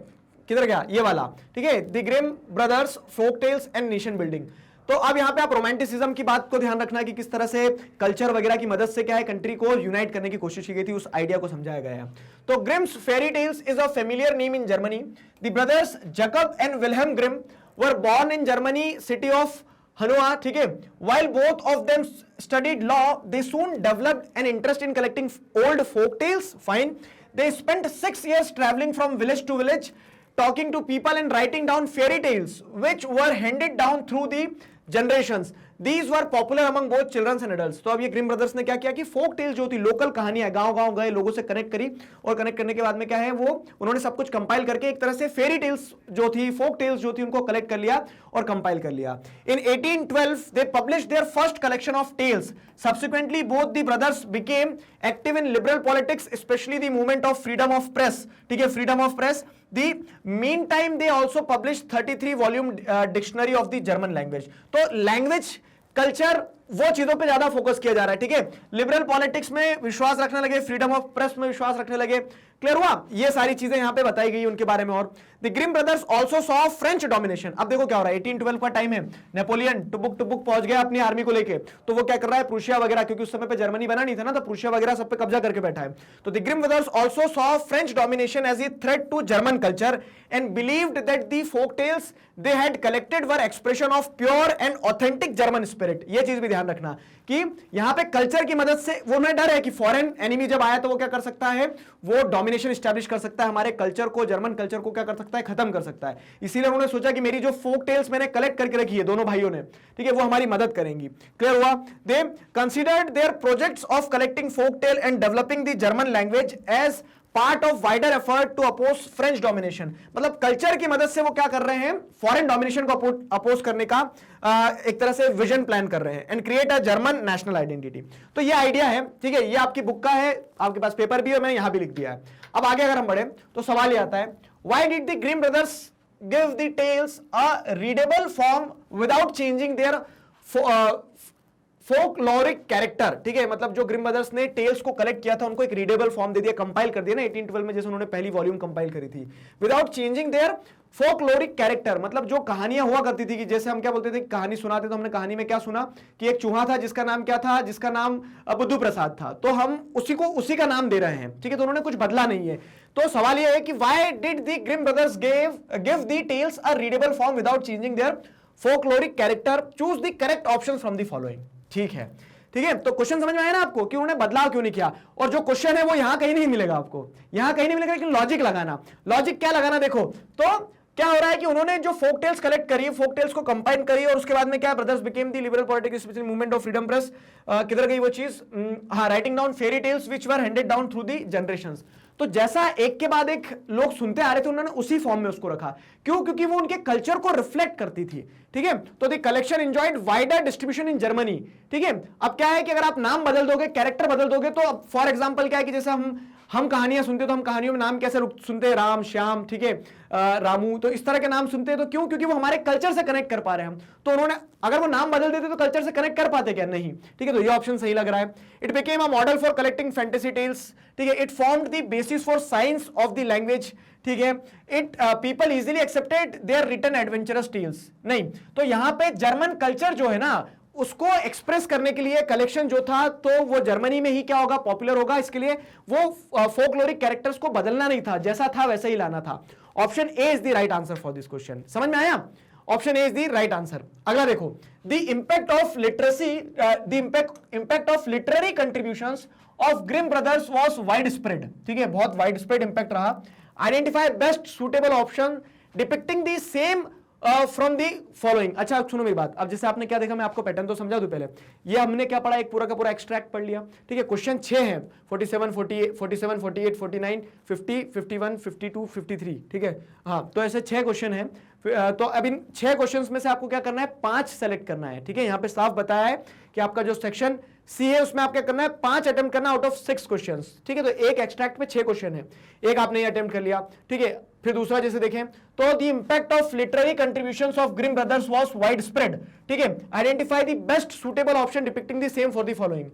[SPEAKER 1] किधर गया ये वाला, ठीक है? The Grimm brothers folk tales and nation building. तो अब यहां पे आप रोमांटिसिज्म की बात को ध्यान रखना कि किस तरह से कल्चर वगैरह की मदद से क्या है कंट्री को यूनाइट करने की कोशिश की गई थी, उस आइडिया को समझाया गया है। तो Grimm's fairy tales is a familiar name in Germany. The brothers Jacob and Wilhelm Grimm were born in Germany city of Hanau, ठीक है? While both of them studied law, they soon developed an interest in collecting old folk tales. Fine. They spent 6 years traveling from village to village, talking to people and writing down fairy tales, which were handed down through the generations. These were popular among both children and adults. तो अब ये Grimm brothers ने क्या किया कि folk tales जो थी, local कहानियां, गांव-गांव गए, लोगों से कनेक्ट करी, और कनेक्ट करने के बाद में क्या है, वो उन्होंने सब कुछ कंपाइल करके एक तरह से फेरी टेल्स जो थी, फोक टेल्स जो थी, उनको कलेक्ट कर लिया और कंपाइल कर लिया। इन 1812 they published their first collection of tales. Subsequently both the brothers became active in liberal politics, especially the movement of freedom of press, ठीक है, freedom of press. The meantime they also published 33 volume dictionary of the German language. तो language, culture वो चीजों पे ज्यादा focus किया जा रहा है, ठीक है। लिबरल पॉलिटिक्स में विश्वास रखने लगे, फ्रीडम ऑफ प्रेस में विश्वास रखने लगे। क्लियर हुआ? ये सारी चीजें यहां पे बताई गई उनके बारे में। और the Grimm brothers also saw French domination. अब देखो क्या हो रहा है, 1812 का टाइम है, नेपोलियन टुबुक पहुंच गया अपनी आर्मी को लेके, तो वो क्या कर रहा है, प्रूशिया वगैरह, क्योंकि उस समय पे जर्मनी बना नहीं था ना, तो प्रूशिया वगैरह सब पे कब्जा करके बैठा है। तो the Grimm brothers also saw French domination as a threat to German culture and believed that the folk tales they had collected were expression of pure and authentic German spirit. ये चीज भी ध्यान रखना कि यहां पे कल्चर की मदद से, वो उन्हें डर है कि फॉरेन एनिमी जब आया तो वो क्या कर सकता है, वो डोमिनेशन स्टैब्लिश कर सकता है, हमारे कल्चर को, जर्मन कल्चर को क्या कर सकता है, खत्म कर सकता है। इसीलिए उन्होंने सोचा कि मेरी जो फोक टेल्स मैंने कलेक्ट करके रखी है दोनों भाइयों ने, ठीक है, वो हमारी मदद करेंगी। क्लियर हुआ? They considered their projects of collecting folk tale and developing the German language as part of wider effort to oppose French domination. मतलब कल्चर की मदद से वो क्या कर रहे हैं, फॉरेन डोमिनेशन को अपोज करने का एक तरह से विजन प्लान कर रहे हैं, and create a German national identity. तो ये आइडिया है, ठीक है, ये आपकी बुक का है, आपके पास पेपर भी है, मैंने यहां भी लिख दिया है। अब आगे अगर हम बढ़े तो सवाल ये आता है, why did the Grimm brothers give the tales a readable form without changing their folkloric character? ठीक है, मतलब जो ग्रिम ब्रदर्स ने टेल्स को कलेक्ट किया था उनको एक रीडेबल फॉर्म दे दिया, कंपाइल कर दिया ना 1812 में, जैसे उन्होंने पहली वॉल्यूम कंपाइल करी थी, without changing their folkloric character. मतलब जो कहानियां हुआ करती थी कि जैसे हम क्या बोलते थे, कहानी सुनाते तो हमने कहानी में क्या सुना कि एक चूहा था जिसका नाम क्या था, जिसका नाम बुद्धू प्रसाद था, तो हम उसी का नाम दे रहे हैं, ठीक है, तो उन्होंने कुछ बदला नहीं है। तो सवाल यह है कि why did the Grimm brothers give the tales a readable form without changing their folkloric character? Choose the correct option from the following. ठीक है, ठीक है, तो क्वेश्चन समझ में आया ना आपको कि उन्होंने बदलाव क्यों नहीं किया? और जो क्वेश्चन है वो यहां कहीं नहीं मिलेगा आपको, यहां कहीं नहीं मिलेगा, लेकिन लॉजिक लगाना। लॉजिक क्या लगाना, देखो तो क्या हो रहा है कि उन्होंने जो फोक टेल्स कलेक्ट करी, फोक टेल्स को कंबाइन करी, और उसके बाद में क्या, brothers became the liberal political special movement of freedom press. किधर गई वो चीज, हाँ, writing down fairy tales which were handed down through the generations. तो जैसा एक के बाद एक लोग सुनते आ रहे थे, उन्होंने उसी फॉर्म में उसको रखा। क्यों? क्योंकि वो उनके कल्चर को रिफ्लेक्ट करती थी, ठीक है। तो the collection enjoyed wider distribution in Germany, ठीक है। अब क्या है कि अगर आप नाम बदल दोगे, कैरेक्टर बदल दोगे, तो फॉर एग्जांपल क्या है कि जैसे हम कहानियां सुनते हैं तो हम कहानियों में नाम कैसे सुनते हैं, राम, श्याम, ठीक है, रामू, तो इस तरह के नाम सुनते हैं। तो क्यों? क्योंकि वो हमारे कल्चर से कनेक्ट कर पा रहे हैं हम। तो उन्होंने अगर वो नाम बदल देते तो कल्चर से कनेक्ट कर पाते क्या? नहीं, ठीक है, तो ये ऑप्शन सही लग रहा है। It became a model for collecting fantasy tales, ठीक है। It formed the basis for science of the language, ठीक है। It people easily accepted their written adventurous tales. नहीं, तो यहां पे जर्मन कल्चर जो है ना, उसको एक्सप्रेस करने के लिए कलेक्शन जो था, तो वो जर्मनी में ही क्या होगा, पॉपुलर होगा। इसके लिए वो फोकलोरिक कैरेक्टर्स को बदलना नहीं था, जैसा था वैसे ही लाना था। Option A is the right answer for this question. समझ में आया? Option A is the right answer. अगला देखो, the impact of literacy, the impact of literary contributions of Grimm brothers was widespread, ठीक है, बहुत वाइड स्प्रेड इंपैक्ट रहा। Identify best suitable option depicting the same from the following. अच्छा सुनो मेरी बात, अब जैसे आपने क्या देखा, मैं आपको पैटर्न तो समझा दूं पहले। ये हमने क्या पढ़ा, एक पूरा का पूरा एक्सट्रैक्ट पढ़ लिया, ठीक है। क्वेश्चन 6 है, 47, 48, 49, 50, 51, 52, 53, ठीक है। हाँ, तो ऐसे 6 क्वेश्चन है। तो अब इन 6 क्वेश्चंस में से आपको क्या करना है, 5 सेलेक्ट करना है, ठीक है। यहाँ पे साफ बताया है कि आपका जो सेक्शन सी है उसमें आप क्या करना है, 5 अटेम्प्ट करना आउट ऑफ 6 क्वेश्चंस, ठीक है। तो एक एक्सट्रैक्ट में 6 क्वेश्चन है, एक आपने ये अटेम्प्ट कर लिया, ठीक है। फिर दूसरा जैसे देखें तो the impact of literary contributions of Grimm brothers was widespread, ठीक है। Identify the best suitable option depicting the same for the following.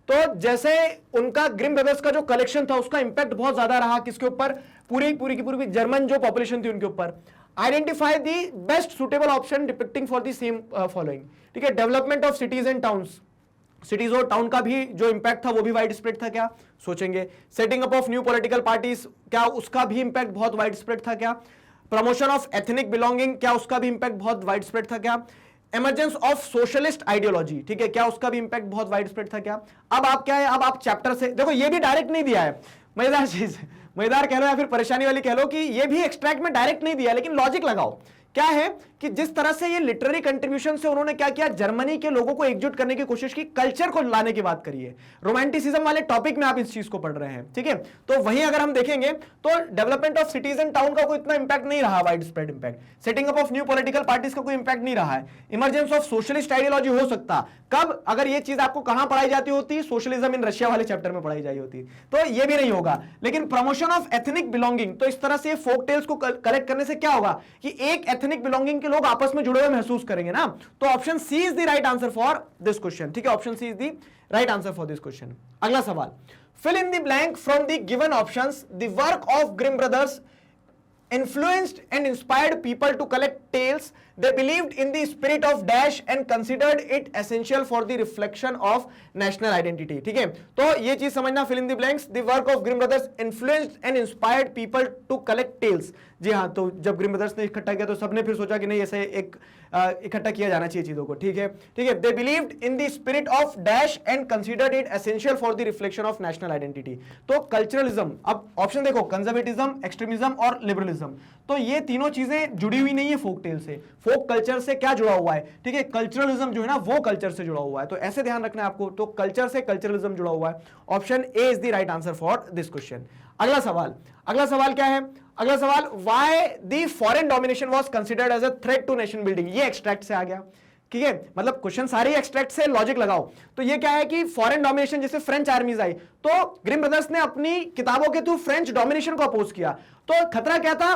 [SPEAKER 1] तो जैसे उनका ग्रिम ब्रदर्स का जो कलेक्शन था उसका इंपैक्ट बहुत ज्यादा रहा, किसके ऊपर, पूरी की जर्मन जो पॉपुलेशन थी उनके ऊपर। Identify the best suitable option depicting for the same following, ठीक है। Development of cities and towns, cities और टाउन का भी जो इंपैक्ट था वो भी वाइड स्प्रेड था क्या, सोचेंगे। Setting up of new political parties, क्या उसका भी इंपैक्ट बहुत वाइड स्प्रेड था क्या। प्रमोशन ऑफ एथनिक बिलोंगिंग, क्या उसका भी इंपैक्ट बहुत वाइड स्प्रेड था क्या। इमर्जेंस ऑफ सोशलिस्ट आइडियोलॉजी, ठीक है, क्या उसका भी इंपैक्ट बहुत वाइड स्प्रेड था क्या। अब आप क्या है, अब आप चैप्टर से देखो, ये भी डायरेक्ट नहीं दिया है, मजेदार चीज, मजेदार कह लो या फिर परेशानी वाली कह लो कि ये भी एक्सट्रैक्ट में डायरेक्ट नहीं दिया, लेकिन लॉजिक लगाओ। क्या है कि जिस तरह से ये लिटरेरी कंट्रीब्यूशन से उन्होंने क्या किया, जर्मनी के लोगों को एकजुट करने की कोशिश की, कल्चर को लाने की बात करिए। रोमांटिसिज्म वाले टॉपिक में आप इस चीज को पढ़ रहे हैं, ठीक है। तो वहीं अगर हम देखेंगे तो development of cities and town का कोई इतना इंपैक्ट नहीं रहा, wide spread impact. Setting up of new political parties का कोई इंपैक्ट नहीं रहा है। इमरजेंस ऑफ सोशलिस्ट आइडियोलॉजी हो सकता कब, अगर ये चीज आपको कहां पढ़ाई जाती होती, सोशलिज्म इन रशिया वाले चैप्टर में पढ़ाई जाती होती, तो ये भी नहीं होगा। लेकिन प्रमोशन ऑफ एथनिक बिलोंगिंग, तो इस तरह से फोक टेल्स को कलेक्ट करने से क्या होगा कि एक एथनिक बिलोंगिंग के लोग आपस में जुड़े हुए महसूस करेंगे ना। तो option C is the right answer for this question, ठीक है, option C is the right answer for this question. अगला सवाल, fill in the blank from the given options, the work of Grimm brothers influenced and inspired people to collect tales. They believed in the spirit of dash and considered it essential for the reflection of national identity. ठीक है, तो ये चीज समझना, fill in the blanks, the work of Grimm brothers influenced and inspired people to collect tales. जी हाँ, तो जब Grimm brothers ने इकट्ठा किया तो सबने फिर सोचा कि नहीं ऐसे एक इकट्ठा किया जाना चाहिए चीजों को, ठीक है, ठीक है। They believed in the spirit of dash and considered it essential for the reflection of national identity. तो कल्चरलिज्म, अब ऑप्शन देखो, कंजर्वेटिज्म, एक्सट्रीमिज्म और लिबरलिज्म, तो ये तीनों चीजें जुड़ी हुई नहीं है फोक टेल से। फोक कल्चर से क्या जुड़ा हुआ है, ठीक है, कल्चरलिज्म जो है ना वो कल्चर से जुड़ा हुआ है, तो ऐसे ध्यान रखना है आपको। तो कल्चर से कल्चरलिज्म जुड़ा हुआ है, option A is the right answer for this question. अगला सवाल, अगला सवाल क्या है, अगला सवाल, why the foreign domination was considered as a threat to nation building. ये एक्सट्रैक्ट से आ गया, ठीक है, मतलब क्वेश्चन सारे एक्सट्रैक्ट से, लॉजिक लगाओ। तो ये क्या है कि फॉरेन डोमिनेशन, जैसे फ्रेंच आर्मीज आई तो ग्रिम ब्रदर्स ने अपनी किताबों के थ्रू फ्रेंच डोमिनेशन को अपोज किया। तो खतरा क्या था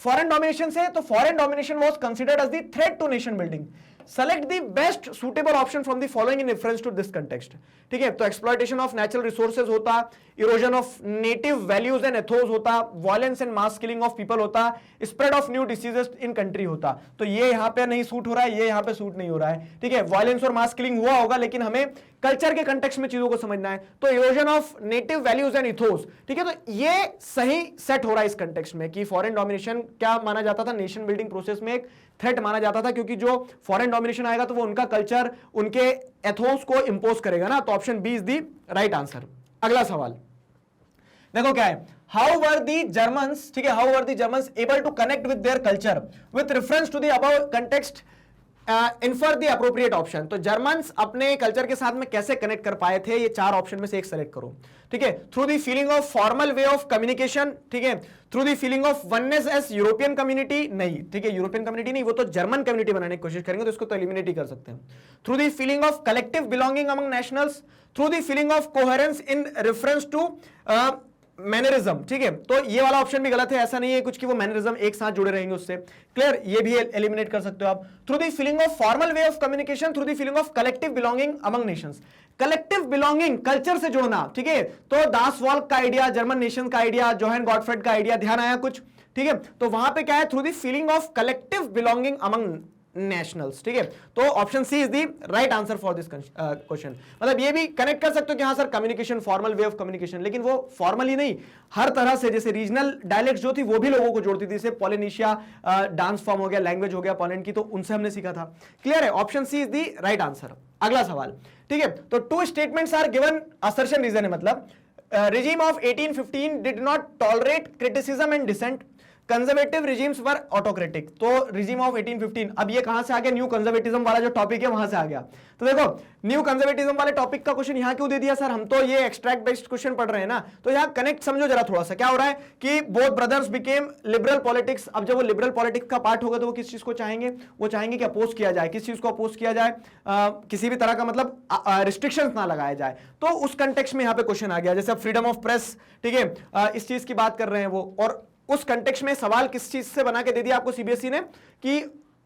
[SPEAKER 1] फॉरेन डोमिनेशन से, तो foreign domination was considered as the threat to nation building. Select the best suitable option from the following in reference to this context, ठीक है। तो एक्सप्लॉयटेशन ऑफ नेचुरल रिसोर्सेज होता, erosion of native values and ethos होता, violence and mass killing of people होता, spread of new diseases in country होता। तो ये यहां पे नहीं सूट हो रहा है, ये यहां पे सूट नहीं हो रहा है, ठीक है। वायलेंस और मास किलिंग हुआ होगा, लेकिन हमें कल्चर के कंटेक्स्ट में चीजों को समझना है। तो erosion of native values and ethos, ठीक है, तो ये सही सेट हो रहा है इस कंटेक्स्ट में कि फॉरेन डोमिनेशन क्या माना जाता था, नेशन बिल्डिंग प्रोसेस में एक थ्रेट माना जाता था, क्योंकि जो फॉरेन डोमिनेशन आएगा तो वो उनका कल्चर, उनके एथोस को इंपोज करेगा ना। तो option B is the right answer. अगला सवाल देखो क्या है, हाउ वर दी जर्मन्स, ठीक है, how were the Germans able to connect with their culture with reference to the above context, infer the appropriate option. तो जर्मन्स अपने culture के साथ में कैसे कनेक्ट कर पाए थे, ये चार ऑप्शन में से एक सेलेक्ट करो, ठीक है। Through the feeling of formal way of communication, ठीक है, through the feeling of oneness as European community, नहीं, ठीक है, यूरोपियन कम्युनिटी नहीं, वो तो जर्मन कम्युनिटी बनाने की कोशिश करेंगे, तो इसको तो एलिमिनेट ही कर सकते हैं। Through the feeling of collective belonging among nationals, through the feeling of coherence in reference to mannerism, ठीक है। तो ये वाला ऑप्शन भी गलत है, ऐसा नहीं है कुछ कि वो मैनरिज्म एक साथ जुड़े रहेंगे उससे, क्लियर, ये भी एलिमिनेट कर सकते हो आप। Through the feeling of formal way of communication, through the feeling of collective belonging among Nations. Collective belonging culture से जुड़ना, ठीक है, तो दास वॉल्क का आइडिया, जर्मन नेशन का आइडिया, जोहान गॉटफ्रेड का आइडिया, ध्यान आया कुछ, ठीक है। तो वहां पे क्या है, through the feeling of collective belonging among nationals, ठीक है। तो option C is the right answer for this question. मतलब ये भी कनेक्ट कर सकते हो कि हाँ sir communication, formal way of communication, लेकिन वो फॉर्मल ही नहीं, हर तरह से, जैसे रीजनल डायलेक्ट जो थी वो भी लोगों को जोड़ती थी, जैसे पॉलिनेशिया डांस फॉर्म हो गया, लैंग्वेज हो गया पोलैंड की, तो उनसे हमने सीखा था, क्लियर है, option C is the right answer. अगला सवाल, ठीक है, तो two statements are given, assertion reason है, मतलब regime of 1815 did not tolerate criticism and dissent. Conservative regimes were autocratic. तो रिजीम ऑफ 1815, अब ये कहां से आ गया, न्यू कंजर्वेटिज्म वाला जो टॉपिक है वहां से आ गया। तो देखो न्यू कंजर्वेटिज्म वाले टॉपिक का क्वेश्चन यहां क्यों दे दिया सर, हम तो ये एक्सट्रैक्ट बेस्ड क्वेश्चन पढ़ रहे हैं ना, तो यहां कनेक्ट समझो जरा थोड़ा सा, क्या हो रहा है कि both brothers became liberal politics. अब जब वो लिबरल पॉलिटिक्स का पार्ट होगा तो वो किस चीज को चाहेंगे, वो चाहेंगे कि अपोज किया जाए, किस चीज को अपोज किया जाए, किसी भी तरह का मतलब रिस्ट्रिक्शंस ना लगाया जाए। तो उस कंटेक्स्ट में यहां पे क्वेश्चन आ गया, जैसे फ्रीडम ऑफ प्रेस, ठीक है, इस चीज की बात कर रहे हैं वो, और उस कंटेक्स्ट में सवाल किस चीज से बना के दे दिया आपको सीबीएसई ने कि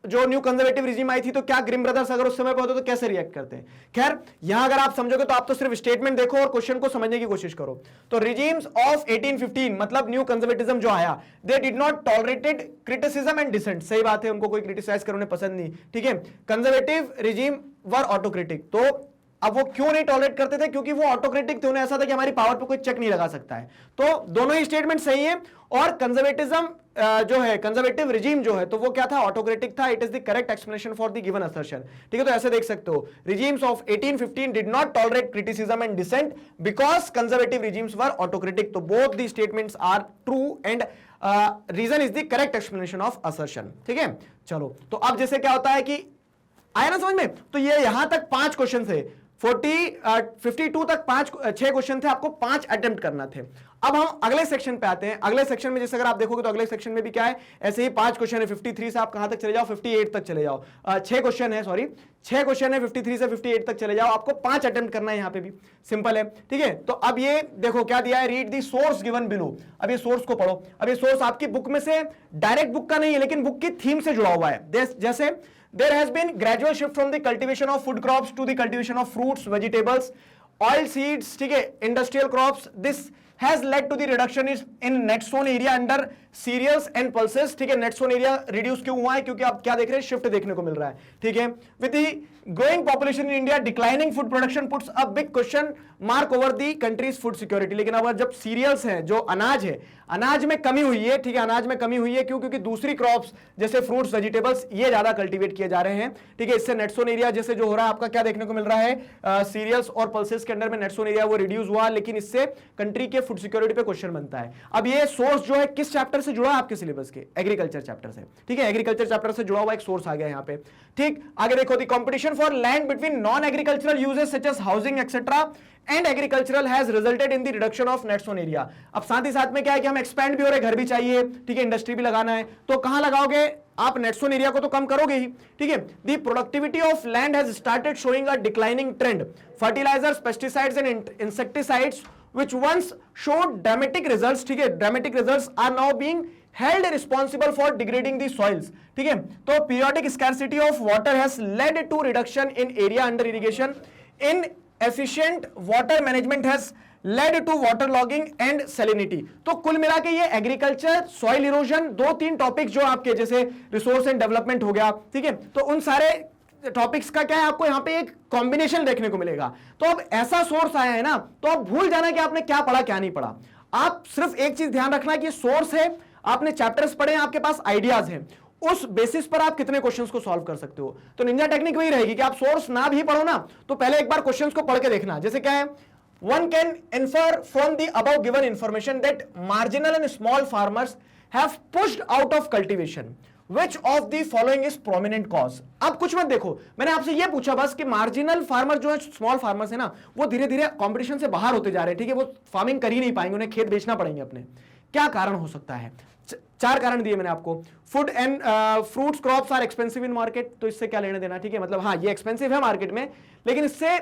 [SPEAKER 1] जो न्यू कंजर्वेटिव रिजीम आई थी तो क्या ग्रिम ब्रदर्स अगर उस समय पे होते तो कैसे रिएक्ट करते हैं। खैर यहां अगर आप समझोगे तो आप तो सिर्फ स्टेटमेंट देखो और क्वेश्चन को समझने की कोशिश करो। तो रिजीम्स ऑफ 1815 मतलब न्यू कंजर्वेटिज्म जो आया, they did not tolerated criticism and dissent. सही बात है, उनको कोई क्रिटिसाइज करने पसंद नहीं, ठीक है। कंजर्वेटिव रिजीम वर ऑटोक्रेटिक, तो अब वो क्यों नहीं टॉलरेट करते थे, क्योंकि वो ऑटोक्रेटिक थे, उन्हें ऐसा था कि हमारी पावर पे कोई चेक नहीं लगा सकता है। तो दोनों ही स्टेटमेंट सही है, और कंजर्वेटिज्म जो है, कंजर्वेटिव रिजीम जो है, तो वो क्या था, ऑटोक्रेटिक था। It is the correct explanation for the given assertion, ठीक है। तो ऐसे देख सकते हो, regimes of 1815 did not tolerate criticism and dissent because conservative regimes were autocratic. तो both the statements are true and reason is the correct explanation of assertion, ठीक है। चलो, तो अब जैसे क्या होता है कि आया ना समझ में, तो ये यहां तक 5 क्वेश्चन है। 52 तक 6 क्वेश्चन थे, आपको 5 अटेम्प्ट करना थे। अब हम अगले सेक्शन पे आते हैं। अगले सेक्शन में जैसे अगर आप देखोगे तो अगले सेक्शन में भी क्या है, ऐसे ही 5 क्वेश्चन है। 53 से आप कहां तक चले जाओ, 58 तक चले जाओ। 6 क्वेश्चन है, सॉरी 6 क्वेश्चन है, 53 से 58 तक चले जाओ। आपको 5 अटेम्प्ट करना है, यहां पे भी सिंपल है, ठीक है। तो अब ये देखो क्या दिया है, read the source given below. अब ये सोर्स को पढ़ो। अब ये सोर्स आपकी बुक में से डायरेक्ट बुक का नहीं है, लेकिन बुक की थीम से जुड़ा हुआ है। जैसे there has been gradual shift from the cultivation of food crops to the cultivation of fruits, vegetables, oil seeds, ठीक है, industrial crops. This has led to the reduction in net sown area under cereals and pulses, ठीक है। net sown area reduce क्यों हुआ है, क्योंकि आप क्या देख रहे हैं, शिफ्ट देखने को मिल रहा है, ठीक है। with the growing population in India, declining food production puts a big question mark over the country's food security। लेकिन अब जब सीरियल्स हैं, जो अनाज है, अनाज में कमी हुई है, ठीक है, अनाज में कमी हुई है, क्यों, क्योंकि दूसरी क्रॉप्स जैसे फ्रूट्स, वेजिटेबल्स, ये ज्यादा कल्टीवेट किए जा रहे हैं, ठीक है। इससे नेट सोन एरिया जैसे जो हो रहा है आपका क्या देखने को मिल रहा है, सीरियल्स और पल्सेस के अंदर में नेट सोन एरिया वो रिड्यूस हुआ, लेकिन इससे कंट्री के फूड सिक्योरिटी पे क्वेश्चन बनता है। अब ये सोर्स जो है किस चैप्टर से जुड़ा है, आपके सिलेबस के एग्रीकल्चर चैप्टर से, ठीक है। एग्रीकल्चर चैप्टर से जुड़ा हुआ एक सोर्स आ गया यहाँ पे, ठीक। आगे देखो, the competition for land between non agricultural uses such as housing etcetera and agricultural has resulted in the reduction of net sown area. अब साथ ही साथ में क्या है कि हम एक्सपैंड भी हो रहे, घर भी चाहिए, ठीक है, इंडस्ट्री भी लगाना है, तो कहां लगाओगे आप, नेट सोन एरिया को तो कम करोगे ही, ठीक है। The productivity of land has started showing a declining trend. Fertilisers, pesticides and insecticides which once showed dramatic results, ठीक है, dramatic results are now being held responsible for degrading the soils, ठीक है। तो periodic scarcity of water has led to reduction in area under irrigation, inefficient water management has led to water logging and salinity। तो कुल मिला के ये agriculture, soil erosion, 2-3 topic जो आपके जैसे रिसोर्स एंड डेवलपमेंट हो गया, ठीक है, तो उन सारे टॉपिक्स का क्या है, आपको यहां पे एक कॉम्बिनेशन देखने को मिलेगा। तो अब ऐसा सोर्स आया है ना, तो आप भूल जाना कि आपने क्या पढ़ा क्या नहीं पढ़ा। आप सिर्फ एक चीज ध्यान रखना कि सोर्स है, आपने चैप्टर्स पढ़े हैं, आपके पास आइडियाज हैं, उस बेसिस पर आप कितने क्वेश्चंस को सॉल्व कर सकते हो। तो निंजा टेक्निक वही रहेगी कि आप सोर्स ना भी पढ़ो ना, तो पहले एक बार क्वेश्चंस को पढ़ के देखना। जैसे क्या है, one can infer from the above given information that marginal and small farmers have pushed out of cultivation. Which of the following is prominent cause? अब कुछ मत देखो, मैंने आपसे ये पूछा बस कि मार्जिनल फार्मर जो है, स्मॉल फार्मर्स है ना, वो धीरे धीरे कंपटीशन से बाहर होते जा रहे हैं, ठीक है, वो फार्मिंग कर ही नहीं पाएंगे, उन्हें खेत बेचना पड़ेंगे अपने। क्या कारण हो सकता है? 4 कारण दिए मैंने आपको। Food and fruits crops are expensive in market, तो इससे क्या लेना देना, ठीक है, मतलब हाँ ये एक्सपेंसिव है मार्केट में, लेकिन इससे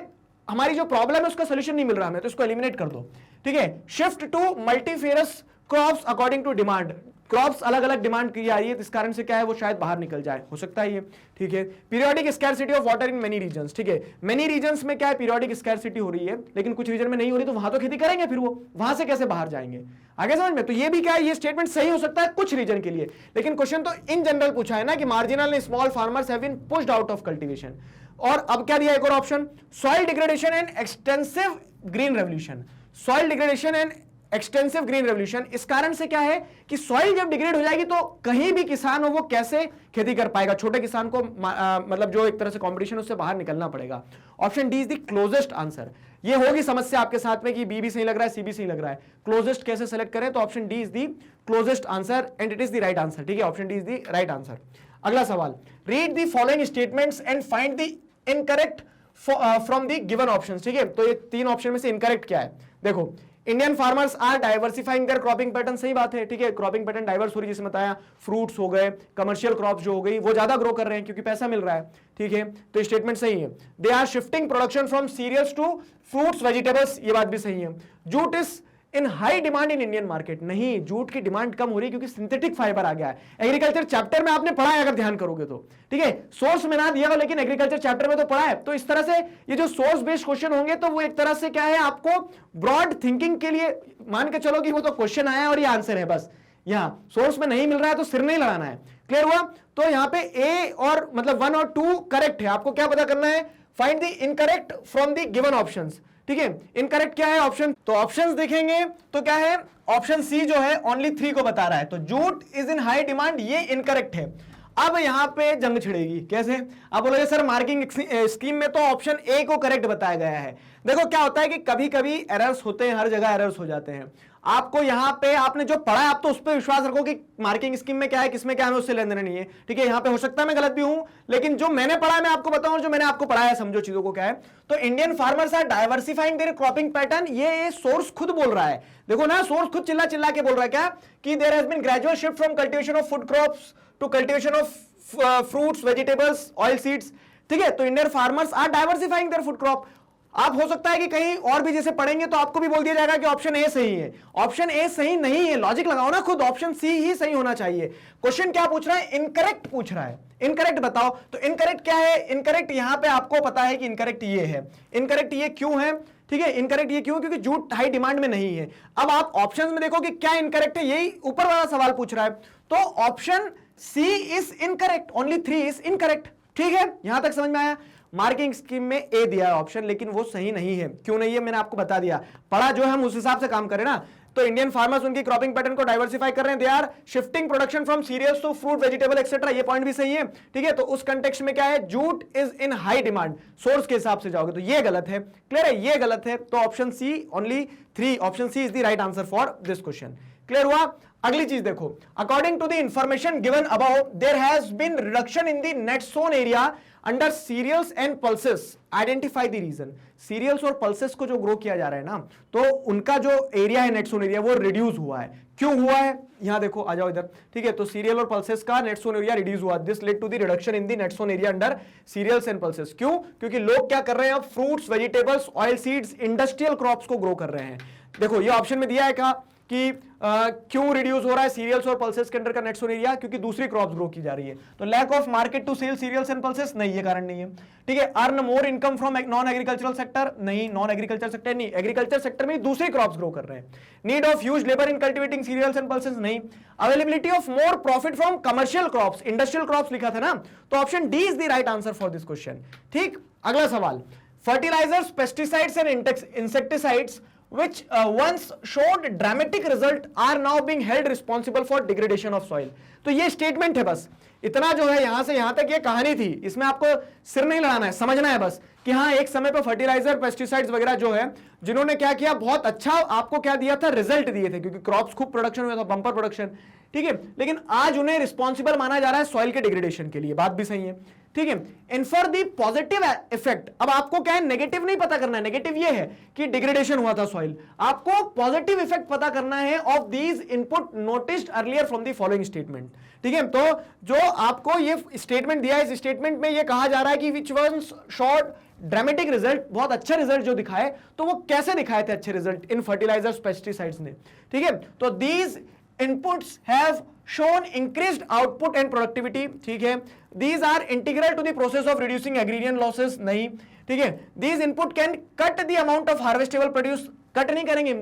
[SPEAKER 1] हमारी जो प्रॉब्लम है उसका सोल्यूशन नहीं मिल रहा हमें, तो इसको एलिमिनेट कर दो, ठीक है। Shift to multifarious crops according to demand, crops अलग अलग डिमांड की जा रही है, इस कारण से क्या है वो शायद बाहर निकल जाए, हो सकता है ये, ठीक है। Periodic scarcity of water in many regions, ठीक है, मेनी रीजन्स में क्या है, पीरियोडिक स्कैरसिटी हो रही है, लेकिन कुछ रीजन में नहीं हो रही, तो वहां तो खेती करेंगे, फिर वो वहां से कैसे बाहर जाएंगे, आगे समझ में। तो ये भी क्या है, ये स्टेटमेंट सही हो सकता है कुछ रीजन के लिए, लेकिन क्वेश्चन तो इन जनरल पूछा है ना कि marginal and small farmers have been pushed out of cultivation. और अब क्या दिया एक और option, soil degradation and extensive green revolution. Soil degradation and extensive green revolution, इस कारण से क्या है कि सॉइल जब डिग्रेड हो जाएगी तो कहीं भी किसान हो वो कैसे खेती कर पाएगा, छोटे किसान को मतलब जो एक तरह से कंपटीशन उससे बाहर निकलना पड़ेगा। Option D is the closest answer. ये होगी समस्या आपके साथ में कि बी भी सही लग रहा है, सी भी सही लग रहा है, क्लोजेस्ट कैसे सेलेक्ट करें, तो option D is the closest answer and it is the right answer, ठीक है, option D is the right answer. अगला सवाल, read the following statements and find the incorrect from the given options, ठीक है। तो ये 3 ऑप्शन में से इनकरेक्ट क्या है, देखो, Indian farmers are diversifying their cropping pattern, सही बात है, ठीक है, क्रॉपिंग पैटर्न डाइवर्स हो रही है, जैसे बताया, फ्रूट्स हो गए, कमर्शियल क्रॉप्स जो हो गई वो ज्यादा ग्रो कर रहे हैं क्योंकि पैसा मिल रहा है, ठीक है, तो स्टेटमेंट सही है। They are shifting production from cereals to fruits vegetables, ये बात भी सही है। Jute is in high demand in Indian market, नहीं, जूट की डिमांड कम हो रही है क्योंकि सिंथेटिक फाइबर आ गया है। एग्रीकल्चर चैप्टर में आपने पढ़ा है अगर ध्यान करोगे तो, ठीक है, सोर्स में ना दिया हो लेकिन एग्रीकल्चर चैप्टर में तो पढ़ा है। तो इस तरह से ये जो सोर्स बेस्ड क्वेश्चन होंगे तो वो एक तरह से क्या है, आपको ब्रॉड थिंकिंग के लिए मान के चलो कि वो तो क्वेश्चन आया और ये आंसर है, बस यहां सोर्स में नहीं मिल रहा है तो सिर नहीं लड़ाना है। क्लियर हुआ? तो यहां पे ए और मतलब 1 और 2 करेक्ट है, आपको क्या पता करना है, find the incorrect from the given options, ठीक है। इनकरेक्ट क्या है ऑप्शन, तो ऑप्शंस देखेंगे तो क्या है, ऑप्शन सी जो है ओनली 3 को बता रहा है, तो jute is in high demand, ये इनकरेक्ट है। अब यहां पे जंग छिड़ेगी, कैसे, आप बोलोगे सर मार्किंग स्कीम में तो ऑप्शन ए को करेक्ट बताया गया है। देखो क्या होता है कि कभी कभी एरर्स होते हैं, हर जगह एरर्स हो जाते हैं। आपको यहां पे आपने जो पढ़ा है आप तो उस पर विश्वास रखो कि मार्किंग स्कीम में क्या है, किसमें क्या है, उससे लेन देना नहीं है, ठीक है। यहां पे हो सकता है मैं गलत भी हूं, लेकिन जो मैंने पढ़ा है मैं आपको बताऊं, जो मैंने आपको पढ़ाया है समझो चीजों को क्या है। तो Indian farmers are diversifying their cropping pattern, ये सोर्स खुद बोल रहा है, देखो ना, सोर्स खुद चिल्ला चिल्ला के बोल रहा है क्या कि there has been gradual shift from cultivation of food crops to cultivation of fruits, vegetables, oil seeds, ठीक है। तो Indian farmers are diversifying their food crop. आप हो सकता है कि कहीं और भी जैसे पढ़ेंगे तो आपको भी बोल दिया जाएगा कि ऑप्शन ए सही है, ऑप्शन ए सही नहीं है, लॉजिक लगाओ ना खुद, ऑप्शन सी ही सही होना चाहिए। क्वेश्चन क्या पूछ रहा है, इनकरेक्ट पूछ रहा है, इनकरेक्ट बताओ। तो इनकरेक्ट क्या है, इनकरेक्ट यहां पे आपको पता है कि इनकरेक्ट ये है, इनकरेक्ट ये क्यों है, ठीक है। इनकरेक्ट ये क्यों, क्योंकि जूट हाई डिमांड में नहीं है। अब आप ऑप्शंस में देखो कि क्या इनकरेक्ट है, यही ऊपर वाला सवाल पूछ रहा है। तो option C is incorrect, only 3 is incorrect, ठीक है। यहां तक समझ में आया। मार्किंग स्कीम में ए दिया है ऑप्शन, लेकिन वो सही नहीं है। क्यों नहीं है मैंने आपको बता दिया, पढ़ा जो है हम उस हिसाब से काम करें ना। तो इंडियन फार्मर्स उनकी क्रॉपिंग पैटर्न को डाइवर्सिफाई कर रहे हैं, they are shifting production from cereals to fruit, vegetable etcetera, ये पॉइंट भी सही है, ठीक है। तो उस कंटेक्स्ट में क्या है, jute is in high demand, source के हिसाब से जाओगे तो ये गलत है, क्लियर है, ये गलत है। तो option C only 3, option C is the right answer for this question, clear हुआ। अगली चीज देखो, according to the information given above there has been reduction in the net sown area under cereals and pulses, identify the reason. Cereals और pulses को जो grow किया जा रहा है ना, तो उनका जो एरिया है नेट सोन एरिया वो रिड्यूस हुआ है, क्यों हुआ है, यहां देखो, आ जाओ इधर, ठीक है। तो सीरियल और पल्सेस का नेट सोन एरिया रिड्यूस हुआ, this led to the reduction in the net sown area under cereals and pulses. क्यों, क्योंकि लोग क्या कर रहे हैं, अब fruits, vegetables, oil seeds, industrial crops को ग्रो कर रहे हैं। देखो ये ऑप्शन में दिया है कहा कि क्यों रिड्यूस हो रहा है सीरियल्स और पल्सेस के अंडर का नेट सोन एरिया, क्योंकि दूसरी क्रॉप्स ग्रो की जा रही है। तो lack of market to sell cereals and pulses, नहीं, ये कारण नहीं है, ठीक है। Earn more income from non agricultural sector, नहीं, नॉन एग्रीकल्चर सेक्टर नहीं, एग्रीकल्चर सेक्टर में दूसरी क्रॉप्स ग्रो कर रहे हैं। Need of huge labour in cultivating cereals and pulses, नहीं। Availability of more profit from commercial crops, industrial crops लिखा था ना, तो option D is the right answer for this question, ठीक। अगला सवाल, fertilisers, pesticides and insecticides which once showed dramatic result are now being held responsible for degradation of soil। तो ये statement है, बस इतना जो है यहां से यहां तक ये कहानी थी, इसमें आपको सिर नहीं लड़ाना है, समझना है बस कि हाँ एक समय पर फर्टिलाइजर, पेस्टिसाइड्स वगैरह जो है, जिन्होंने क्या किया, बहुत अच्छा आपको क्या दिया था, रिजल्ट दिए थे, क्योंकि क्रॉप्स खूब प्रोडक्शन हुआ था, बंपर प्रोडक्शन, ठीक है। लेकिन आज उन्हें रिस्पॉन्सिबल माना जा रहा है सॉइल के डिग्रेडेशन के लिए, बात भी सही है, ठीक है। In for the positive effect, अब आपको क्या है, नेगेटिव नहीं पता करना है, नेगेटिव ये है कि डिग्रेडेशन हुआ था सॉइल, आपको पॉजिटिव इफेक्ट पता करना है of these input noticed earlier from the following statement, ठीक है। तो जो आपको ये स्टेटमेंट दिया है, इस स्टेटमेंट में ये कहा जा रहा है कि विच वंस शॉर्ट ड्रामेटिक रिजल्ट, बहुत अच्छा रिजल्ट जो दिखाए, तो वो कैसे दिखाए थे अच्छे रिजल्ट इन फर्टिलाइजर्स, पेस्टिसाइड्स ने, ठीक है। तो these inputs have shown increased output and productivity, ठीक है। These are integral to the process of reducing agrarian losses, नहीं, ठीक है। These input can cut the amount of harvestable produce, cut नहीं करेंगे,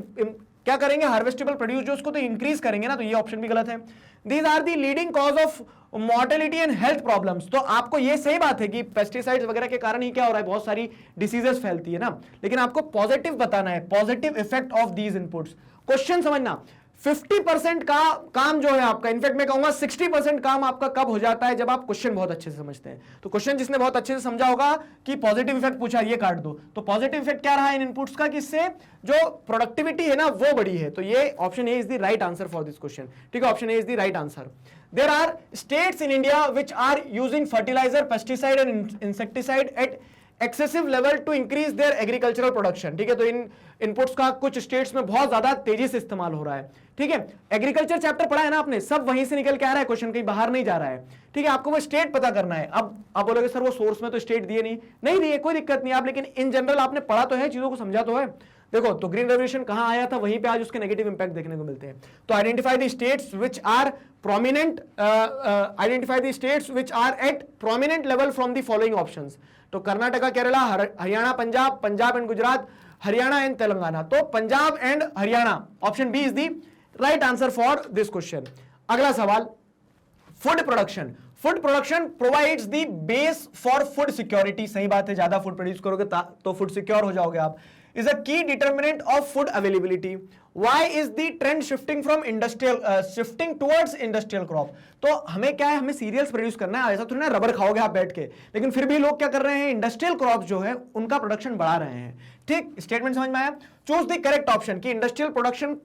[SPEAKER 1] क्या करेंगे, हार्वेस्टेबल प्रोड्यूस जो उसको तो इंक्रीज करेंगे ना, तो ये ऑप्शन भी गलत है। These are the leading cause of mortality and health problems, तो आपको ये सही बात है कि पेस्टिसाइड्स वगैरह के कारण ही क्या हो रहा है, बहुत सारी डिसीजेस फैलती है ना, लेकिन आपको पॉजिटिव बताना है, positive effect of these inputs. Question समझना, 50% का काम जो है आपका, इनफैक्ट मैं कहूंगा 60% काम आपका कब हो जाता है, जब आप क्वेश्चन बहुत अच्छे से समझते हैं। तो क्वेश्चन जिसने बहुत अच्छे से समझा होगा कि पॉजिटिव इफेक्ट पूछा, ये काट दो, तो पॉजिटिव इफेक्ट क्या रहा है इन इनपुट्स का, किससे जो प्रोडक्टिविटी है ना वो बढ़ी है। तो ये option A is the right answer for this question, ठीक है, option A is the right answer. There are states in India which are using fertilizer, pesticide and insecticide at excessive level to increase their agricultural production, ठीक है। तो इन inputs का कुछ states में बहुत ज्यादा तेजी से इस्तेमाल हो रहा है, ठीक है। एग्रीकल्चर चैप्टर पढ़ा है ना आपने, सब वहीं से निकल के आ रहा है क्वेश्चन, कहीं बाहर नहीं जा रहा है, ठीक है। आपको वो स्टेट पता करना है। अब आप बोलोगे सर वो सोर्स में तो स्टेट दिए नहीं दिए, कोई दिक्कत नहीं आप, लेकिन इन जनरल आपने पढ़ा तो है, चीजों को समझा तो है। देखो तो ग्रीन रेवोल्यूशन कहां आया था, वहीं पे आज उसके नेगेटिव इंपैक्ट देखने को मिलते हैं। तो identify the states which are prominent, identify the states which are at prominent level from the following options. तो कर्नाटका, केरला, हरियाणा, पंजाब, पंजाब एंड गुजरात, हरियाणा एंड तेलंगाना। तो Punjab and Haryana, option B is the right answer for this question. अगला सवाल, food production. Food production provides the base for food security, सही बात है, ज्यादा food produce करोगे तो फूड सिक्योर हो जाओगे आप। इज अ की determinant of food availability. Why is the trend shifting from shifting towards industrial crop? तो हमें क्या है, हमें सीरियल्स प्रोड्यूस करना है, ऐसा थोड़ी ना रबर खाओगे आप बैठ के, लेकिन फिर भी लोग क्या कर रहे हैं, इंडस्ट्रियल क्रॉप जो है उनका प्रोडक्शन बढ़ा रहे हैं, ठीक। स्टेटमेंट समझ में आया। चूज द करेक्ट ऑप्शन कि इंडस्ट्रियल प्रोडक्शन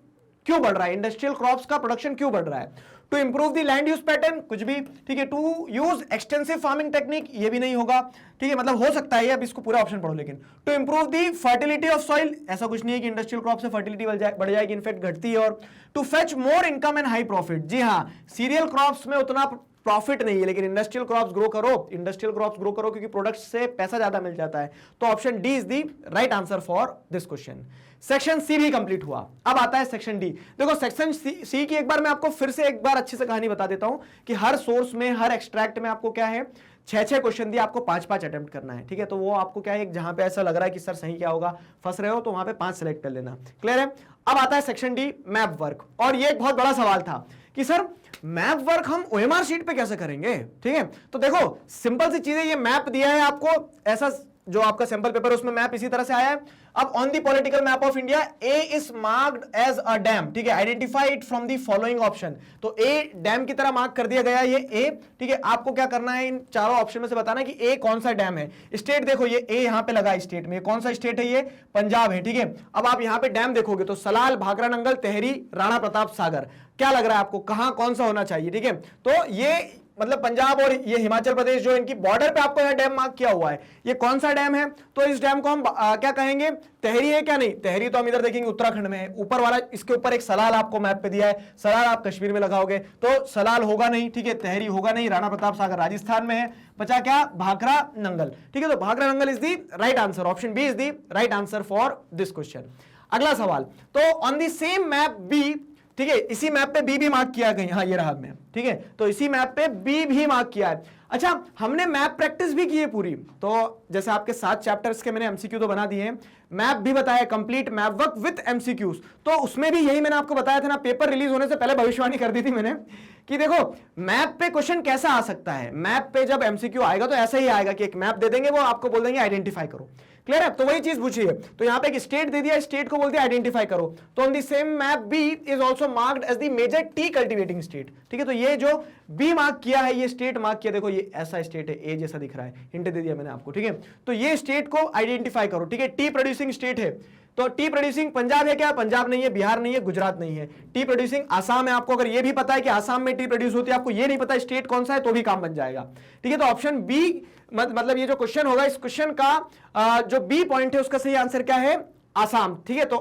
[SPEAKER 1] क्यों बढ़ रहा है, इंडस्ट्रियल क्रॉप्स का प्रोडक्शन क्यों बढ़ रहा है, to improve the land use pattern, कुछ भी, ठीक है, to use extensive farming technique, ये भी नहीं होगा, ठीक है, मतलब हो सकता है, अब इसको पूरा ऑप्शन पढ़ो, लेकिन to improve the fertility of soil, ऐसा कुछ नहीं है कि इंडस्ट्रियल क्रॉप से फर्टिलिटी बढ़ जाएगी, इनफैक्ट घटती है, और to fetch more income and high profit, जी हाँ, सीरियल क्रॉप्स में उतना प्रॉफिट नहीं है, लेकिन इंडस्ट्रियल क्रॉप्स ग्रो करो, इंडस्ट्रियल क्रॉप्स ग्रो करो क्योंकि प्रोडक्ट्स से पैसा ज्यादा मिल जाता है, तो option D is the right answer for this question. Section C भी कंप्लीट हुआ, अब आता है सेक्शन डी। देखो सेक्शन सी की एक बार मैं आपको फिर से एक बार अच्छे से कहानी बता देता हूं कि हर सोर्स में, हर एक्सट्रैक्ट में आपको क्या है, 6-6 क्वेश्चन दिए, आपको 5-5 अटेम्प्ट करना है, ठीक है, तो वो आपको क्या है, जहां पे ऐसा लग रहा है कि सर सही क्या होगा, फंस रहे हो, तो वहां पे 5 सेलेक्ट कर लेना, क्लियर है। अब आता है सेक्शन डी, मैप वर्क, और ये एक बहुत बड़ा सवाल था कि सर मैप वर्क हम OMR शीट पे कैसे करेंगे, ठीक है, तो देखो सिंपल सी चीज है, ये मैप दिया है आपको, ऐसा जो आपका सैंपल पेपर है उसमें मैप इसी तरह से आया है। अब on the political map of India A is marked as a dam, ठीक है, identify it from the following option, तो ए डैम की तरह मार्क कर दिया गया ये ए, ठीक है, आपको क्या करना है, इन चारों ऑप्शन में से बताना है कि ए कौन सा डैम है। स्टेट देखो, ये ए यहां पे लगा स्टेट में, कौन सा स्टेट है, ये पंजाब है, ठीक है। अब आप यहां पे डैम देखोगे तो सलाल, भाखरा नंगल, तेहरी, राणा प्रताप सागर, क्या लग रहा है आपको कहां कौन सा होना चाहिए, ठीक है, तो ये मतलब पंजाब और ये हिमाचल प्रदेश जो इनकी बॉर्डर पे आपको यहां डैम मार्क किया हुआ है, ये कौन सा डैम है, तो इस डैम को हम क्या कहेंगे, तेहरी है क्या, नहीं तेहरी तो हम इधर देखेंगे उत्तराखंड में है, ऊपर वाला इसके ऊपर एक सलाल आपको मैप पे दिया है, सलाल आप कश्मीर में लगाओगे तो सलाल होगा नहीं, ठीक है, तेहरी होगा नहीं, राणा प्रताप सागर राजस्थान में है, बचा क्या, भाखरा नंगल, ठीक है, तो Bhakra Nangal is the right answer, option B is the right answer for this question. अगला सवाल, तो on the same map B, ठीक है, इसी मैप पे बी भी मार्क किया गया, हाँ ये रहा मैप, ठीक है, तो इसी मैप पे बी भी मार्क किया है। अच्छा, हमने मैप प्रैक्टिस भी की है पूरी, तो जैसे आपके 7 चैप्टर्स के मैंने एमसीक्यू तो बना दिए हैं, मैप भी बताया, complete map work with MCQs, तो उसमें भी यही मैंने आपको बताया था ना, पेपर रिलीज होने से पहले भविष्यवाणी कर दी थी मैंने कि देखो मैप पे क्वेश्चन कैसा आ सकता है, मैप पे जब एमसीक्यू आएगा तो ऐसा ही आएगा कि एक मैप दे देंगे, वो आपको बोल देंगे आइडेंटिफाई करो, क्लियर है, तो वही चीज पूछी है, तो यहां पे एक स्टेट दे दिया, स्टेट को बोल दिया आइडेंटिफाई करो, तो on the same map B is also marked as the major tea cultivating state, ठीक है, तो ये जो बी मार्क किया है, ये स्टेट मार्क किया, देखो ये ऐसा स्टेट है, ए जैसा दिख रहा है, हिंट दे दिया मैंने आपको, ठीक है, तो ये स्टेट को आइडेंटिफाई करो, ठीक है, टी प्रोड्यूसिंग स्टेट है, तो टी प्रोड्यूसिंग पंजाब है क्या, पंजाब नहीं है, बिहार नहीं है, गुजरात नहीं है, टी प्रोड्यूसिंग आसाम है, आपको अगर ये भी पता है कि आसाम में टी प्रोड्यूस होती है, आपको ये नहीं पता स्टेट कौन सा है, तो भी काम बन जाएगा, ठीक है, तो ऑप्शन बी मतलब ये जो क्वेश्चन होगा, इस क्वेश्चन का जो बी पॉइंट है उसका सही आंसर क्या है, आसाम, ठीक है, तो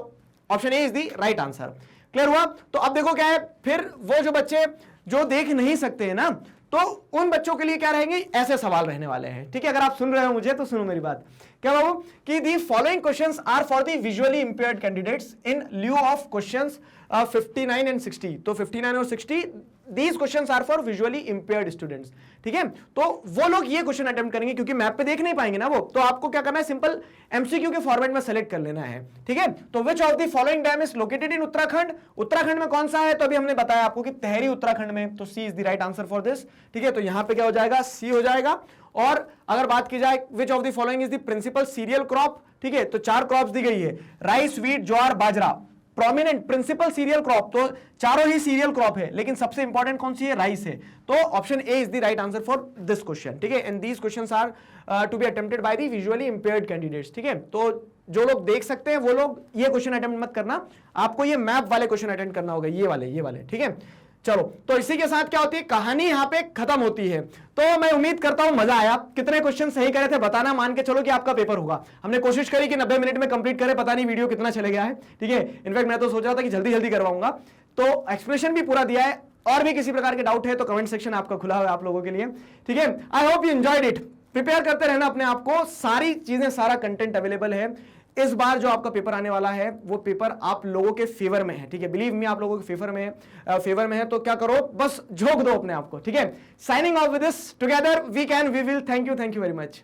[SPEAKER 1] option A is the right answer, clear हुआ। तो अब देखो क्या है, फिर वो जो बच्चे जो देख नहीं सकते हैं ना, तो उन बच्चों के लिए क्या रहेंगे, ऐसे सवाल रहने वाले हैं, ठीक है, अगर आप सुन रहे हो मुझे तो सुनो मेरी बात, क्या बाबू, कि the following questions are for the visually impaired candidates in lieu of questions 59 and 60, तो 59 और 60 these questions are for visually impaired students, ठीक है, तो वो लोग ये क्वेश्चन अटेम्प्ट करेंगे क्योंकि मैप पे देख नहीं पाएंगे ना वो, तो आपको क्या करना है, सिंपल एमसीक्यू के फॉर्मेट में सेलेक्ट कर लेना है, ठीक है, तो which of the following dam is located in Uttarakhand, Uttarakhand में कौन सा है, तो अभी हमने बताया आपको कि तेहरी उत्तराखंड में, तो C is the right answer for this, ठीक है, तो यहां पे क्या हो जाएगा, सी हो जाएगा। और अगर बात की जाए which of the following is the principal cereal crop, ठीक है, तो 4 क्रॉप्स दी गई है, rice, wheat, jowar, bajra, prominent principal cereal crop, तो चारों ही सीरियल क्रॉप है, लेकिन सबसे इंपॉर्टेंट कौन सी है, राइस है, तो option A is the right answer for this question, ठीक है, and these questions are to be attempted by the visually impaired candidates, ठीक है, तो जो लोग देख सकते हैं वो लोग ये क्वेश्चन अटेम्प्ट मत करना, आपको ये मैप वाले क्वेश्चन अटेम्प्ट करना होगा, ये वाले, ठीक है। चलो, तो इसी के साथ क्या होती है, कहानी यहां पे खत्म होती है, तो मैं उम्मीद करता हूं मजा आया, कितने क्वेश्चन सही करे थे बताना, मान के चलो कि आपका पेपर होगा, हमने कोशिश करी कि 90 मिनट में कंप्लीट करें, पता नहीं वीडियो कितना चले गया है, ठीक है, इनफैक्ट मैं तो सोच रहा था कि जल्दी जल्दी करवाऊंगा, तो एक्सप्लेनेशन भी पूरा दिया है, और भी किसी प्रकार के डाउट है तो कमेंट सेक्शन आपका खुला हुआ है आप लोगों के लिए, ठीक है, I hope you enjoyed it, prepare करते रहना अपने आप को, सारी चीजें, सारा कंटेंट अवेलेबल है, इस बार जो आपका पेपर आने वाला है वो पेपर आप लोगों के फेवर में है, ठीक है, बिलीव मी, आप लोगों के फेवर में है, तो क्या करो, बस झोंक दो अपने आप को, ठीक है। Signing off with this, together we can, we will, thank you very much.